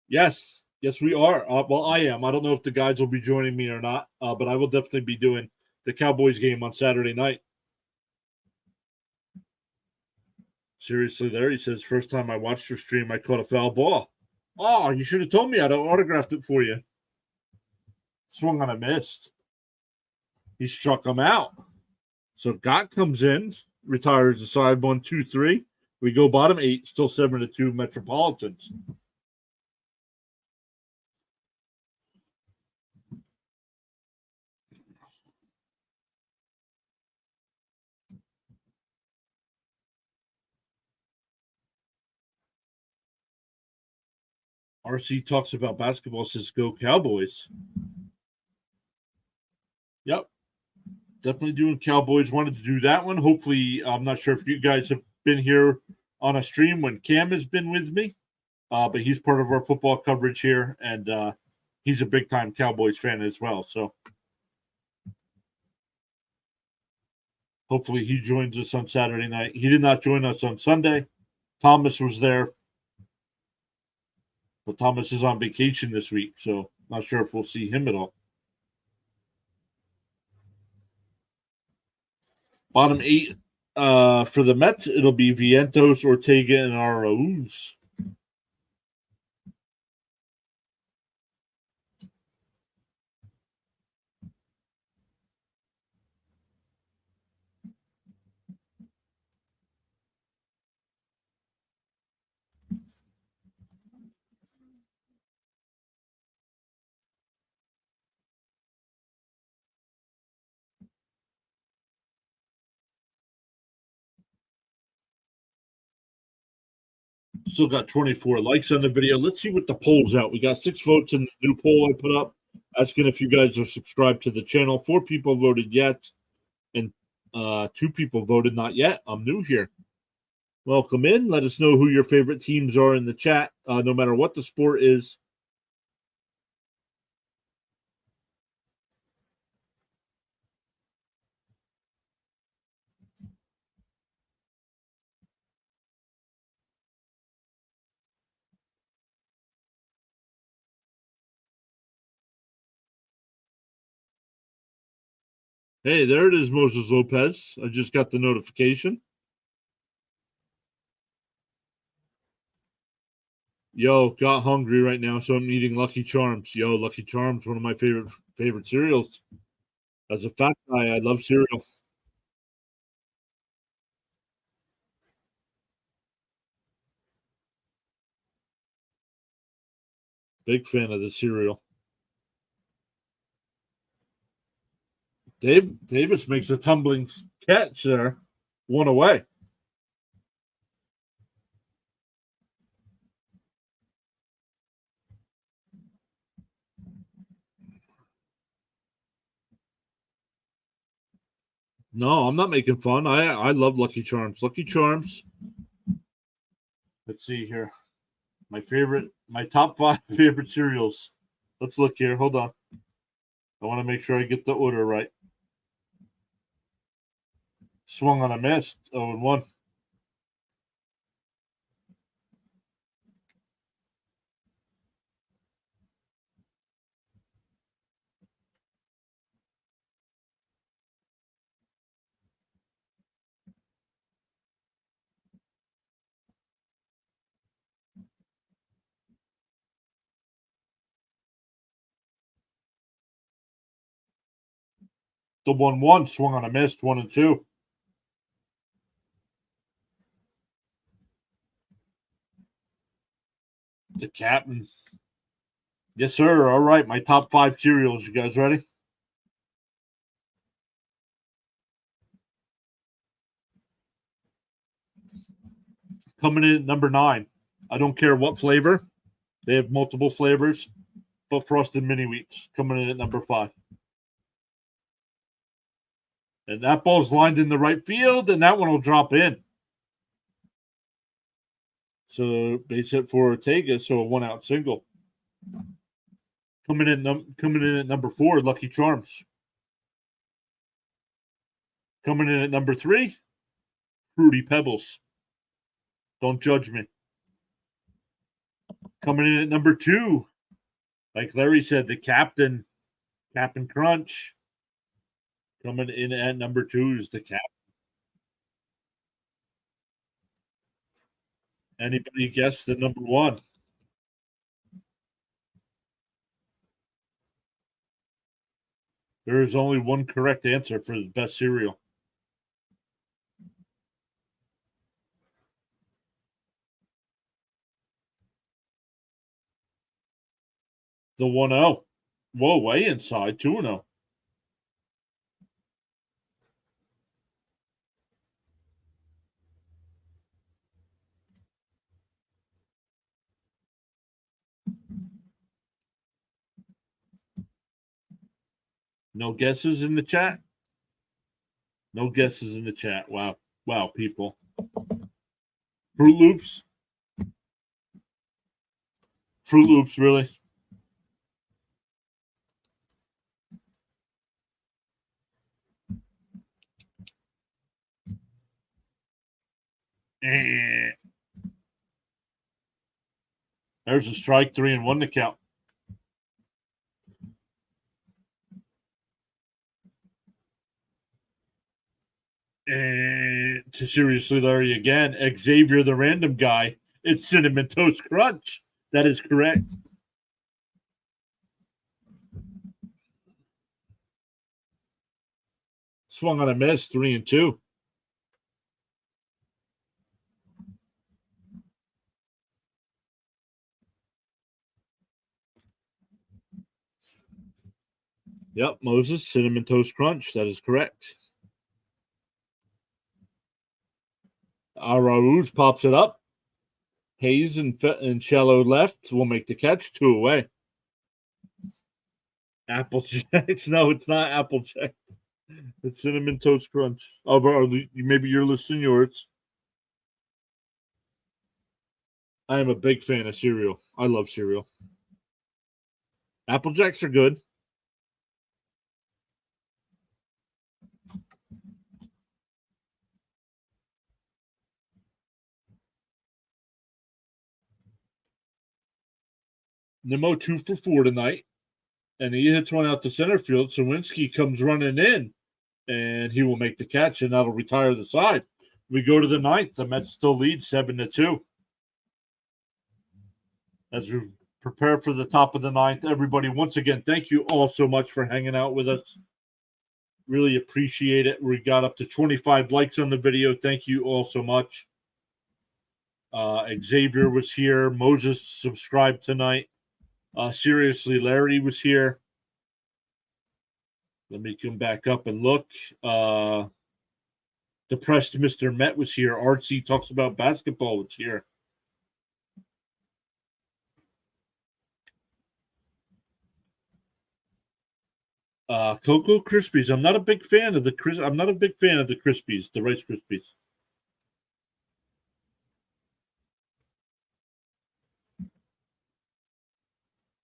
Yes, we are. Well, I am. I don't know if the guys will be joining me or not, but I will definitely be doing the Cowboys game on Saturday night. Seriously, there he says, first time I watched your stream, I caught a foul ball. Oh, you should have told me. I'd have autographed it for you. Swung on a missed. He struck him out. So Gott comes in, retires the side 1-2-3. We go bottom 8, still 7-2 Metropolitans. RC talks about basketball, says go Cowboys. Yep. Definitely doing Cowboys. Wanted to do that one. Hopefully, I'm not sure if you guys have been here on a stream when Cam has been with me, but he's part of our football coverage here, and he's a big-time Cowboys fan as well. So hopefully he joins us on Saturday night. He did not join us on Sunday. Thomas was there, but Thomas is on vacation this week, so not sure if we'll see him at all. Bottom 8 for the Mets, it'll be Vientos, Ortega, and Arauz. Still got 24 likes on the video. Let's see what the poll's out. We got 6 votes in the new poll I put up, asking if you guys are subscribed to the channel. 4 people voted yet, and 2 people voted not yet. I'm new here. Welcome in. Let us know who your favorite teams are in the chat, no matter what the sport is. Hey, there it is, Moses Lopez. I just got the notification. Yo, got hungry right now, so I'm eating Lucky Charms. Yo, Lucky Charms, one of my favorite cereals. As a fat guy, I love cereal. Big fan of the cereal. Davis makes a tumbling catch there. One away. No, I'm not making fun. I love Lucky Charms. Lucky Charms. Let's see here. My top five favorite cereals. Let's look here. Hold on. I want to make sure I get the order right. Swung on a miss. 0-1. The 1-1 swung on a miss. 1-2. The captain. Yes, sir. All right. My top five cereals. You guys ready? Coming in at number 9. I don't care what flavor. They have multiple flavors, but Frosted Mini Wheats coming in at number 5. And that ball's lined in the right field, and that one will drop in. So base hit for Ortega, so a 1-out single. Coming in at number 4, Lucky Charms. Coming in at number 3, Fruity Pebbles. Don't judge me. Coming in at number 2, like Larry said, the Captain Crunch. Coming in at number 2 is the Cap. Anybody guess the number 1? There is only one correct answer for the best cereal. The 1-0. Whoa, way inside. 2-0. No guesses in the chat? No guesses in the chat. Wow. Wow, people. Fruit Loops? Fruit Loops, really? There's a strike, 3-1 to count. And to seriously, Larry, again, Xavier the random guy. It's Cinnamon Toast Crunch. That is correct. Swung on a miss, 3-2. Yep, Moses, Cinnamon Toast Crunch. That is correct. Arauz pops it up. Hayes and shallow left will make the catch. 2 away. Apple Jacks. No, it's not Apple Jack. It's Cinnamon Toast Crunch. Oh, bro, maybe you're listening yours. I am a big fan of cereal. I love cereal. Apple Jacks are good. Nimmo 2 for 4 tonight. And he hits one out to center field. Sawinski comes running in. and he will make the catch, and that'll retire the side. We go to the ninth. The Mets still lead 7-2. As we prepare for the top of the ninth, everybody, once again, thank you all so much for hanging out with us. Really appreciate it. We got up to 25 likes on the video. Thank you all so much. Xavier was here. Moses subscribed tonight. Seriously, Larry was here. Let me come back up and look. Depressed Mr. Met was here. Artsy Talks About Basketball was here. Cocoa Krispies. I'm not a big fan of the Krispies, the Rice Krispies.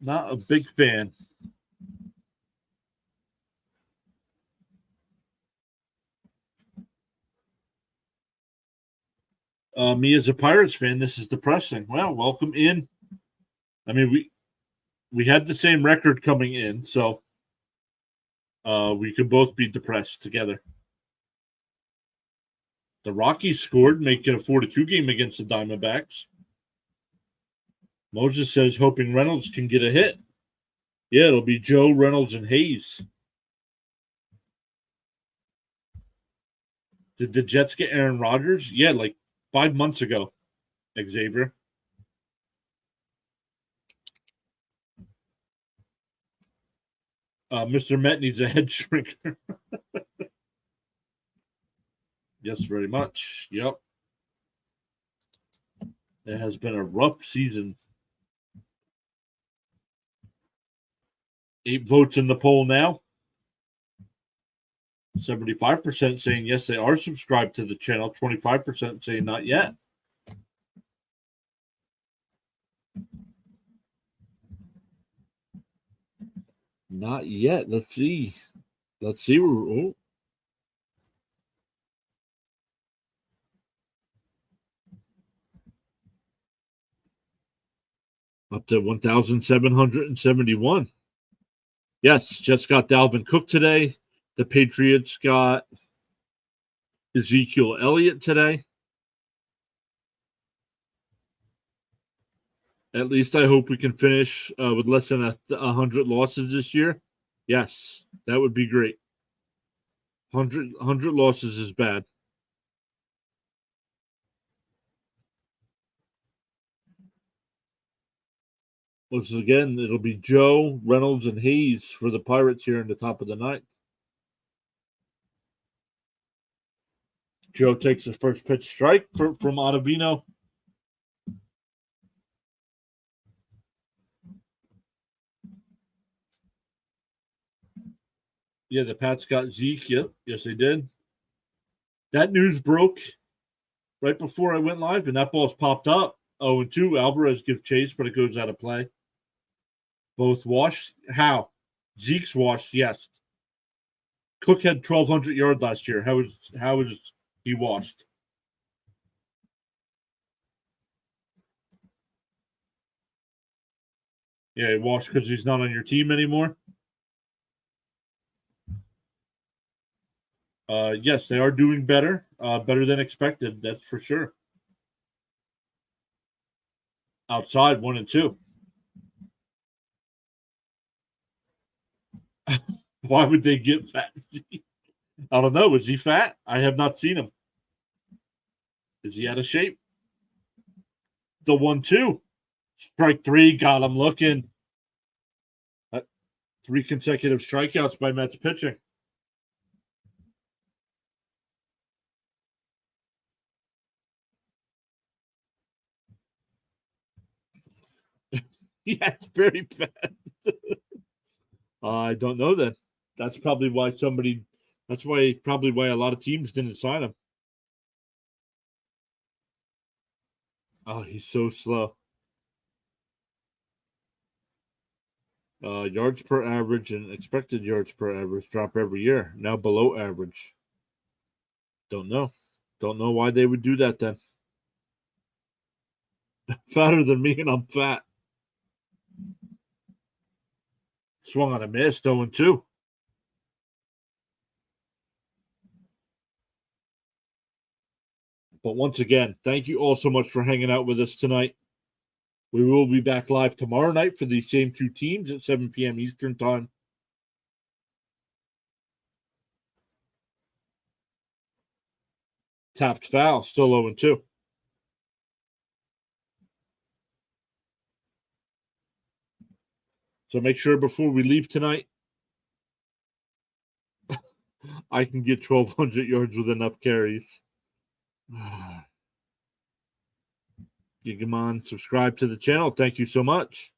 Not a big fan. Me as a Pirates fan, this is depressing. Well, welcome in. I mean, we had the same record coming in, so we could both be depressed together. The Rockies scored, making a 4-2 game against the Diamondbacks. Moses says, hoping Reynolds can get a hit. Yeah, it'll be Joe, Reynolds, and Hayes. Did the Jets get Aaron Rodgers? Yeah, like 5 months ago, Xavier. Mr. Met needs a head shrinker. Yes, very much. Yep. It has been a rough season. 8 votes in the poll now. 75% saying yes, they are subscribed to the channel. 25% saying not yet. Not yet. Let's see. Oh. Up to 1,771. Yes, Jets got Dalvin Cook today. The Patriots got Ezekiel Elliott today. At least I hope we can finish with less than 100 losses this year. Yes, that would be great. 100 losses is bad. Once again, it'll be Joe, Reynolds, and Hayes for the Pirates here in the top of the ninth. Joe takes the first pitch strike from Ottavino. Yeah, the Pats got Zeke. Yep. Yes, they did. That news broke right before I went live, and that ball's popped up. 0-2. Alvarez gives chase, but it goes out of play. Both washed. How? Zeke's washed, yes. Cook had 1,200 yards last year. How is he washed? Yeah, he washed because he's not on your team anymore. Yes, they are doing better. Better than expected, that's for sure. Outside, 1-2. Why would they get fat? I don't know. Is he fat? I have not seen him. Is he out of shape? The 1-2. Strike 3 got him looking. 3 consecutive strikeouts by Mets pitching. Yeah, it's very bad. I don't know then. That's probably why a lot of teams didn't sign him. Oh, he's so slow. Yards per average and expected yards per average drop every year. Now below average. Don't know. Don't know why they would do that then. Fatter than me, and I'm fat. Swung on a miss, 0-2. But once again, thank you all so much for hanging out with us tonight. We will be back live tomorrow night for these same two teams at 7 p.m. Eastern Time. Tapped foul, still 0-2. So make sure before we leave tonight, I can get 1,200 yards with enough carries. Gigamon, subscribe to the channel. Thank you so much.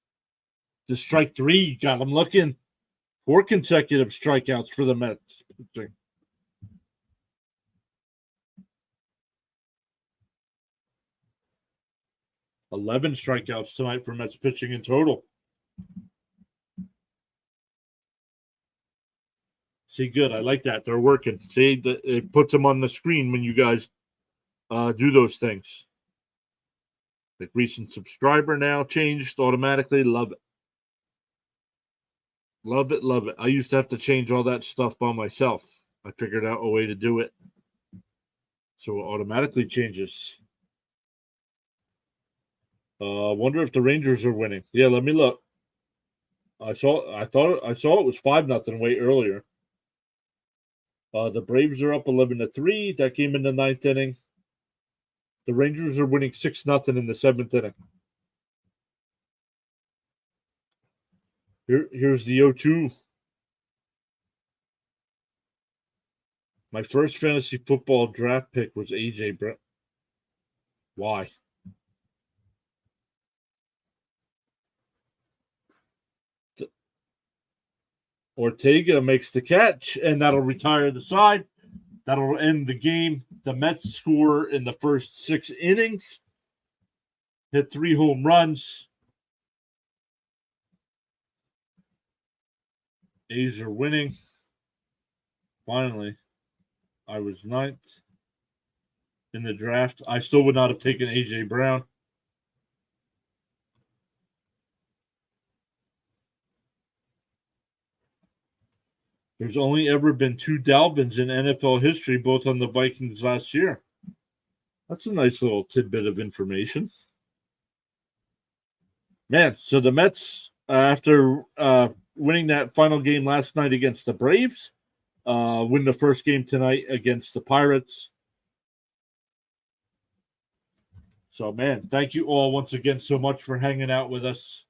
The strike 3 got them looking. 4 consecutive strikeouts for the Mets. 11 strikeouts tonight for Mets pitching in total. See, good. I like that. They're working. See, it puts them on the screen when you guys do those things. The recent subscriber now changed automatically. Love it. Love it, love it. I used to have to change all that stuff by myself. I figured out a way to do it. So it automatically changes. Wonder if the Rangers are winning. Yeah, let me look. I saw it was 5-0 way earlier. The Braves are up 11-3. That game in the 9th inning. The Rangers are winning 6-0 in the 7th inning. Here's the 0-2. My first fantasy football draft pick was AJ Brown. Why? Ortega makes the catch, and that'll retire the side. That'll end the game. The Mets score in the first 6 innings. Hit 3 home runs. A's are winning. Finally, I was 9th in the draft. I still would not have taken A.J. Brown. There's only ever been 2 Dalvins in NFL history, both on the Vikings last year. That's a nice little tidbit of information. Man, so the Mets, after winning that final game last night against the Braves, win the first game tonight against the Pirates. So, man, thank you all once again so much for hanging out with us.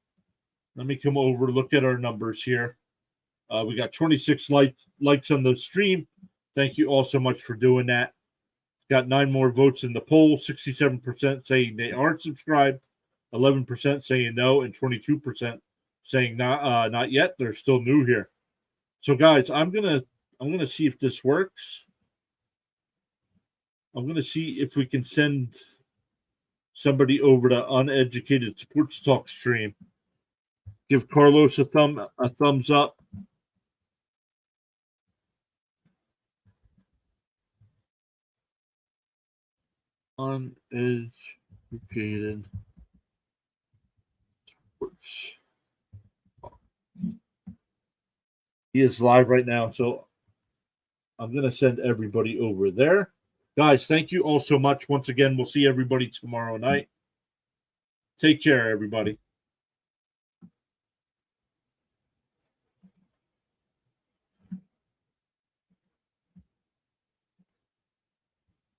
Let me come over, look at our numbers here. We got 26 likes on the stream. Thank you all so much for doing that. Got 9 more votes in the poll. 67% saying they aren't subscribed, 11% saying no, and 22% saying not yet. They're still new here. So, guys, I'm gonna see if this works. I'm gonna see if we can send somebody over to Uneducated Sports Talk stream. Give Carlos a thumbs up. Uneducated Sports. He is live right now, so I'm going to send everybody over there. Guys, thank you all so much. Once again, we'll see everybody tomorrow night. Take care, everybody.